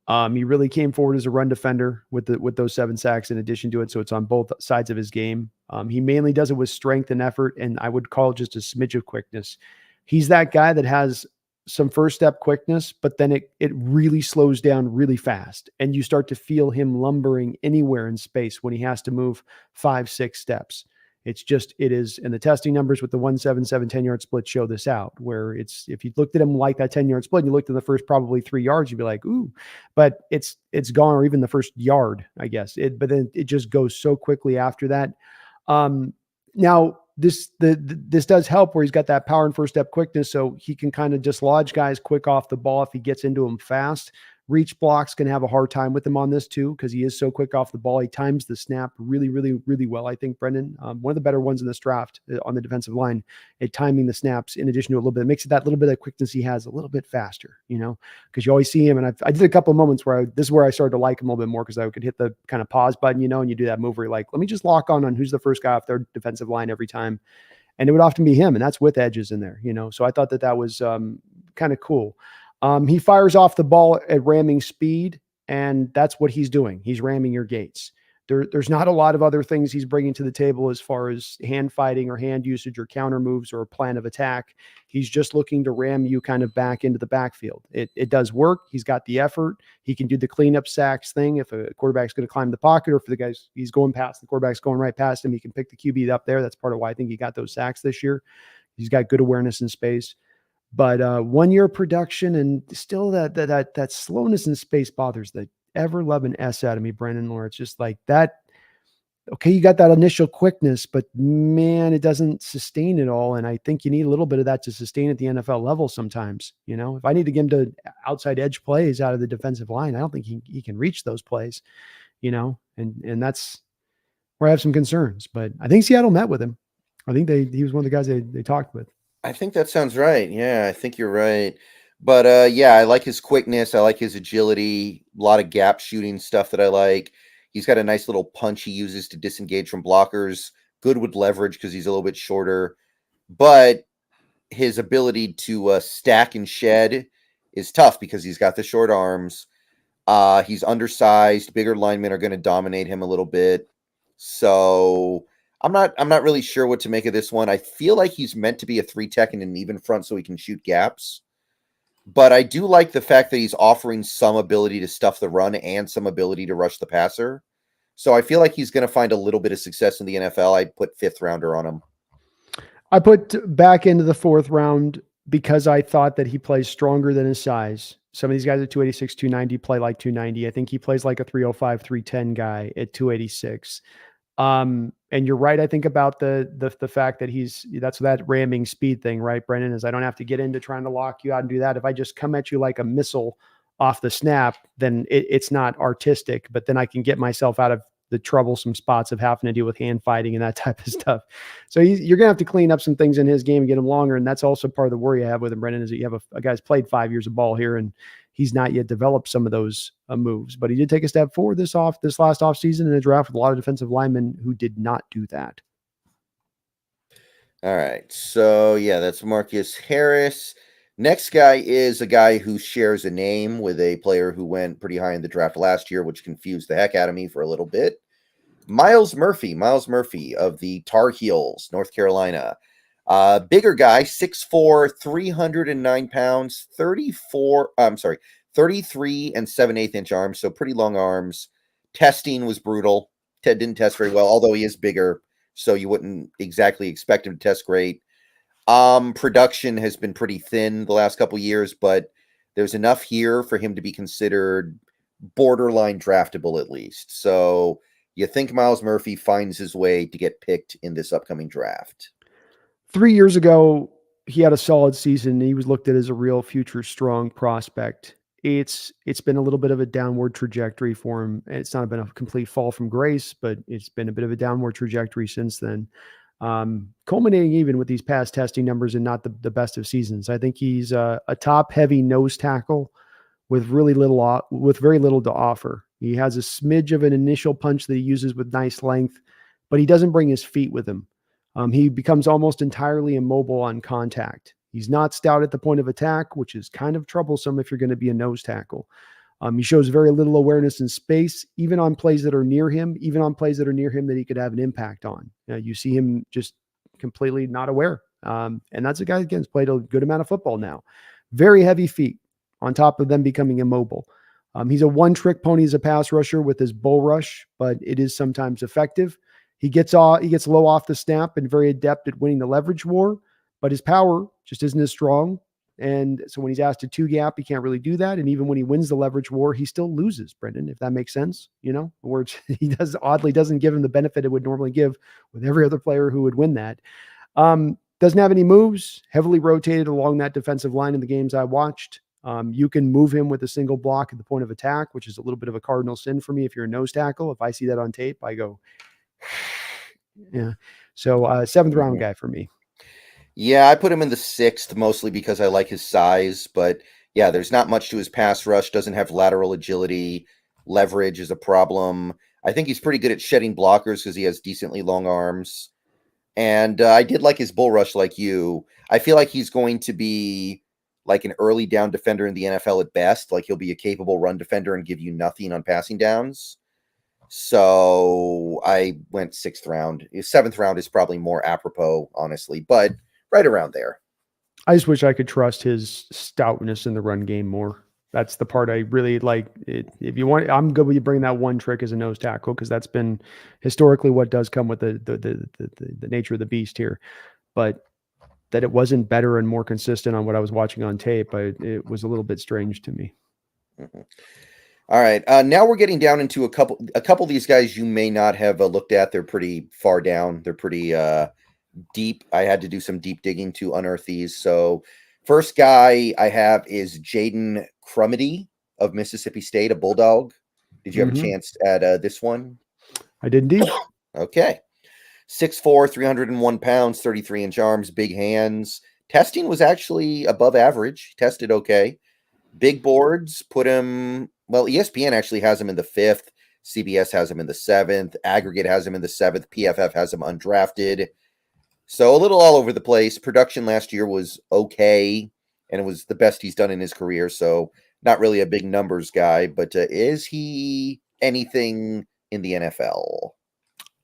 He really came forward as a run defender with those 7 sacks in addition to it. So it's on both sides of his game. He mainly does it with strength and effort, and I would call it just a smidge of quickness. He's that guy that has some first step quickness, but then it really slows down really fast. And you start to feel him lumbering anywhere in space when he has to move 5-6 steps. It is, and the testing numbers with the 1-7-7 10-yard split show this out, where if you looked at him like that 10-yard split, and you looked at the first probably 3 yards, you'd be like, ooh, but it's gone, or even the first yard, I guess. But then it just goes so quickly after that. Now this does help where he's got that power and first step quickness, so he can kind of dislodge guys quick off the ball if he gets into them fast, Reach blocks can have a hard time with him on this too, because he is so quick off the ball. He times the snap really, really, really well. I think Brendan, one of the better ones in this draft on the defensive line at timing the snaps. In addition to a little bit, it makes it that little bit of quickness he has a little bit faster. Because you always see him, and I did a couple of moments where this is where I started to like him a little bit more, because I could hit the kind of pause button, and you do that move where you're like, let me just lock on who's the first guy off their defensive line every time, and it would often be him, and that's with edges in there. So I thought that was kind of cool. He fires off the ball at ramming speed, and that's what he's doing. He's ramming your gates. There's not a lot of other things he's bringing to the table as far as hand fighting or hand usage or counter moves or a plan of attack. He's just looking to ram you kind of back into the backfield. It does work. He's got the effort. He can do the cleanup sacks thing. If a quarterback's going to climb the pocket, or if he's going past, the quarterback's going right past him, he can pick the QB up there. That's part of why I think he got those sacks this year. He's got good awareness in space. But 1 year production, and still that slowness in space bothers the ever-loving S out of me, Brendan Lawrence. Just like that. Okay, you got that initial quickness, but man, it doesn't sustain it all. And I think you need a little bit of that to sustain at the NFL level sometimes. If I need to get him to outside edge plays out of the defensive line, I don't think he can reach those plays, and that's where I have some concerns. But I think Seattle met with him. I think he was one of the guys they talked with. I think that sounds right. Yeah, I think you're right. But yeah, I like his quickness. I like his agility. A lot of gap shooting stuff that I like. He's got a nice little punch he uses to disengage from blockers. Good with leverage because he's a little bit shorter. But his ability to stack and shed is tough because he's got the short arms. He's undersized. Bigger linemen are going to dominate him a little bit. So I'm not really sure what to make of this one. I feel like he's meant to be a 3-tech and an even front so he can shoot gaps. But I do like the fact that he's offering some ability to stuff the run and some ability to rush the passer. So I feel like he's going to find a little bit of success in the NFL. I put 5th rounder on him. I put back into the 4th round because I thought that he plays stronger than his size. Some of these guys at 286, 290 play like 290. I think he plays like a 305, 310 guy at 286. And you're right. I think about the fact that that's that ramming speed thing, right, Brendan, is I don't have to get into trying to lock you out and do that. If I just come at you like a missile off the snap, then it's not artistic, but then I can get myself out of the troublesome spots of having to deal with hand fighting and that type of stuff. So you're going to have to clean up some things in his game and get him longer. And that's also part of the worry I have with him, Brendan, is that you have a guy's played 5 years of ball here and he's not yet developed some of those moves, but he did take a step forward this last offseason in a draft with a lot of defensive linemen who did not do that. All right. So yeah, that's Marcus Harris. Next guy is a guy who shares a name with a player who went pretty high in the draft last year, which confused the heck out of me for a little bit. Miles Murphy of the Tar Heels, North Carolina. Bigger guy, 6'4", 309 pounds, 33 and 7/8 inch arms, so pretty long arms. Testing was brutal. Ted didn't test very well, although he is bigger, so you wouldn't exactly expect him to test great. Production has been pretty thin the last couple years, but there's enough here for him to be considered borderline draftable at least. So you think Miles Murphy finds his way to get picked in this upcoming draft? 3 years ago, he had a solid season. He was looked at as a real future strong prospect. It's been a little bit of a downward trajectory for him. It's not been a complete fall from grace, but it's been a bit of a downward trajectory since then. Culminating even with these past testing numbers and not the best of seasons. I think he's a top heavy nose tackle with very little to offer. He has a smidge of an initial punch that he uses with nice length, but he doesn't bring his feet with him. He becomes almost entirely immobile on contact. He's not stout at the point of attack, which is kind of troublesome if you're going to be a nose tackle. He shows very little awareness in space, even on plays that are near him that he could have an impact on. You see him just completely not aware. And that's a guy, again, who's played a good amount of football now. Very heavy feet on top of them becoming immobile. He's a one-trick pony as a pass rusher with his bull rush, but it is sometimes effective. He gets low off the snap and very adept at winning the leverage war, but his power just isn't as strong. And so when he's asked to 2-gap, he can't really do that. And even when he wins the leverage war, he still loses, Brendan, if that makes sense. Where he doesn't give him the benefit it would normally give with every other player who would win that. Doesn't have any moves, heavily rotated along that defensive line in the games I watched. You can move him with a single block at the point of attack, which is a little bit of a cardinal sin for me if you're a nose tackle. If I see that on tape, I go, yeah. So seventh round guy for me. Yeah, I put him in the 6th mostly because I like his size, but yeah, there's not much to his pass rush, doesn't have lateral agility, leverage is a problem. I think he's pretty good at shedding blockers because he has decently long arms. And I did like his bull rush like you. I feel like he's going to be like an early down defender in the NFL at best. Like he'll be a capable run defender and give you nothing on passing downs. So I went 6th round. 7th round is probably more apropos, honestly, but right around there. I just wish I could trust his stoutness in the run game more. That's the part I really like. If you want, I'm good with you bringing that one trick as a nose tackle because that's been historically what does come with the nature of the beast here. But that it wasn't better and more consistent on what I was watching on tape, it was a little bit strange to me. Mm-hmm. All right, now we're getting down into a couple of these guys you may not have looked at. They're pretty far down. They're pretty deep. I had to do some deep digging to unearth these. So first guy I have is Jaden Crumedy of Mississippi State, a Bulldog. Did you have a chance at this one? I did indeed. Okay. 6'4", 301 pounds, 33-inch arms, big hands. Testing was actually above average. Tested okay. Big boards put him, well, ESPN actually has him in the 5th. CBS has him in the 7th. Aggregate has him in the 7th. PFF has him undrafted. So a little all over the place. Production last year was okay, and it was the best he's done in his career. So not really a big numbers guy, but is he anything in the NFL?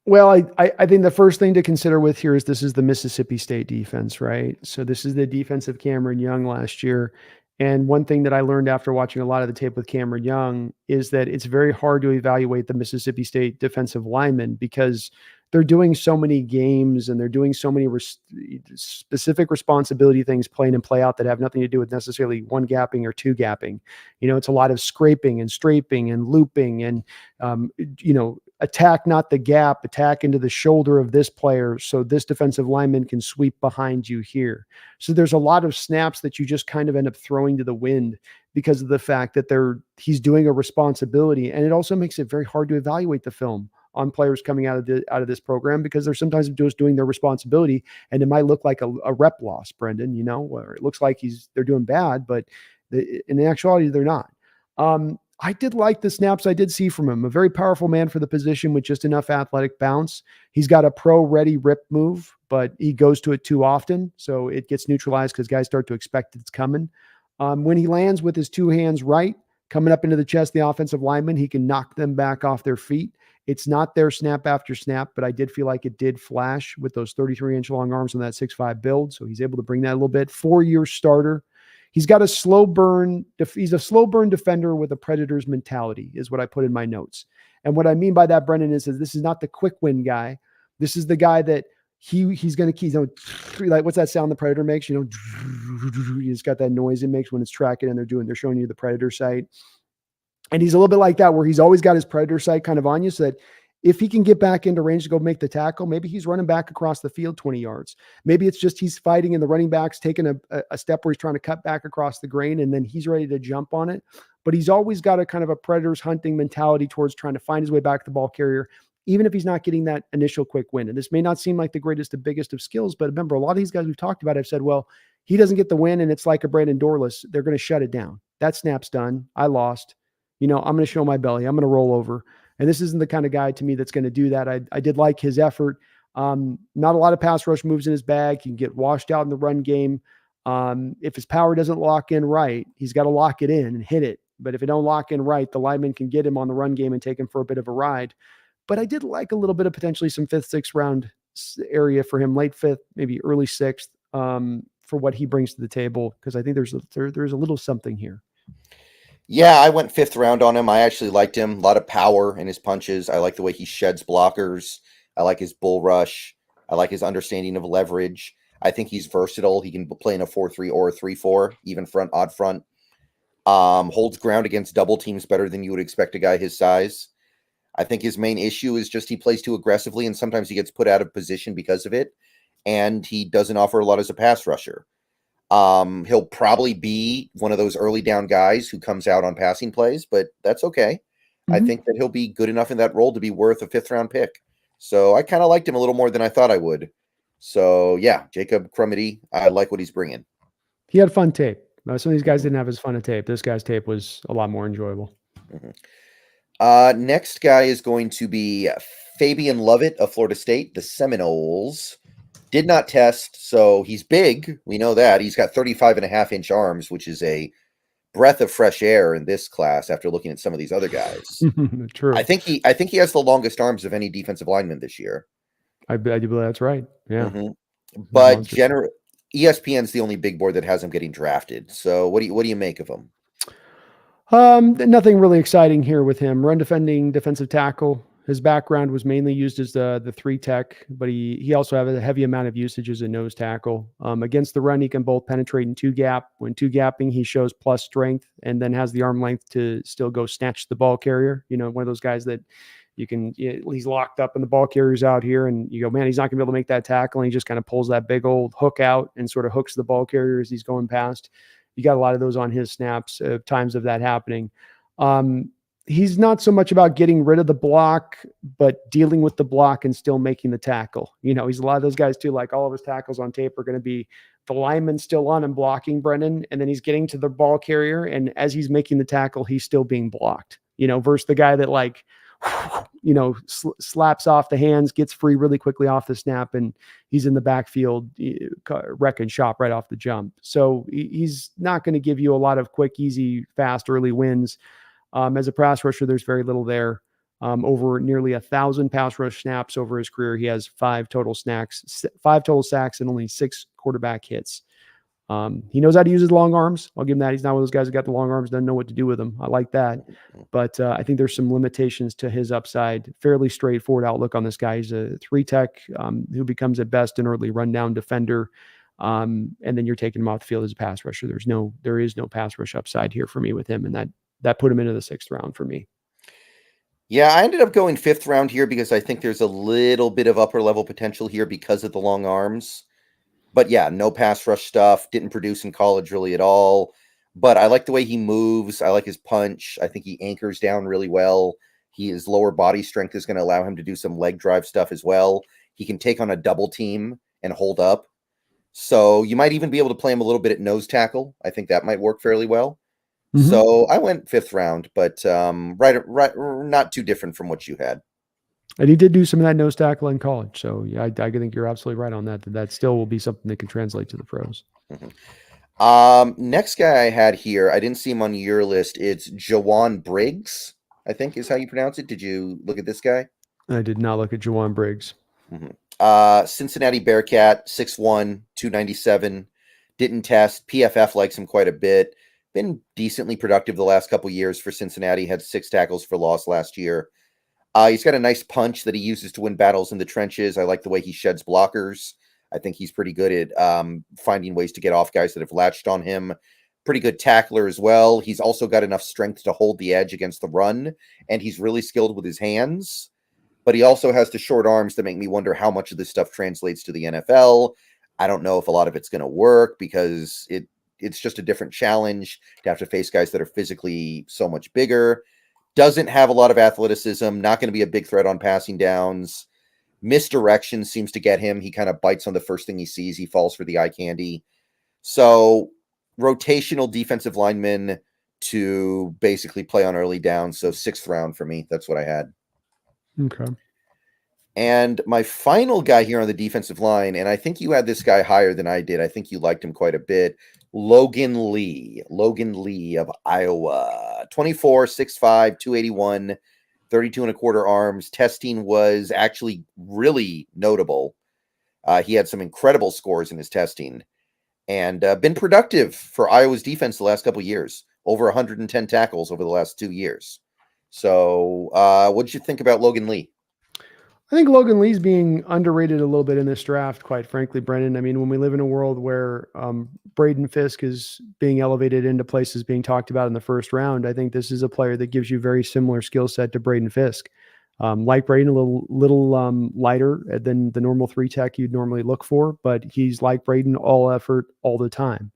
Well, I think the first thing to consider with here is this is the Mississippi State defense, right? So this is the defense of Cameron Young last year. And one thing that I learned after watching a lot of the tape with Cameron Young is that it's very hard to evaluate the Mississippi State defensive linemen because they're doing so many games and they're doing so many specific responsibility things play in and play out that have nothing to do with necessarily one gapping or two gapping. It's a lot of scraping and straping and looping and, attack not the gap, attack into the shoulder of this player so this defensive lineman can sweep behind you here. So there's a lot of snaps that you just kind of end up throwing to the wind because of the fact that he's doing a responsibility. And it also makes it very hard to evaluate the film on players coming out of this program because they're sometimes just doing their responsibility and it might look like a rep loss, Brendan, or it looks like they're doing bad, but in actuality, they're not. I did like the snaps I did see from him. A very powerful man for the position with just enough athletic bounce. He's got a pro-ready rip move, but he goes to it too often, so it gets neutralized because guys start to expect it's coming. When he lands with his two hands right, coming up into the chest, the offensive lineman, he can knock them back off their feet. It's not there snap after snap, but I did feel like it did flash with those 33-inch long arms on that 6'5" build, so he's able to bring that a little bit. 4-year starter. He's got a slow burn. He's a slow burn defender with a Predators mentality is what I put in my notes. And what I mean by that, Brendan, is that this is not the quick win guy. This is the guy that he's going to keep, like what's that sound the Predator makes? He's got that noise it makes when it's tracking and they're showing you the Predator sight. And he's a little bit like that where he's always got his Predator sight kind of on you so that if he can get back into range to go make the tackle, maybe he's running back across the field 20 yards. Maybe it's just he's fighting and the running back's taking a step where he's trying to cut back across the grain and then he's ready to jump on it. But he's always got a kind of a Predators hunting mentality towards trying to find his way back to the ball carrier, even if he's not getting that initial quick win. And this may not seem like the greatest and biggest of skills, but remember, a lot of these guys we've talked about have said, well, he doesn't get the win and it's like a Brandon Dorles. They're going to shut it down. That snap's done. I lost. I'm going to show my belly. I'm going to roll over. And this isn't the kind of guy to me that's going to do that. I did like his effort. Not a lot of pass rush moves in his bag. He can get washed out in the run game. If his power doesn't lock in right, he's got to lock it in and hit it. But if it don't lock in right, the lineman can get him on the run game and take him for a bit of a ride. But I did like a little bit of potentially some 5th, 6th round area for him, late 5th, maybe early 6th, for what he brings to the table. Because I think there's a little something here. Yeah, I went 5th round on him. I actually liked him. A lot of power in his punches. I like the way he sheds blockers. I like his bull rush. I like his understanding of leverage. I think he's versatile. He can play in a 4-3 or a 3-4, even front, odd front. Holds ground against double teams better than you would expect a guy his size. I think his main issue is just he plays too aggressively, and sometimes he gets put out of position because of it, and he doesn't offer a lot as a pass rusher. He'll probably be one of those early down guys who comes out on passing plays, but that's okay. I think that he'll be good enough in that role to be worth a 5th-round pick. So I kind of liked him a little more than I thought I would. So yeah, Jacob Crumedy, I like what he's bringing. He had fun tape. Some of these guys didn't have as fun a tape. This guy's tape was a lot more enjoyable. Next guy is going to be Fabian Lovett of Florida State, the Seminoles. Did not test, so he's big. We know that. He's got 35.5-inch arms, which is a breath of fresh air in this class after looking at some of these other guys. True. I think he has the longest arms of any defensive lineman this year. I do believe that's right. Yeah. But ESPN's the only big board that has him getting drafted. So what do you make of him? Nothing really exciting here with him. Run defending defensive tackle. His background was mainly used as the 3 tech, but he also has a heavy amount of usage as a nose tackle. Against the run, he can both penetrate and 2-gap. When 2-gapping, he shows plus strength and then has the arm length to still go snatch the ball carrier. You know, one of those guys that he's locked up and the ball carrier's out here and you go, man, he's not gonna be able to make that tackle. And he just kind of pulls that big old hook out and sort of hooks the ball carrier as he's going past. You got a lot of those on his snaps, times of that happening. He's not so much about getting rid of the block, but dealing with the block and still making the tackle. You know, he's a lot of those guys too, like all of his tackles on tape are going to be the lineman still on and blocking Brennan. And then he's getting to the ball carrier. And as he's making the tackle, he's still being blocked, you know, versus the guy that slaps off the hands, gets free really quickly off the snap. And he's in the backfield, wreck and shop right off the jump. So he's not going to give you a lot of quick, easy, fast, early wins. As a pass rusher, there's very little there. Over nearly 1,000 pass rush snaps over his career. He has 5 total sacks, and only 6 quarterback hits. He knows how to use his long arms. I'll give him that. He's not one of those guys who got the long arms, doesn't know what to do with them. I like that. But I think there's some limitations to his upside. Fairly straightforward outlook on this guy. He's a 3 tech who becomes at best an early rundown defender. And then you're taking him off the field as a pass rusher. There is no pass rush upside here for me with him. And that put him into the 6th round for me. Yeah, I ended up going 5th round here because I think there's a little bit of upper level potential here because of the long arms. But yeah, no pass rush stuff. Didn't produce in college really at all. But I like the way he moves. I like his punch. I think he anchors down really well. His lower body strength is going to allow him to do some leg drive stuff as well. He can take on a double team and hold up. So you might even be able to play him a little bit at nose tackle. I think that might work fairly well. So I went 5th round, but right, not too different from what you had. And he did do some of that nose tackle in college. So yeah, I think you're absolutely right on that. That still will be something that can translate to the pros. Next guy I had here, I didn't see him on your list. It's Jowon Briggs, I think is how you pronounce it. Did you look at this guy? I did not look at Jowon Briggs. Cincinnati Bearcat, 6'1", 297. Didn't test. PFF likes him quite a bit. Been decently productive the last couple years for Cincinnati. Had 6 tackles for loss last year. He's got a nice punch that he uses to win battles in the trenches. I like the way he sheds blockers. I think he's pretty good at finding ways to get off guys that have latched on him. Pretty good tackler as well. He's also got enough strength to hold the edge against the run, and he's really skilled with his hands. But he also has the short arms that make me wonder how much of this stuff translates to the NFL. I don't know if a lot of it's going to work because it's just a different challenge to have to face guys that are physically so much bigger. Doesn't have a lot of athleticism, not going to be a big threat on passing downs. Misdirection seems to get him. He kind of bites on the first thing he sees. He falls for the eye candy. So rotational defensive lineman to basically play on early downs. So 6th round for me. That's what I had. Okay. And my final guy here on the defensive line, and I think you had this guy higher than I did. I think you liked him quite a bit. Logan Lee of Iowa, 24, 6'5", 281, 32 1/4 arms. Testing was actually really notable. He had some incredible scores in his testing and been productive for Iowa's defense the last couple of years, over 110 tackles over the last 2 years. So what did you think about Logan Lee? I think Logan Lee's being underrated a little bit in this draft, quite frankly, Brendan. I mean, when we live in a world where Braden Fisk is being elevated into places being talked about in the 1st round, I think this is a player that gives you very similar skill set to Braden Fisk. Like Braden, a little lighter than the normal 3 tech you'd normally look for, but he's like Braden, all effort all the time.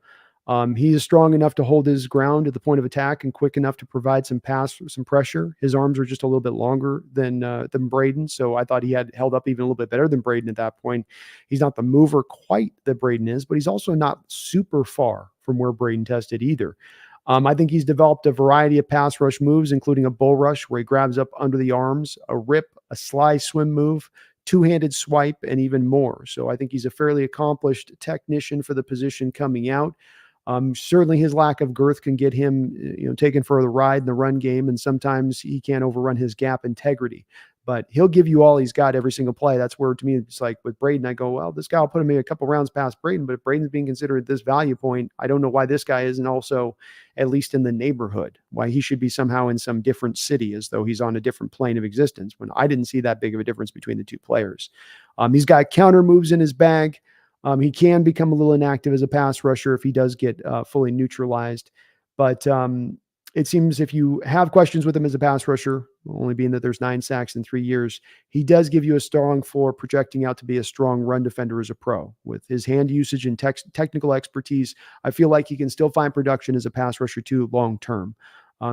He is strong enough to hold his ground at the point of attack and quick enough to provide some pressure. His arms are just a little bit longer than Braden, so I thought he had held up even a little bit better than Braden at that point. He's not the mover quite that Braden is, but he's also not super far from where Braden tested either. I think he's developed a variety of pass rush moves, including a bull rush where he grabs up under the arms, a rip, a slide swim move, two-handed swipe, and even more. So I think he's a fairly accomplished technician for the position coming out. Certainly his lack of girth can get him, taken for the ride in the run game, and sometimes he can't overrun his gap integrity. But he'll give you all he's got every single play. That's where, to me, it's like with Braden, I go, well, this guy will put him in a couple rounds past Braden, but if Braden's being considered at this value point, I don't know why this guy isn't also at least in the neighborhood, why he should be somehow in some different city as though he's on a different plane of existence, when I didn't see that big of a difference between the two players. He's got counter moves in his bag. He can become a little inactive as a pass rusher if he does get fully neutralized. But it seems if you have questions with him as a pass rusher, only being that there's 9 sacks in 3 years, he does give you a strong floor, projecting out to be a strong run defender as a pro. With his hand usage and technical expertise, I feel like he can still find production as a pass rusher too long term.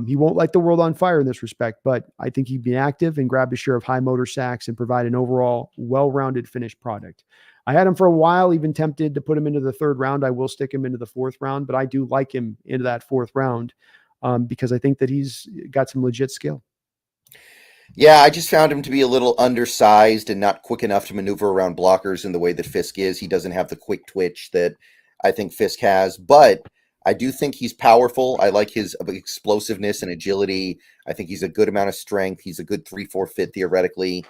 He won't light the world on fire in this respect, but I think he'd be active and grab his share of high motor sacks and provide an overall well-rounded finished product. I had him for a while, even tempted to put him into the 3rd round. I will stick him into the 4th round, but I do like him into that 4th round because I think that he's got some legit skill. Yeah, I just found him to be a little undersized and not quick enough to maneuver around blockers in the way that Fisk is. He doesn't have the quick twitch that I think Fisk has, but I do think he's powerful. I like his explosiveness and agility. I think he's a good amount of strength. He's a good 3-4 fit theoretically.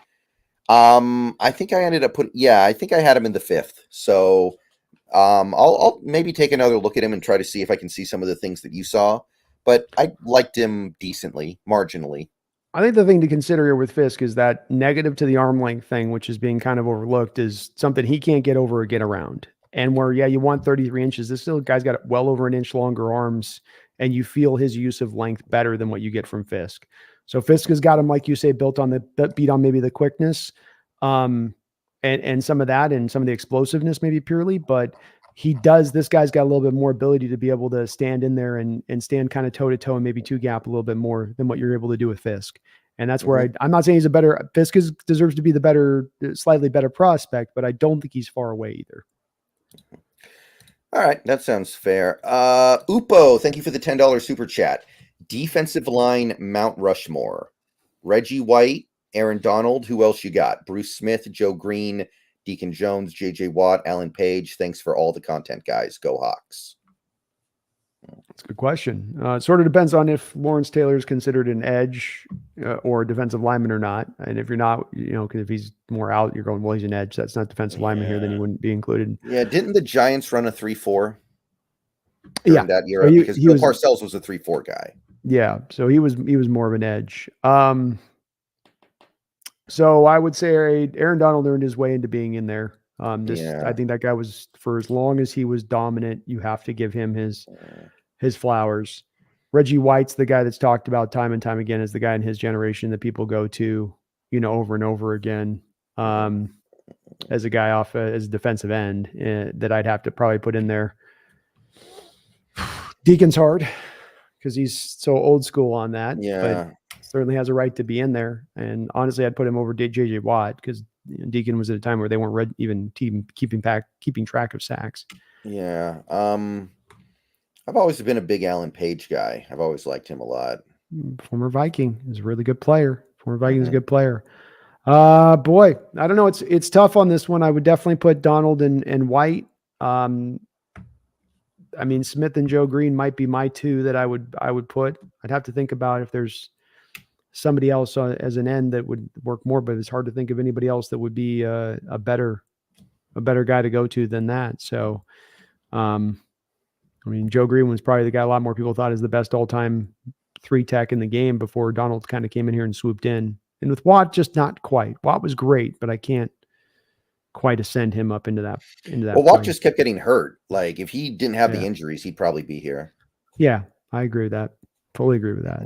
I think I ended up I think I had him in the 5th. So I'll maybe take another look at him and try to see if I can see some of the things that you saw. But I liked him decently, marginally. I think the thing to consider here with Fisk is that negative to the arm length thing, which is being kind of overlooked, is something he can't get over or get around. And where, you want 33 inches, this still guy's got well over an inch longer arms, and you feel his use of length better than what you get from Fisk. So Fisk has got him, like you say, built on beat on maybe the quickness, and some of that, and some of the explosiveness, maybe purely, but this guy's got a little bit more ability to be able to stand in there and stand kind of toe to toe and maybe two gap a little bit more than what you're able to do with Fisk. And that's where I'm not saying he's a better, Fisk deserves to be the better, slightly better prospect, but I don't think he's far away either. All right. That sounds fair. Upo, thank you for the $10 super chat. Defensive line, Mount Rushmore, Reggie White, Aaron Donald. Who else you got? Bruce Smith, Joe Green, Deacon Jones, JJ Watt, Alan Page. Thanks for all the content, guys. Go Hawks. That's a good question. It sort of depends on if Lawrence Taylor is considered an edge or a defensive lineman or not. And if you're not, because if he's more out, you're going, well, he's an edge. That's not defensive lineman here. Then he wouldn't be included. Yeah. Didn't the Giants run a 3-4 during that era? So because Bill Parcells was a 3-4 guy. Yeah. So he was more of an edge. So I would say Aaron Donald earned his way into being in there. I think that guy was, for as long as he was dominant, you have to give him his flowers. Reggie White's the guy that's talked about time and time again as the guy in his generation that people go to, over and over again, as a guy off as a defensive end that I'd have to probably put in there. Deacon's hard because he's so old school on that. Yeah. But certainly has a right to be in there. And honestly, I'd put him over JJ Watt because Deacon was at a time where they weren't even keeping track of sacks. Yeah. I've always been a big Alan Page guy. I've always liked him a lot. Former Viking is a really good player. Is a good player. Boy, I don't know. It's tough on this one. I would definitely put Donald and White. Smith and Joe Green might be my two that I would put. I'd have to think about if there's somebody else as an end that would work more, but it's hard to think of anybody else that would be a better guy to go to than that. So, Joe Green was probably the guy a lot more people thought is the best all-time 3 tech in the game before Donald kind of came in here and swooped in. And with Watt, just not quite. Watt was great, but I can't quite ascend him up into that. Well, Watt just kept getting hurt. Like if he didn't have the injuries, he'd probably be here. Yeah, I agree with that. Fully agree with that.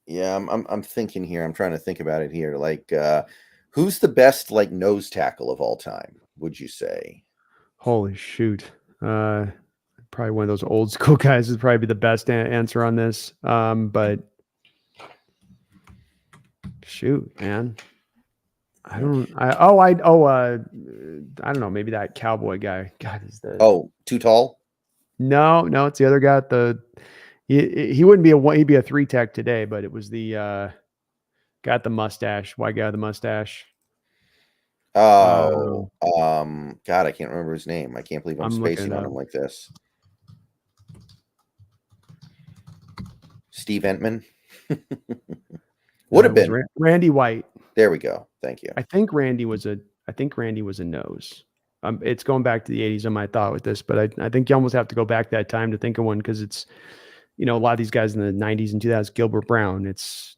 Yeah, I'm thinking here. I'm trying to think about it here. Like, who's the best nose tackle of all time? Would you say? Holy shoot! Probably one of those old school guys would probably be the best answer on this. But shoot, man. I don't know. Maybe that cowboy guy. God, is the too tall? No, it's the other guy at he wouldn't be he'd be a 3 tech today, but it was the guy at the mustache, white guy with the mustache. God, I can't remember his name. I can't believe I'm spacing on him like this. Steve Entman. Would have been Randy White. There we go. Thank you. I think Randy was a nose. It's going back to the 80s on my thought with this, but I think you almost have to go back that time to think of one, because it's, a lot of these guys in the 90s and 2000s, Gilbert Brown, it's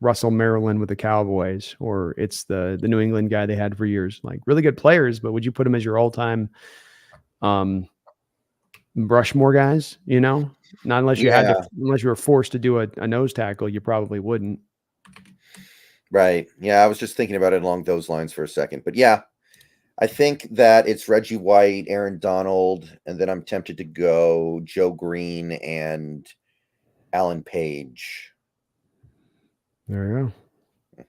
Russell Maryland with the Cowboys, or it's the New England guy they had for years. Like, really good players, but would you put them as your all-time Rushmore guys? Not unless you unless you were forced to do a nose tackle, you probably wouldn't. Right. Yeah, I was just thinking about it along those lines for a second. But yeah, I think that it's Reggie White, Aaron Donald, and then I'm tempted to go Joe Green and Alan Page. There you go.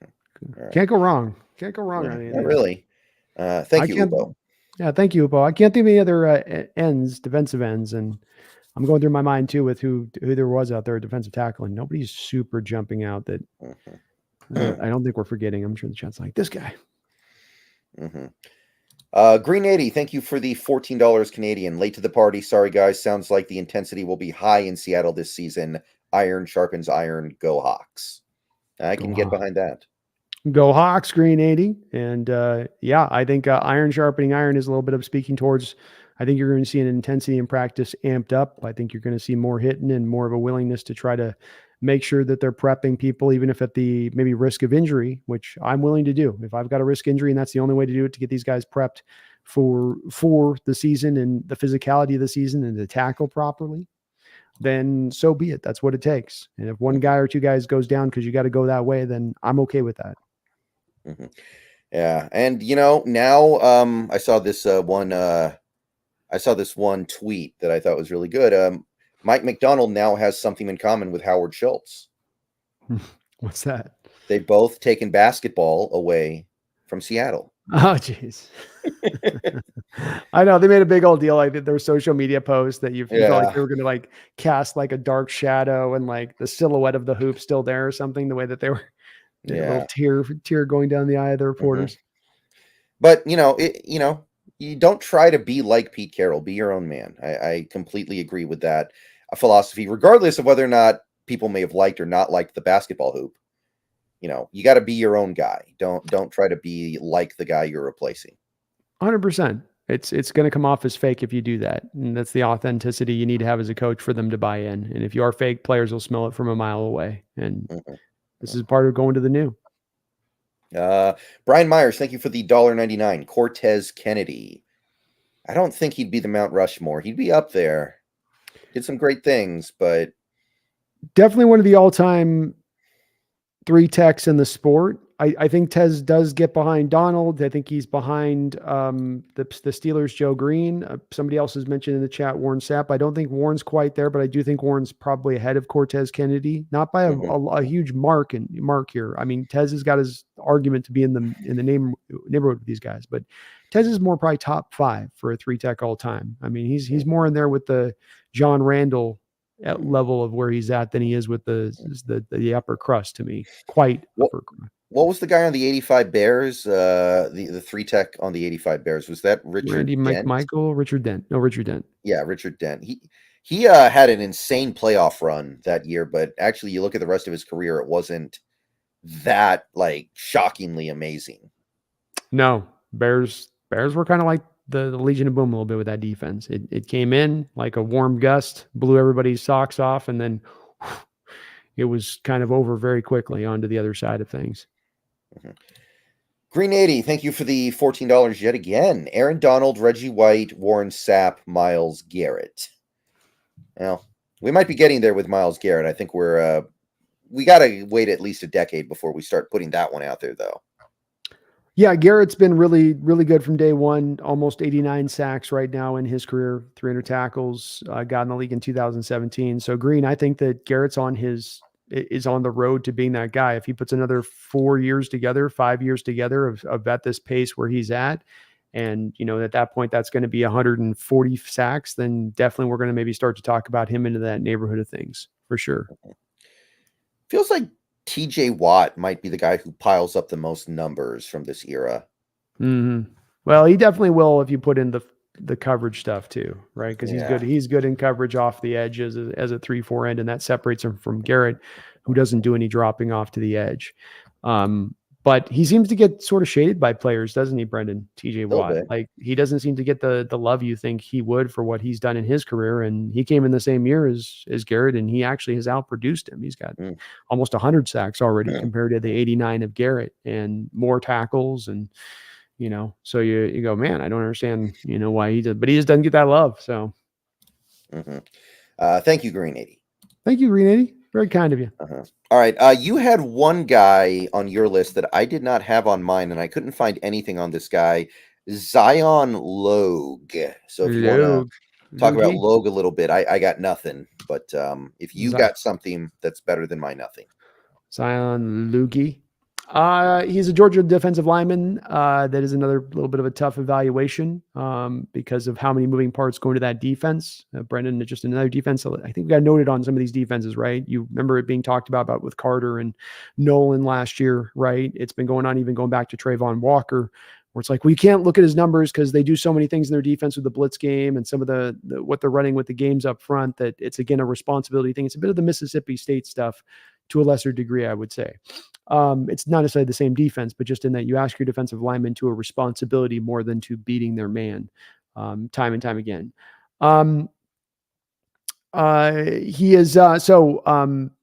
Right. Can't go wrong. Can't go wrong. Yeah, not really. Thank you, Ubo. Yeah, thank you, Ubo. I can't think of any other defensive ends, and I'm going through my mind too with who there was out there at defensive tackle, and nobody's super jumping out that I don't think we're forgetting. I'm sure the chat's like, this guy. Green 80, thank you for the $14 Canadian. Late to the party. Sorry, guys. Sounds like the intensity will be high in Seattle this season. Iron sharpens iron. Go Hawks. I can get behind that. Go Hawks, Green 80. And I think iron sharpening iron is a little bit of speaking towards, I think you're going to see an intensity in practice amped up. I think you're going to see more hitting and more of a willingness to try to make sure that they're prepping people, even if at the maybe risk of injury, which I'm willing to do. If I've got a risk injury and that's the only way to do it, to get these guys prepped for the season and the physicality of the season and to tackle properly, then so be it. That's what it takes. And if one guy or two guys goes down because you got to go that way, then I'm okay with that. Yeah. And now I saw this one tweet that I thought was really good. Mike McDonald now has something in common with Howard Schultz. What's that? They've both taken basketball away from Seattle. Oh, jeez. I know they made a big old deal. Like, there were social media posts that you felt like they were going to like cast like a dark shadow and like the silhouette of the hoop still there or something, the way that they were a little tear going down the eye of the reporters. But you don't try to be like Pete Carroll. Be your own man. I completely agree with that philosophy, regardless of whether or not people may have liked or not liked the basketball hoop. You got to be your own guy. Don't try to be like the guy you're replacing. 100%. It's going to come off as fake if you do that. And that's the authenticity you need to have as a coach for them to buy in. And if you are fake, players will smell it from a mile away. And this is part of going to the new. Brian Myers, thank you for the $1.99. Cortez Kennedy. I don't think he'd be the Mount Rushmore. He'd be up there. Did some great things, but definitely one of the all-time 3 techs in the sport. I think Tez does get behind Donald. I think he's behind the Steelers' Joe Green. Somebody else has mentioned in the chat Warren Sapp. I don't think Warren's quite there, but I do think Warren's probably ahead of Cortez Kennedy, not by a huge mark here. I mean, Tez has got his argument to be in the neighborhood with these guys, but Tez is more probably top 5 for a 3 tech all time. I mean, he's more in there with the John Randall at level of where he's at than he is with the upper crust to me. Quite upper crust. What was the guy on the 85 Bears? The 3 tech on the 85 Bears, was that Richard Dent? Richard Dent. No, Richard Dent. Yeah, Richard Dent. He had an insane playoff run that year, but actually you look at the rest of his career, it wasn't that like shockingly amazing. No, Bears were kind of like the Legion of Boom a little bit with that defense. It came in like a warm gust, blew everybody's socks off, and then it was kind of over very quickly onto the other side of things. Green 80, thank you for the $14 yet again. Aaron Donald, Reggie White, Warren Sapp, Myles Garrett. Well, we might be getting there with Myles Garrett. I think we got to wait at least a decade before we start putting that one out there, though. Yeah, Garrett's been really, really good from day one. Almost 89 sacks right now in his career, 300 tackles. Got in the league in 2017. So Green, I think that Garrett's is on the road to being that guy. If he puts another 4 years together, 5 years together of at this pace where he's at, and at that point that's going to be 140 sacks, then definitely we're going to maybe start to talk about him into that neighborhood of things for sure. Feels like TJ Watt might be the guy who piles up the most numbers from this era. Mm-hmm. Well, he definitely will if you put in the coverage stuff too, right? Because he's good. He's good in coverage off the edge as a 3-4 end, and that separates him from Garrett, who doesn't do any dropping off to the edge. But he seems to get sort of shaded by players, doesn't he, Brendan? TJ Watt. Like he doesn't seem to get the love you think he would for what he's done in his career. And he came in the same year as Garrett, and he actually has outproduced him. He's got almost 100 sacks already compared to the 89 of Garrett, and more tackles. And so you go, man, I don't understand, why he did, but he just doesn't get that love. So thank you, Green 80. Thank you, Green 80. Very kind of you. All right. You had one guy on your list that I did not have on mine, and I couldn't find anything on this guy, Zion Logue. So if you want to talk about Logue a little bit, I got nothing. But if you got something that's better than my nothing. Zion Logue. He's a Georgia defensive lineman. That is another little bit of a tough evaluation because of how many moving parts go into that defense. Brendan, just another defense. I think we got noted on some of these defenses, right? You remember it being talked about with Carter and Nolan last year, right? It's been going on, even going back to Trayvon Walker, where it's like, we can't look at his numbers because they do so many things in their defense with the blitz game and some of the what they're running with the games up front, that it's, again, a responsibility thing. It's a bit of the Mississippi State stuff to a lesser degree, I would say. It's not necessarily the same defense, but just in that you ask your defensive linemen to a responsibility more than to beating their man time and time again. He is a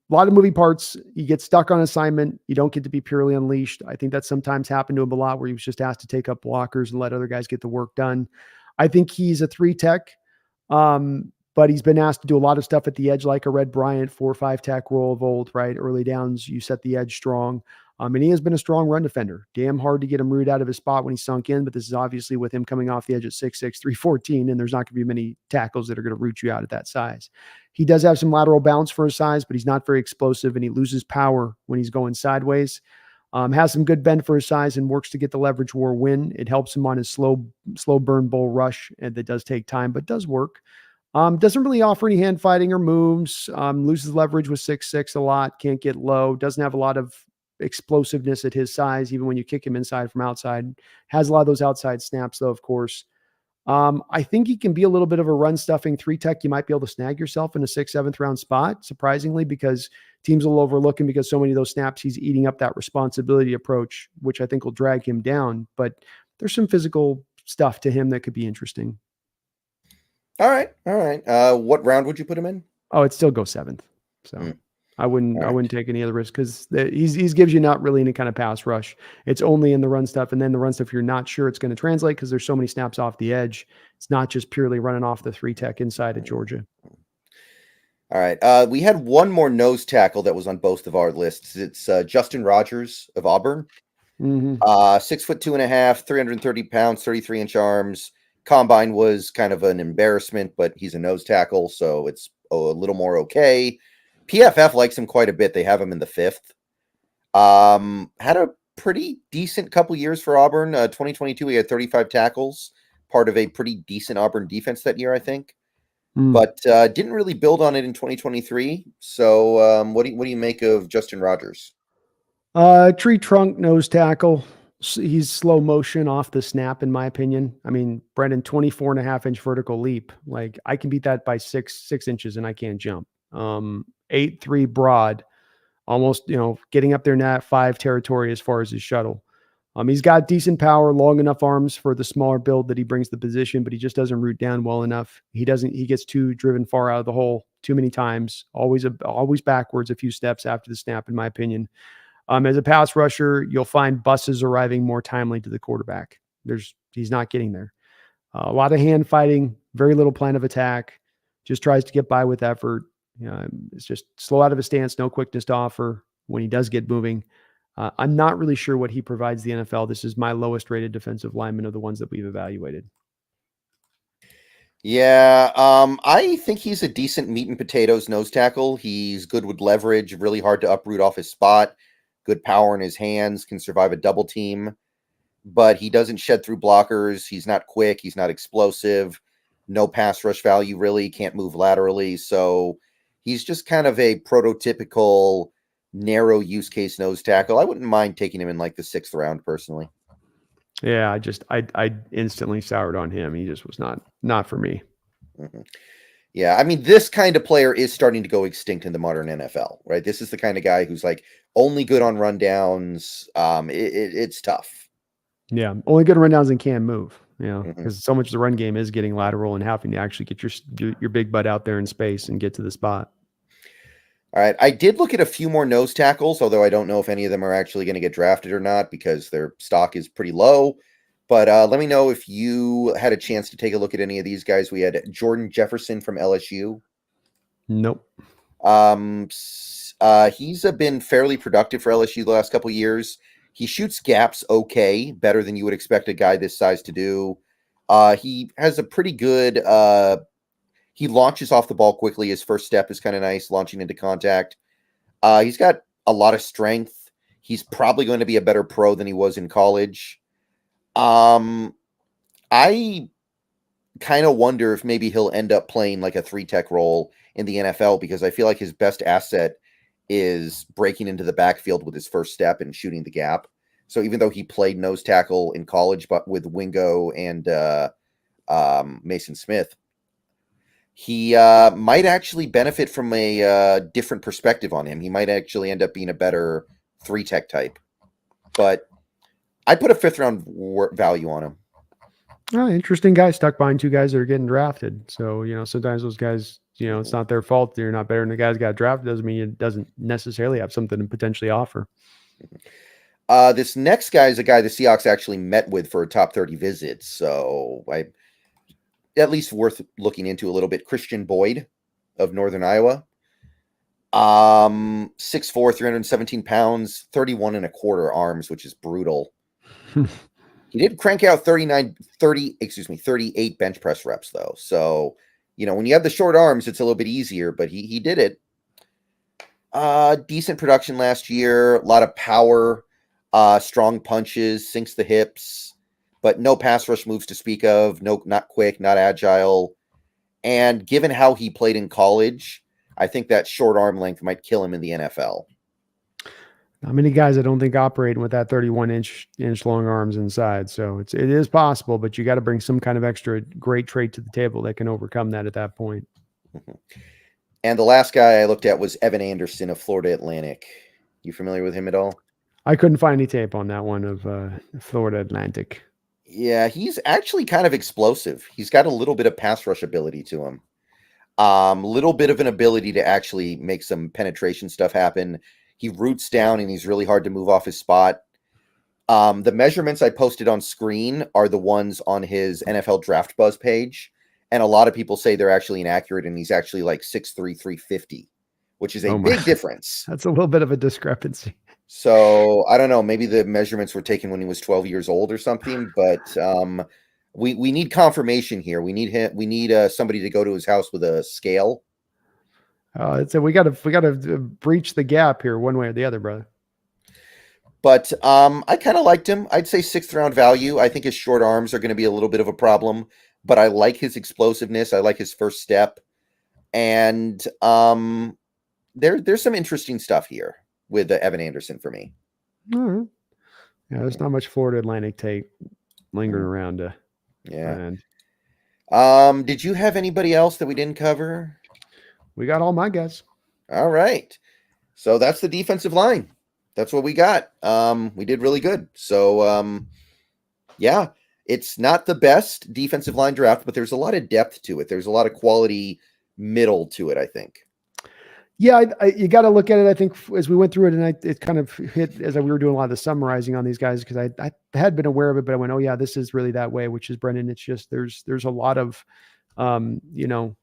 lot of moving parts. You get stuck on assignment. You don't get to be purely unleashed. I think that sometimes happened to him a lot, where he was just asked to take up blockers and let other guys get the work done. I think he's a 3 tech. But he's been asked to do a lot of stuff at the edge, like a Red Bryant 4 or 5 tech role of old, right? Early downs, you set the edge strong. And he has been a strong run defender. Damn hard to get him rooted out of his spot when he sunk in, but this is obviously with him coming off the edge at 6'6", 314, and there's not going to be many tackles that are going to root you out at that size. He does have some lateral bounce for his size, but he's not very explosive, and he loses power when he's going sideways. Has some good bend for his size and works to get the leverage war win. It helps him on his slow burn bull rush, and that does take time, but does work. Doesn't really offer any hand fighting or moves. Loses leverage with 6'6" a lot. Can't get low. Doesn't have a lot of explosiveness at his size, even when you kick him inside from outside. Has a lot of those outside snaps, though, of course. I think he can be a little bit of a run stuffing 3 tech. You might be able to snag yourself in a 6th, 7th round spot, surprisingly, because teams will overlook him because so many of those snaps he's eating up that responsibility approach, which I think will drag him down. But there's some physical stuff to him that could be interesting. All right. What round would you put him in? Oh, it still goes 7th. So I wouldn't take any other risk, because he's gives you not really any kind of pass rush. It's only in the run stuff, and then the run stuff you're not sure it's going to translate because there's so many snaps off the edge. It's not just purely running off the 3 tech inside of Georgia. All right. We had one more nose tackle that was on both of our lists. It's Justin Rogers of Auburn. 6'2.5", 330 pounds, 33-inch arms. Combine was kind of an embarrassment, but he's a nose tackle, so it's a little more okay. PFF likes him quite a bit. They have him in the 5th. Had a pretty decent couple years for Auburn. 2022, he had 35 tackles, part of a pretty decent Auburn defense that year, I think. But didn't really build on it in 2023. So what do you make of Justin Rogers? Tree trunk nose tackle. He's slow motion off the snap, in my opinion. I mean, Brendan, 24.5-inch vertical leap. Like, I can beat that by 6 inches and I can't jump. 8'3" broad, almost, getting up there in that 5 territory as far as his shuttle. He's got decent power, long enough arms for the smaller build that he brings the position, but he just doesn't root down well enough. He gets too driven far out of the hole too many times, always backwards a few steps after the snap, in my opinion. As a pass rusher, you'll find buses arriving more timely to the quarterback. He's not getting there. A lot of hand fighting, very little plan of attack, just tries to get by with effort. It's just slow out of his stance, no quickness to offer when he does get moving. I'm not really sure what he provides the NFL. This is my lowest rated defensive lineman of the ones that we've evaluated. Yeah, I think he's a decent meat and potatoes nose tackle. He's good with leverage, really hard to uproot off his spot, good power in his hands, can survive a double team, but he doesn't shed through blockers. He's not quick, he's not explosive, no pass rush value really, can't move laterally. So he's just kind of a prototypical narrow use case nose tackle. I wouldn't mind taking him in like the 6th round personally. Yeah, I instantly soured on him. He just was not for me. Mm-hmm. Yeah, I mean, this kind of player is starting to go extinct in the modern NFL, right? This is the kind of guy who's like only good on rundowns. It's tough. Yeah, only good rundowns and can't move. Mm-hmm. Because so much of the run game is getting lateral and having to actually get your big butt out there in space and get to the spot. All right, I did look at a few more nose tackles, although I don't know if any of them are actually going to get drafted or not because their stock is pretty low. But let me know if you had a chance to take a look at any of these guys. We had Jordan Jefferson from LSU. Nope. He's been fairly productive for LSU the last couple of years. He shoots gaps okay, better than you would expect a guy this size to do. He has a pretty good he launches off the ball quickly. His first step is kind of nice, launching into contact. He's got a lot of strength. He's probably going to be a better pro than he was in college. I kind of wonder if maybe he'll end up playing like a 3-tech role in the NFL because I feel like his best asset is breaking into the backfield with his first step and shooting the gap. So even though he played nose tackle in college, but with Wingo and Mason Smith, he might actually benefit from a different perspective on him. He might actually end up being a better 3-tech type. But I put a 5th round value on him. Oh, interesting guy stuck behind 2 guys that are getting drafted. So, sometimes those guys, it's not their fault. They're not better than the guys got drafted. Doesn't mean it doesn't necessarily have something to potentially offer. This next guy is a guy the Seahawks actually met with for a top 30 visit. So at least worth looking into a little bit. Christian Boyd of Northern Iowa. 6'4", 317 pounds, 31 and a quarter arms, which is brutal. He did crank out 38 bench press reps though. So, when you have the short arms, it's a little bit easier, but he did it. Decent production last year, a lot of power, strong punches, sinks the hips, but no pass rush moves to speak of. No, not quick, not agile. And given how he played in college, I think that short arm length might kill him in the NFL. Not many guys I don't think operating with that 31-inch long arms inside. So it is possible, but you got to bring some kind of extra great trait to the table that can overcome that at that point. And the last guy I looked at was Evan Anderson of Florida Atlantic. You familiar with him at all? I couldn't find any tape on that one of Florida Atlantic. Yeah, he's actually kind of explosive. He's got a little bit of pass rush ability to him. Little bit of an ability to actually make some penetration stuff happen. He roots down and he's really hard to move off his spot. The measurements I posted on screen are the ones on his NFL Draft Buzz page. And a lot of people say they're actually inaccurate and he's actually like 6'3", 350, which is a big difference. That's a little bit of a discrepancy. So I don't know, maybe the measurements were taken when he was 12 years old or something, but we need confirmation here. We need somebody to go to his house with a scale. So we got to breach the gap here one way or the other, brother. But I kind of liked him. I'd say 6th round value. I think his short arms are going to be a little bit of a problem, but I like his explosiveness. I like his first step, and there's some interesting stuff here with Evan Anderson for me. All right. Yeah, there's not much Florida Atlantic tape lingering around. Yeah. Did you have anybody else that we didn't cover? We got all my guys. All right. So that's the defensive line. That's what we got. We did really good. So, yeah, it's not the best defensive line draft, but there's a lot of depth to it. There's a lot of quality middle to it, I think. Yeah, you got to look at it. I think as we went through it, and it kind of hit as we were doing a lot of the summarizing on these guys because I had been aware of it, but I went, oh yeah, this is really that way. Which is Brendan. It's just there's a lot of rotational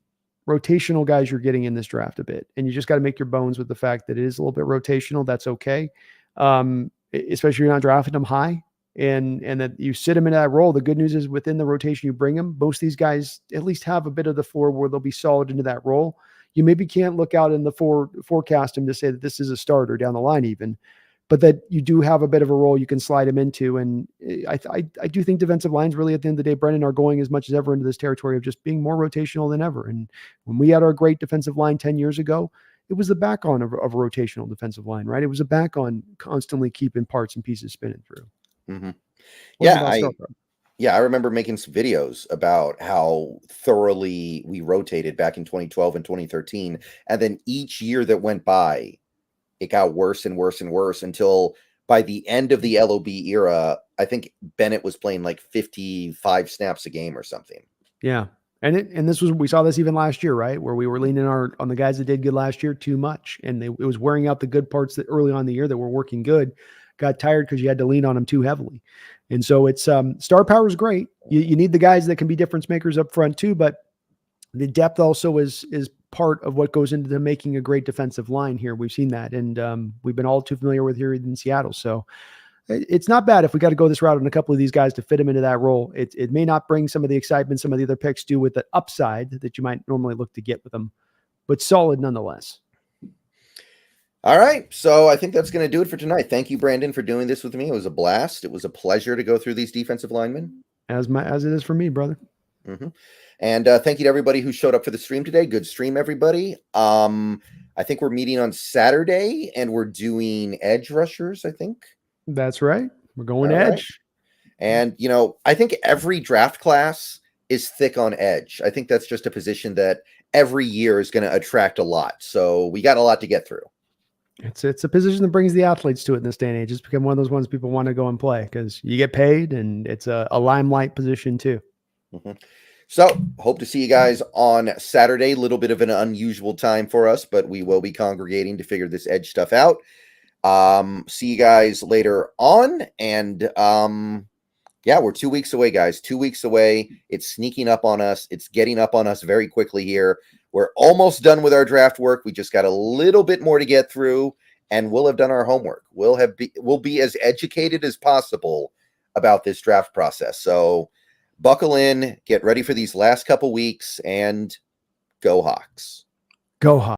guys you're getting in this draft a bit, and you just got to make your bones with the fact that it is a little bit rotational. That's okay. especially you're not drafting them high, and that you sit them in that role. The good news is within the rotation you bring them, most of these guys at least have a bit of the floor where they'll be solid into that role. You maybe can't look out in the forecast them to say that this is a starter down the line even, but that you do have a bit of a role you can slide him into. And I do think defensive lines really at the end of the day, Brendan, are going as much as ever into this territory of just being more rotational than ever. And when we had our great defensive line 10 years ago, it was the back on of a rotational defensive line, right? It was a back on constantly keeping parts and pieces spinning through. Mm-hmm. I remember making some videos about how thoroughly we rotated back in 2012 and 2013. And then each year that went by, it got worse and worse and worse until by the end of the LOB era, I think Bennett was playing like 55 snaps a game or something. Yeah. And we saw this even last year, right? Where we were leaning on the guys that did good last year too much. And it was wearing out the good parts that early on in the year that were working good, got tired because you had to lean on them too heavily. And so it's star power is great. You need the guys that can be difference makers up front too, but the depth also is part of what goes into making a great defensive line here. We've seen that, and we've been all too familiar with here in Seattle. So it's not bad if we got to go this route on a couple of these guys to fit them into that role. It may not bring some of the excitement some of the other picks do with the upside that you might normally look to get with them, but solid nonetheless. All right. So I think that's going to do it for tonight. Thank you, Brandon, for doing this with me. It was a blast. It was a pleasure to go through these defensive linemen. As it is for me, brother. Mm-hmm. And thank you to everybody who showed up for the stream today. Good stream, everybody. I think we're meeting on Saturday and we're doing edge rushers, I think. That's right. We're going edge. Right. And, I think every draft class is thick on edge. I think that's just a position that every year is going to attract a lot. So we got a lot to get through. It's a position that brings the athletes to it in this day and age. It's become one of those ones people want to go and play because you get paid and it's a limelight position too. Mm-hmm. So hope to see you guys on Saturday. A little bit of an unusual time for us, but we will be congregating to figure this edge stuff out. See you guys later on. And we're 2 weeks away, guys. 2 weeks away. It's sneaking up on us. It's getting up on us very quickly here. We're almost done with our draft work. We just got a little bit more to get through, and we'll have done our homework. We'll be as educated as possible about this draft process. So buckle in, get ready for these last couple weeks, and go Hawks. Go Hawks.